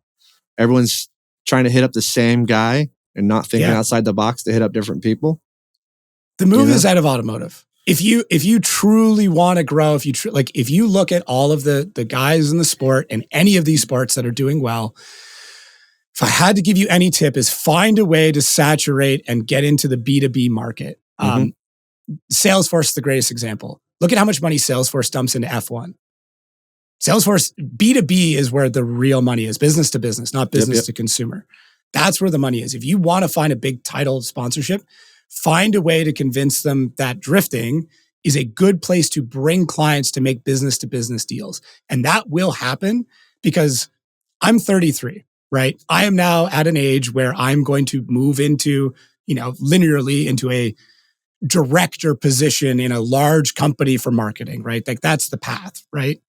Everyone's trying to hit up the same guy and not thinking outside the box to hit up different people. The move is out of automotive. If you truly want to grow, if you look at all of the guys in the sport and any of these sports that are doing well, if I had to give you any tip, is find a way to saturate and get into the B2B market. Salesforce is the greatest example. Look at how much money Salesforce dumps into F1. Salesforce, B2B is where the real money is, business to business, not business to consumer. That's where the money is. If you want to find a big title sponsorship, find a way to convince them that drifting is a good place to bring clients to make business to business deals. And that will happen because I'm 33, right? I am now at an age where I'm going to move into, linearly into a director position in a large company for marketing, right? Like that's the path, right?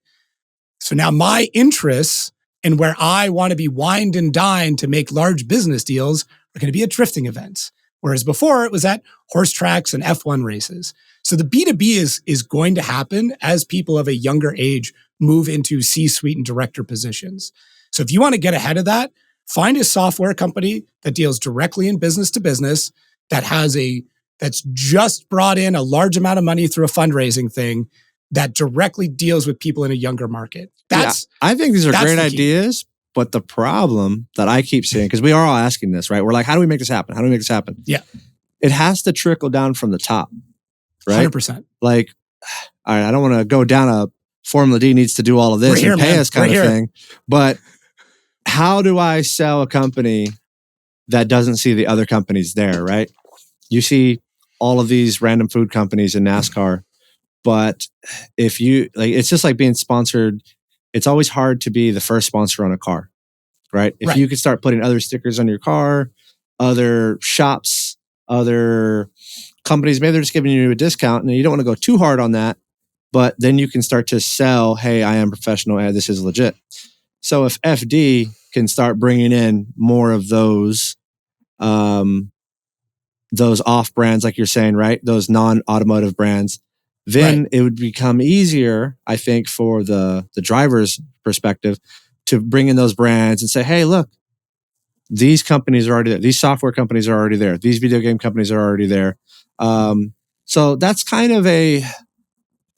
So now my interests and where I want to be wined and dined to make large business deals are going to be at drifting events. Whereas before it was at horse tracks and F1 races. So the B2B is going to happen as people of a younger age move into C-suite and director positions. So if you want to get ahead of that, find a software company that deals directly in business to business, that's just brought in a large amount of money through a fundraising thing that directly deals with people in a younger market. I think these are great ideas, but the problem that I keep seeing, because we are all asking this, right? We're like, how do we make this happen? How do we make this happen? Yeah. It has to trickle down from the top, right? 100%. Like, all right, I don't want to go down a Formula D needs to do all of this and pay us kind of thing. But how do I sell a company that doesn't see the other companies there, right? You see all of these random food companies in NASCAR, but if you it's just like being sponsored. It's always hard to be the first sponsor on a car, right? If you could start putting other stickers on your car, other shops, other companies, maybe they're just giving you a discount and you don't want to go too hard on that, but then you can start to sell, hey, I am professional, and this is legit. So if FD can start bringing in more of those off brands, like you're saying, right? Those non-automotive brands, then it would become easier, I think, for the driver's perspective to bring in those brands and say, hey, look, these companies are already there. These software companies are already there. These video game companies are already there. So that's kind of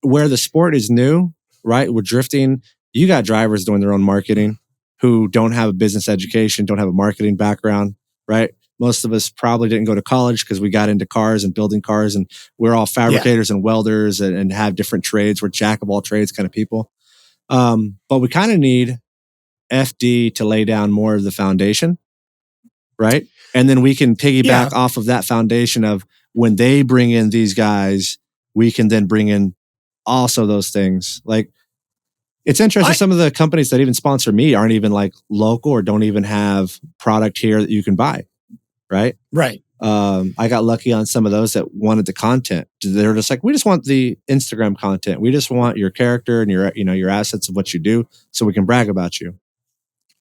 where the sport is new, right? With drifting, you got drivers doing their own marketing who don't have a business education, don't have a marketing background, right? Most of us probably didn't go to college because we got into cars and building cars, and we're all fabricators and welders and have different trades. We're jack of all trades kind of people. But we kind of need FD to lay down more of the foundation, right? And then we can piggyback off of that foundation of when they bring in these guys, we can then bring in also those things. Like, it's interesting. Some of the companies that even sponsor me aren't even like local or don't even have product here that you can buy. Right. I got lucky on some of those that wanted the content. They're just like, we just want the Instagram content. We just want your character and your assets of what you do, so we can brag about you.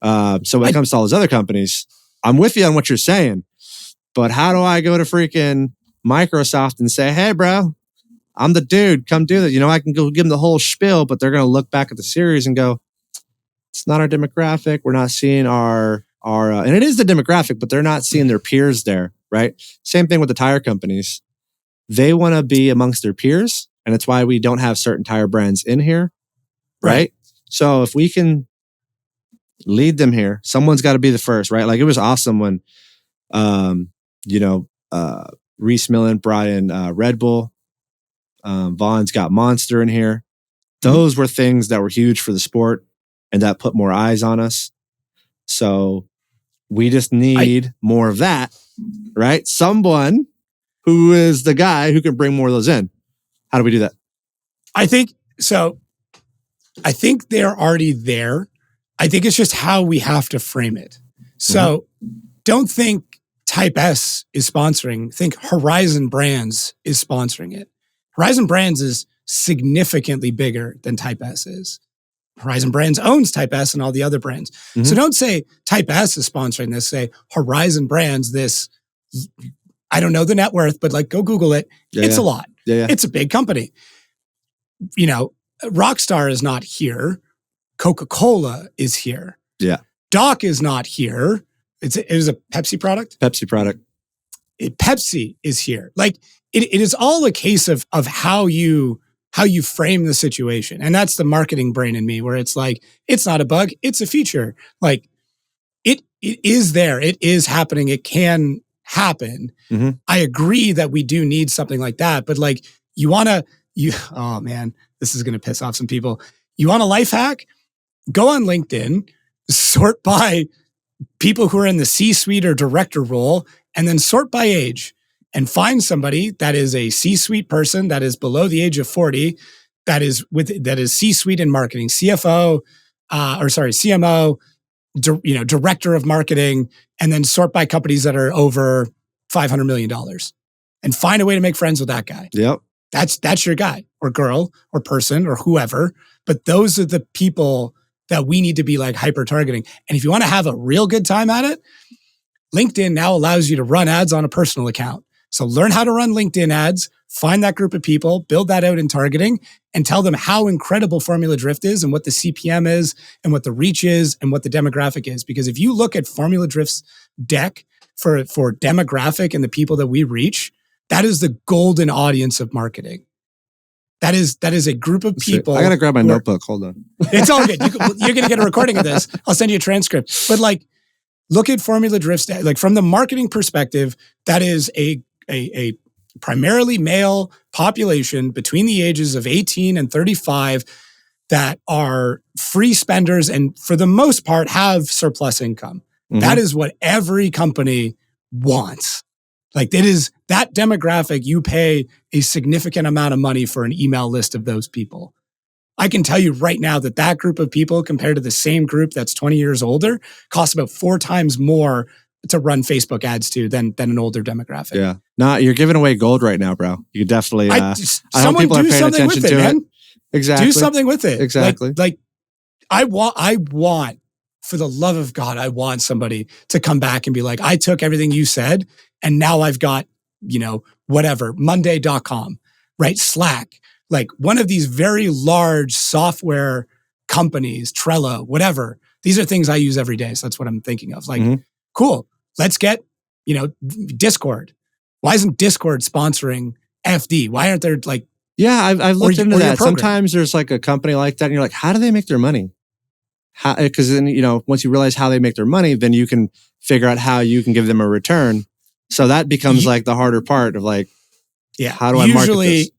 So when it comes to all those other companies, I'm with you on what you're saying, but how do I go to freaking Microsoft and say, hey, bro, I'm the dude. Come do that. I can go give them the whole spiel, but they're going to look back at the series and go, it's not our demographic. We're not seeing our and it is the demographic, but they're not seeing their peers there, right? Same thing with the tire companies. They want to be amongst their peers, and it's why we don't have certain tire brands in here, right? So if we can lead them here, someone's got to be the first, right? Like, it was awesome when, Reese Millen brought in Red Bull. Vaughn's got Monster in here. Those were things that were huge for the sport and that put more eyes on us. So we just need more of that, right? Someone who is the guy who can bring more of those in. How do we do that? I think they're already there. I think it's just how we have to frame it. So don't think Type S is sponsoring. Think Horizon Brands is sponsoring it. Horizon Brands is significantly bigger than Type S is. Horizon Brands owns Type S and all the other brands. So don't say Type S is sponsoring this. Say Horizon Brands, this, I don't know the net worth, but like, go Google it. It's a lot. It's a big company. Rockstar is not here. Coca-Cola is here. Doc is not here. It was a Pepsi product? Pepsi product. Pepsi is here. Like, it is all a case of how you frame the situation. And that's the marketing brain in me, where it's like, it's not a bug, it's a feature. Like, it is there. It is happening. It can happen. I agree that we do need something like that. But like, oh man, this is going to piss off some people. You want a life hack? Go on LinkedIn, sort by people who are in the C-suite or director role, and then sort by age. And find somebody that is a C-suite person that is below the age of 40, that is C-suite in marketing, CFO, CMO, director of marketing, and then sort by companies that are over $500 million and find a way to make friends with that guy. Yep. That's your guy or girl or person or whoever. But those are the people that we need to be like hyper targeting. And if you want to have a real good time at it, LinkedIn now allows you to run ads on a personal account. So learn how to run LinkedIn ads, find that group of people, build that out in targeting, and tell them how incredible Formula Drift is and what the CPM is and what the reach is and what the demographic is. Because if you look at Formula Drift's deck for demographic and the people that we reach, that is the golden audience of marketing. That is a group of people. I got to grab my notebook. Hold on. It's all good. You're going to get a recording of this. I'll send you a transcript. But like, look at Formula Drift's, like from the marketing perspective, that is a primarily male population between the ages of 18 and 35 that are free spenders and for the most part have surplus income. Mm-hmm. That is what every company wants. Like it is that demographic, you pay a significant amount of money for an email list of those people. I can tell you right now that group of people compared to the same group that's 20 years older costs about 4 times more to run Facebook ads to than an older demographic. Yeah. No, you're giving away gold right now, bro. You could definitely, I hope people are paying attention to it. Exactly. Do something with it. Exactly. Like I want, for the love of God, I want somebody to come back and be like, I took everything you said and now I've got, whatever, Monday.com, right? Slack, like one of these very large software companies, Trello, whatever. These are things I use every day. So that's what I'm thinking of. Like, cool. Let's get, Discord. Why isn't Discord sponsoring FD? Why aren't there like... Yeah, I've looked into that. Sometimes there's like a company like that and you're like, how do they make their money? Because then, once you realize how they make their money, then you can figure out how you can give them a return. So that becomes like the harder part of like, how do I market this?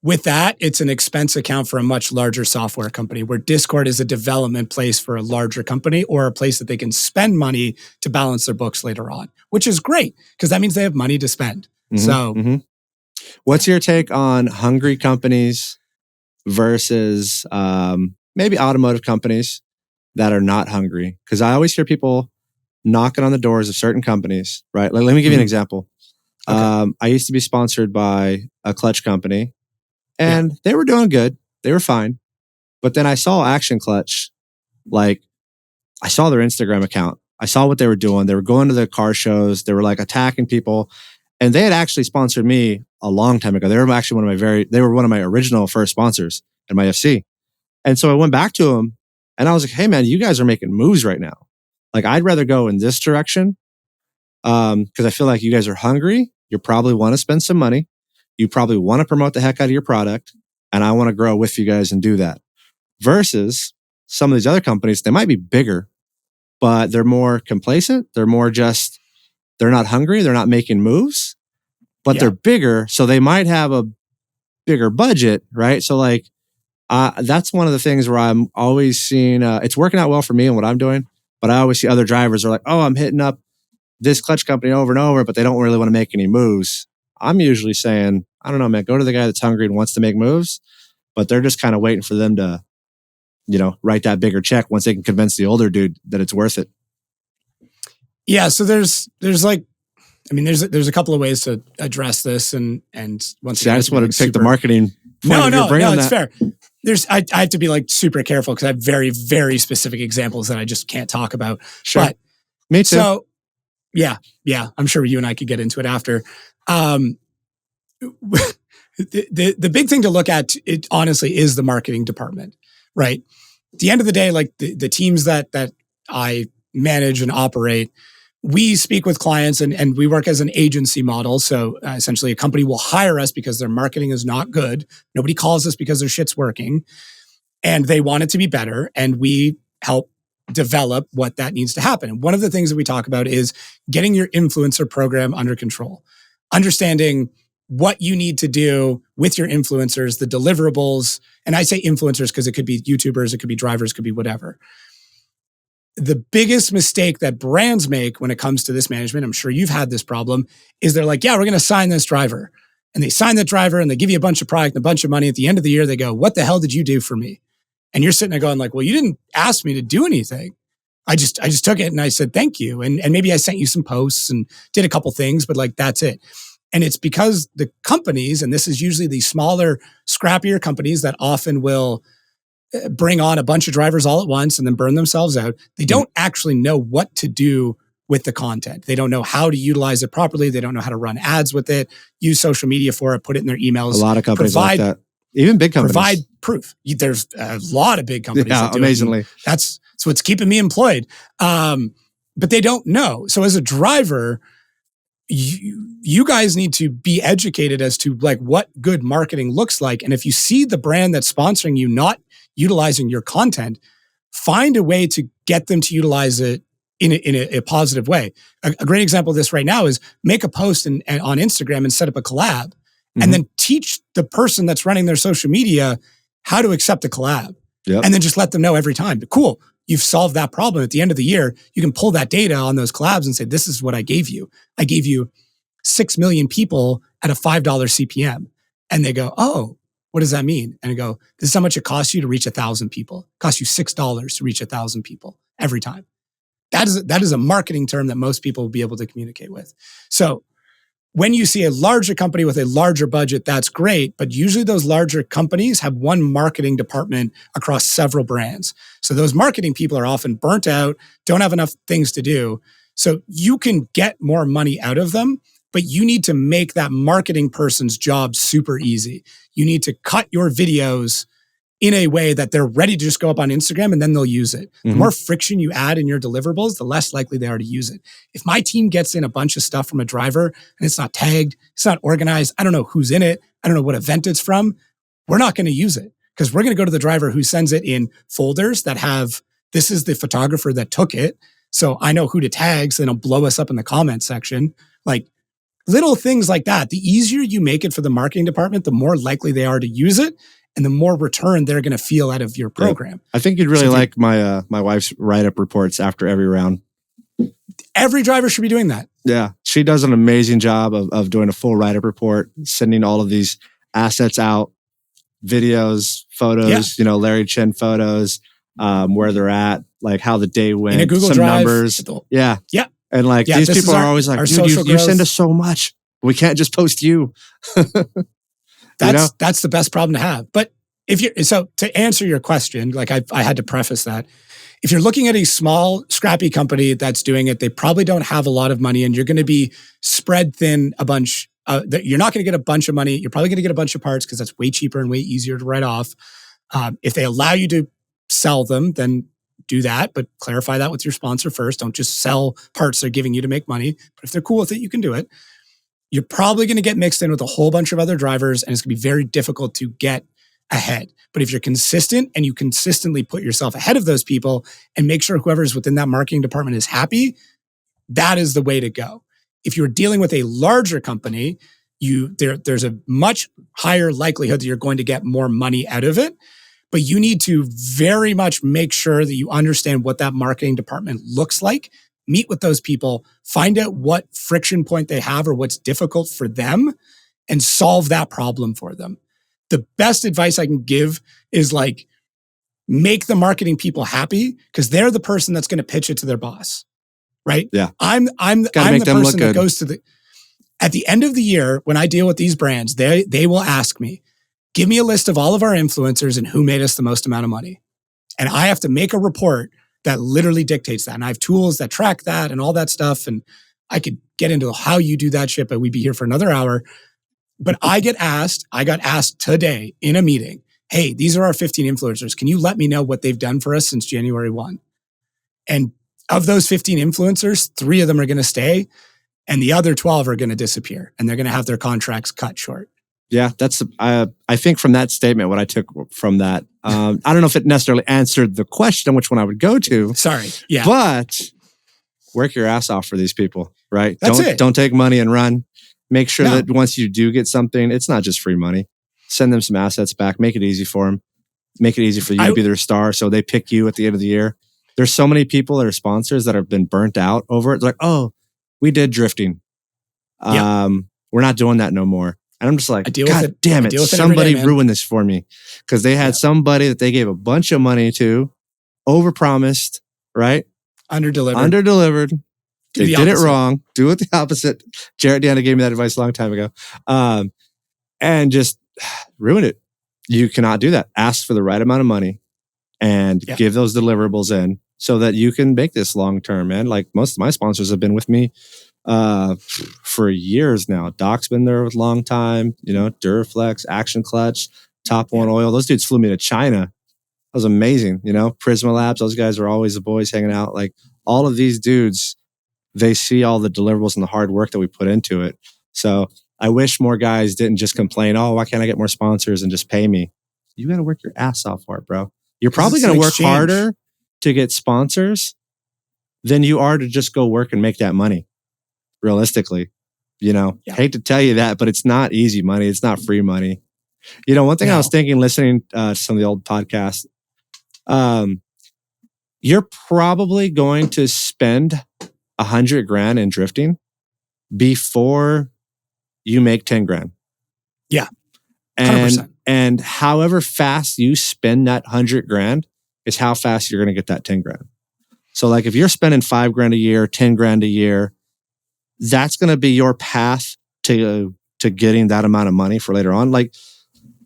With that, it's an expense account for a much larger software company where Discord is a development place for a larger company or a place that they can spend money to balance their books later on, which is great because that means they have money to spend. What's your take on hungry companies versus maybe automotive companies that are not hungry? Because I always hear people knocking on the doors of certain companies, right? Let me give you an example. Okay. I used to be sponsored by a clutch company. And they were doing good. They were fine. But then I saw Action Clutch. Like, I saw their Instagram account. I saw what they were doing. They were going to the car shows. They were like attacking people. And they had actually sponsored me a long time ago. They were actually one of my original first sponsors in my FC. And so I went back to them and I was like, hey man, you guys are making moves right now. Like, I'd rather go in this direction. Because I feel like you guys are hungry. You probably want to spend some money. You probably want to promote the heck out of your product, and I want to grow with you guys and do that. Versus some of these other companies, they might be bigger, but they're more complacent. They're not hungry. They're not making moves, but they're bigger. So they might have a bigger budget, right? So like, that's one of the things where I'm always seeing, it's working out well for me and what I'm doing, but I always see other drivers are like, oh, I'm hitting up this clutch company over and over, but they don't really want to make any moves. I'm usually saying, I don't know, man, go to the guy that's hungry and wants to make moves, but they're just kind of waiting for them to, write that bigger check once they can convince the older dude that it's worth it. Yeah. So there's a couple of ways to address this. And once again, I just want to pick the marketing. No, it's fair. I have to be like super careful because I have very, very specific examples that I just can't talk about. Sure. But, me too. So yeah. I'm sure you and I could get into it after. The big thing to look at, it honestly is the marketing department, right? At the end of the day, like the teams that I manage and operate, we speak with clients and we work as an agency model. So essentially a company will hire us because their marketing is not good. Nobody calls us because their shit's working and they want it to be better. And we help develop what that needs to happen. And one of the things that we talk about is getting your influencer program under control, understanding what you need to do with your influencers, the deliverables. And I say influencers because it could be YouTubers, it could be drivers, it could be whatever. The biggest mistake that brands make when it comes to this management, I'm sure you've had this problem, is they're like, yeah, we're going to sign this driver. And they sign that driver and they give you a bunch of product and a bunch of money. At the end of the year, they go, what the hell did you do for me? And you're sitting there going like, well, you didn't ask me to do anything. I just took it and I said, thank you. And maybe I sent you some posts and did a couple things, but like, that's it. And it's because the companies, and this is usually the smaller, scrappier companies that often will bring on a bunch of drivers all at once and then burn themselves out. They don't actually know what to do with the content. They don't know how to utilize it properly. They don't know how to run ads with it, use social media for it, put it in their emails. A lot of companies like that. Even big companies. Provide proof. There's a lot of big companies. Yeah, that do amazingly. it. That's what's keeping me employed. But they don't know. So as a driver, you guys need to be educated as to like what good marketing looks like. And if you see the brand that's sponsoring you not utilizing your content, find a way to get them to utilize it in a positive way. A great example of this right now is make a post and on Instagram and set up a collab, and then teach the person that's running their social media how to accept the collab. Yep. And then just let them know every time. Cool. You've solved that problem. At the end of the year, you can pull that data on those collabs and say, this is what I gave you. I gave you 6 million people at a $5 CPM. And they go, oh, what does that mean? And I go, this is how much it costs you to reach 1,000 people. It costs you $6 to reach 1,000 people every time. That is a marketing term that most people will be able to communicate with. So when you see a larger company with a larger budget, that's great. But usually those larger companies have one marketing department across several brands. So those marketing people are often burnt out, don't have enough things to do. So you can get more money out of them, but you need to make that marketing person's job super easy. You need to cut your videos in a way that they're ready to just go up on Instagram and then they'll use it. The more friction you add in your deliverables, the less likely they are to use it. If my team gets in a bunch of stuff from a driver and it's not tagged, it's not organized, I don't know who's in it, I don't know what event it's from, we're not going to use it because we're going to go to the driver who sends it in folders that have, this is the photographer that took it. So I know who to tag, so then it'll blow us up in the comment section. Like little things like that. The easier you make it for the marketing department, the more likely they are to use it. And the more return they're going to feel out of your program. Yeah. I think you'd really like my my wife's write-up reports after every round. Every driver should be doing that. Yeah. She does an amazing job of doing a full write-up report, sending all of these assets out, videos, photos, Larry Chen photos, where they're at, like how the day went, in a Google some Drive, numbers. Yeah. And like these people are always like, dude, you send us so much. We can't just post you. That's the best problem to have. But to answer your question, like I had to preface that, if you're looking at a small, scrappy company that's doing it, they probably don't have a lot of money and you're going to be spread thin a bunch. You're not going to get a bunch of money. You're probably going to get a bunch of parts because that's way cheaper and way easier to write off. If they allow you to sell them, then do that, but clarify that with your sponsor first. Don't just sell parts they're giving you to make money. But if they're cool with it, you can do it. You're probably going to get mixed in with a whole bunch of other drivers and it's going to be very difficult to get ahead. But if you're consistent and you consistently put yourself ahead of those people and make sure whoever's within that marketing department is happy, that is the way to go. If you're dealing with a larger company, there's a much higher likelihood that you're going to get more money out of it. But you need to very much make sure that you understand what that marketing department looks like. Meet with those people, find out what friction point they have or what's difficult for them and solve that problem for them. The best advice I can give is like, make the marketing people happy because they're the person that's going to pitch it to their boss, right? Yeah. I'm the person that goes to at the end of the year, when I deal with these brands, they will ask me, give me a list of all of our influencers and who made us the most amount of money. And I have to make a report that literally dictates that. And I have tools that track that and all that stuff. And I could get into how you do that shit, but we'd be here for another hour. But I got asked today in a meeting, hey, these are our 15 influencers. Can you let me know what they've done for us since January 1? And of those 15 influencers, 3 of them are going to stay and the other 12 are going to disappear and they're going to have their contracts cut short. Yeah, that's I think from that statement, what I took from that, I don't know if it necessarily answered the question on which one I would go to. Sorry. Yeah. But work your ass off for these people, right? That's it. Don't take money and run. Make sure that once you do get something, it's not just free money. Send them some assets back. Make it easy for them. Make it easy for you to be their star so they pick you at the end of the year. There's so many people that are sponsors that have been burnt out over it. It's like, oh, we did drifting. We're not doing that no more. And I'm just like, I deal with God it. damn I it. deal with it every Somebody day, man. ruined this for me. Because they had somebody that they gave a bunch of money to, overpromised, right? Underdelivered. They did it wrong. Do it the opposite. Jarrett Deanna gave me that advice a long time ago. And just ruined it. You cannot do that. Ask for the right amount of money and give those deliverables in so that you can make this long term, man. Like most of my sponsors have been with me for years now. Doc's been there a long time, you know, Duraflex, Action Clutch, Top One Oil. Those dudes flew me to China. That was amazing. You know, Prisma Labs, those guys are always the boys hanging out. Like all of these dudes, they see all the deliverables and the hard work that we put into it. So I wish more guys didn't just complain, oh, why can't I get more sponsors and just pay me? You got to work your ass off for it, bro. You're probably going to work harder to get sponsors than you are to just go work and make that money. Realistically, you know, hate to tell you that, but it's not easy money. It's not free money. You know, one thing I was thinking, listening to some of the old podcasts, you're probably going to spend $100,000 in drifting before you make 10 grand. Yeah. 100%. And however fast you spend that $100,000 is how fast you're going to get that 10 grand. So like if you're spending $5,000 a year, 10 grand a year, that's going to be your path to getting that amount of money for later on. Like,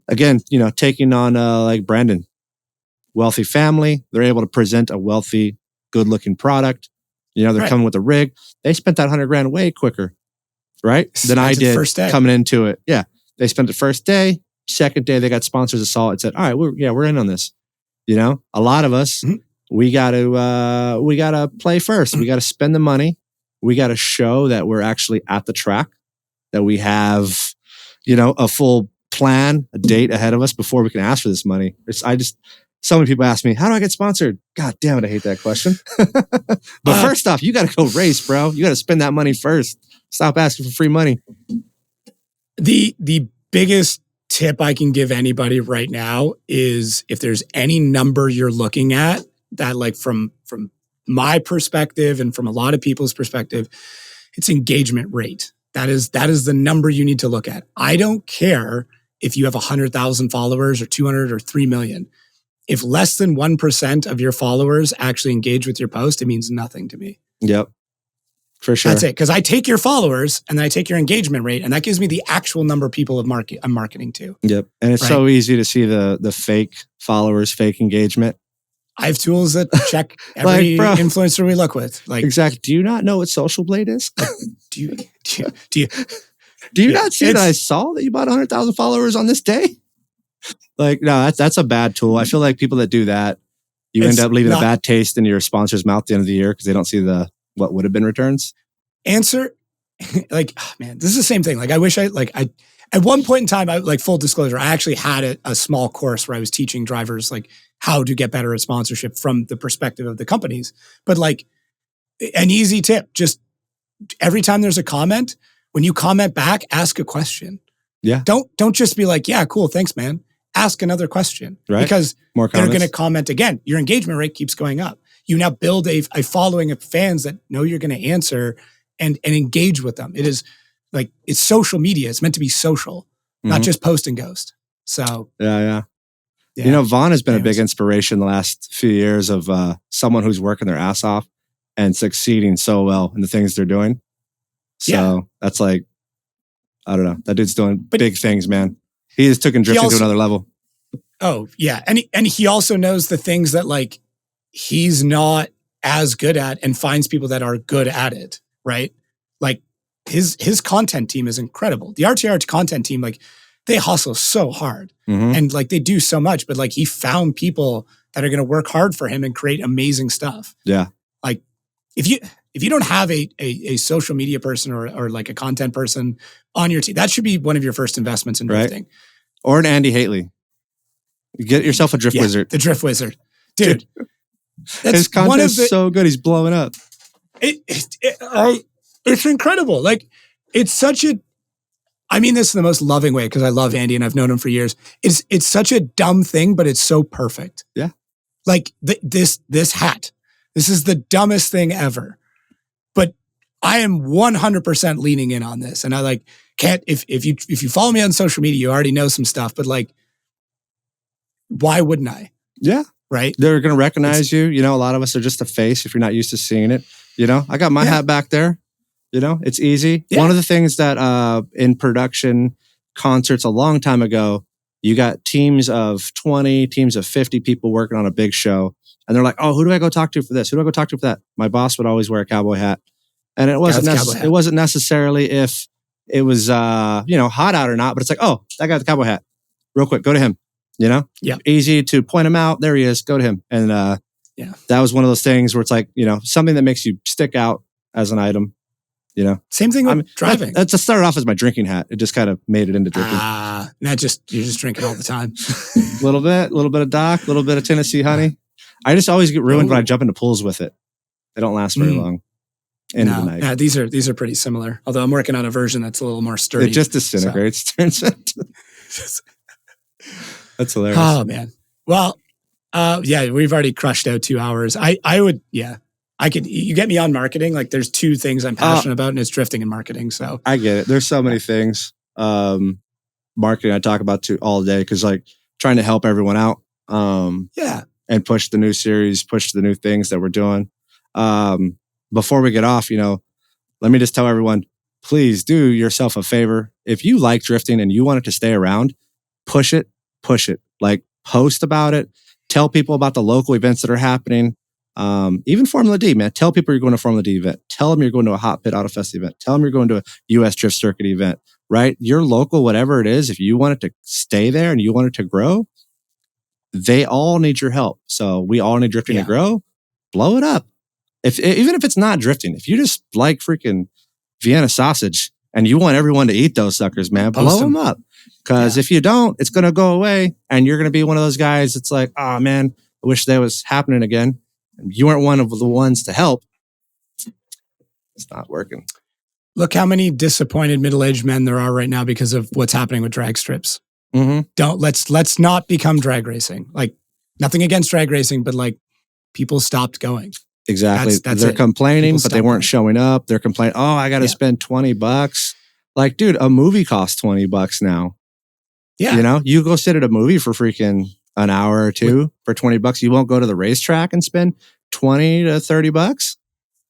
again, you know, taking on like Brandon, wealthy family, they're able to present a wealthy, good looking product. You know, they're coming with a rig. They spent that $100,000 way quicker, right? Than I did coming into it. Yeah. They spent the first day, second day, they got sponsors that saw it and said, all right, we're in on this. You know, a lot of us, we got to play first. We got to spend the money. We got to show that we're actually at the track, that we have, you know, a full plan, a date ahead of us before we can ask for this money. So many people ask me, how do I get sponsored? God damn it, I hate that question. But first off, you got to go race, bro. You got to spend that money first. Stop asking for free money. The biggest tip I can give anybody right now is if there's any number you're looking at that, like from my perspective and from a lot of people's perspective, it's engagement rate. That is the number you need to look at. I don't care if you have 100,000 followers or 200 or 3 million. If less than 1% of your followers actually engage with your post, it means nothing to me. Yep. For sure. That's it. Because I take your followers and then I take your engagement rate, and that gives me the actual number of people I'm marketing to. Yep. And it's so easy to see the fake followers, fake engagement. I have tools that check every influencer we look with. Like, exactly. Do you not know what Social Blade is? do you not see that I saw that you bought 100,000 followers on this day? Like, no, that's a bad tool. I feel like people that do that, you end up leaving a bad taste in your sponsor's mouth at the end of the year because they don't see what would have been returns. Answer, like, oh, man, this is the same thing. Like, I wish at one point in time, full disclosure, I actually had a small course where I was teaching drivers like how to get better at sponsorship from the perspective of the companies. But like an easy tip, just every time there's a comment, when you comment back, ask a question. Yeah. Don't just be like, yeah, cool, thanks, man. Ask another question. Right. Because more they're going to comment again. Your engagement rate keeps going up. You now build a following of fans that know you're going to answer and engage with them. It is like, it's social media. It's meant to be social, not just post and ghost. So yeah. You know, Vaughn has been a big inspiration the last few years of someone who's working their ass off and succeeding so well in the things they're doing. So that's like, I don't know. That dude's doing big things, man. He just took drifting to another level. Oh, yeah. And he also knows the things that like he's not as good at and finds people that are good at it, right? Like his content team is incredible. The RTR content team, like they hustle so hard and like they do so much, but like he found people that are going to work hard for him and create amazing stuff. Yeah. Like if you don't have a social media person or like a content person on your team, that should be one of your first investments in drifting. Or an Andy Haley. Get yourself a drift wizard. The drift wizard. Dude. His content's so good. He's blowing up. It's incredible. Like it's such a, I mean this in the most loving way because I love Andy and I've known him for years. It's such a dumb thing, but it's so perfect. Yeah. Like this hat. This is the dumbest thing ever. But I am 100% leaning in on this. And if you follow me on social media, you already know some stuff, but like, why wouldn't I? Yeah. Right. They're going to recognize you. You know, a lot of us are just a face if you're not used to seeing it. You know, I got my hat back there. You know, it's easy. Yeah. One of the things that in production concerts a long time ago, you got teams of 20, teams of 50 people working on a big show. And they're like, oh, who do I go talk to for this? Who do I go talk to for that? My boss would always wear a cowboy hat. And it wasn't necessarily if it was, hot out or not, but it's like, oh, that guy with the cowboy hat. Real quick, go to him. You know? Yeah. Easy to point him out. There he is. Go to him. And that was one of those things where it's like, you know, something that makes you stick out as an item. You know? Same thing with driving. That started off as my drinking hat. It just kind of made it into drinking. You're just drinking all the time. A little bit of Doc, a little bit of Tennessee honey. I just always get ruined when I jump into pools with it. They don't last very long. End of the night. Yeah, these are pretty similar. Although I'm working on a version that's a little more sturdy. It just disintegrates. Turns into. That's hilarious. Oh man. Well, we've already crushed out 2 hours. You get me on marketing. Like there's two things I'm passionate about, and it's drifting and marketing. So I get it. There's so many things. Marketing I talk about too all day because like trying to help everyone out. And push the new series, push the new things that we're doing. Before we get off, you know, let me just tell everyone, please do yourself a favor. If you like drifting and you want it to stay around, push it. Like post about it. Tell people about the local events that are happening. Even Formula D, man. Tell people you're going to a Formula D event. Tell them you're going to a Hot Pit Auto Fest event. Tell them you're going to a US Drift Circuit event, right? Your local, whatever it is, if you want it to stay there and you want it to grow, they all need your help. So we all need drifting to grow. Blow it up. Even if it's not drifting, if you just like freaking Vienna sausage and you want everyone to eat those suckers, man, blow them up. Because if you don't, it's going to go away. And you're going to be one of those guys that's like, oh man, I wish that was happening again. And you weren't one of the ones to help. It's not working. Look how many disappointed middle-aged men there are right now because of what's happening with drag strips. Mm-hmm. Let's not become drag racing. Like nothing against drag racing, but like people stopped going. Exactly. That's They're it. complaining, People but they weren't showing up. They're complaining, oh, I got to spend $20. Like, dude, a movie costs $20 now. Yeah. You know, you go sit at a movie for freaking an hour or two for $20. You won't go to the racetrack and spend $20 to $30.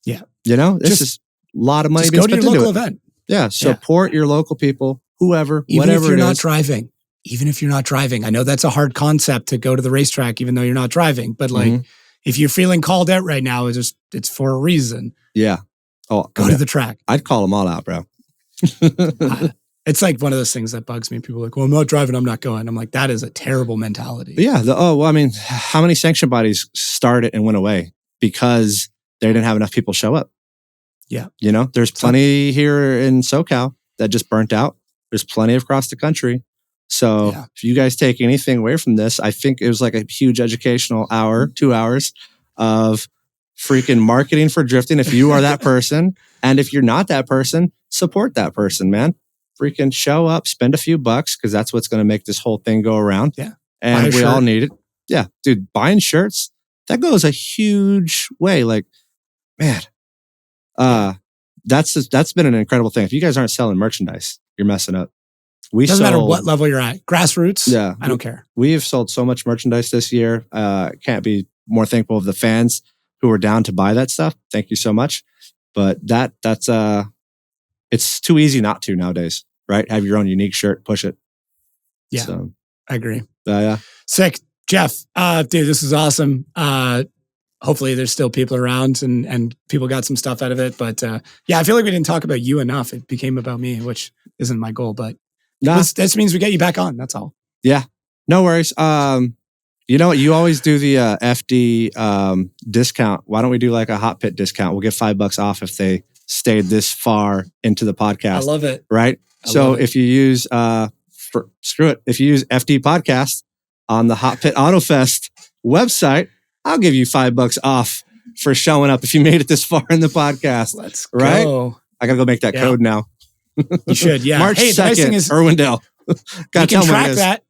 Yeah. You know, this is a lot of money. Just go to your local event. Yeah. Support your local people, whoever, even whatever if you're it not is. driving. Even if you're not driving. I know that's a hard concept to go to the racetrack, even though you're not driving. But like, if you're feeling called out right now, it's for a reason. Yeah. Oh, go to the track. I'd call them all out, bro. It's like one of those things that bugs me. People are like, well, I'm not driving, I'm not going. I'm like, that is a terrible mentality. Yeah. I mean, how many sanction bodies started and went away because they didn't have enough people show up? Yeah. You know, there's plenty here in SoCal that just burnt out. There's plenty across the country. So if you guys take anything away from this, I think it was like a huge educational 2 hours of freaking marketing for drifting. If you are that person, and if you're not that person, support that person, man. Freaking show up, spend a few bucks because that's what's going to make this whole thing go around. Yeah. And we all need it. Yeah. Dude, buying shirts, that goes a huge way. Like, man, that's been an incredible thing. If you guys aren't selling merchandise, you're messing up. Doesn't matter what level you're at. Grassroots. Yeah. I don't care. We have sold so much merchandise this year. Can't be more thankful of the fans who were down to buy that stuff. Thank you so much. But that's it's too easy not to nowadays, right? Have your own unique shirt, push it. Yeah. So, I agree. Yeah. Sick. Jeff, dude, this is awesome. Hopefully there's still people around and people got some stuff out of it. But I feel like we didn't talk about you enough. It became about me, which isn't my goal, but this means we get you back on. That's all. Yeah. No worries. You know what? You always do the FD discount. Why don't we do like a hot pit discount? We'll get $5 off if they stayed this far into the podcast. I love it. Right? So if you use, if you use FD podcast on the Hot Pit Auto Fest website, I'll give you $5 off for showing up if you made it this far in the podcast. Let's right? go. I got to go make that code now. You should, yeah. March 2nd, nice thing is, Irwindale. We can track that.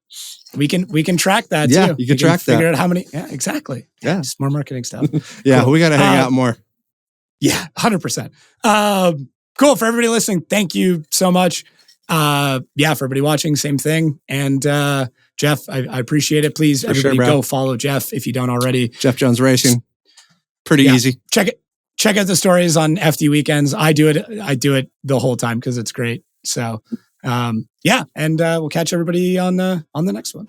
We can track that too. Yeah, you can track that. Figure out how many. Yeah, exactly. Yeah, just more marketing stuff. Cool. We got to hang out more. Yeah, 100%. Cool. For everybody listening, thank you so much. yeah, for everybody watching, same thing. And Jeff, I appreciate it. Please, everybody go follow Jeff if you don't already. Jeff Jones Racing. Pretty easy. Check out the stories on FD weekends. I do it the whole time because it's great. So, yeah, and we'll catch everybody on the next one.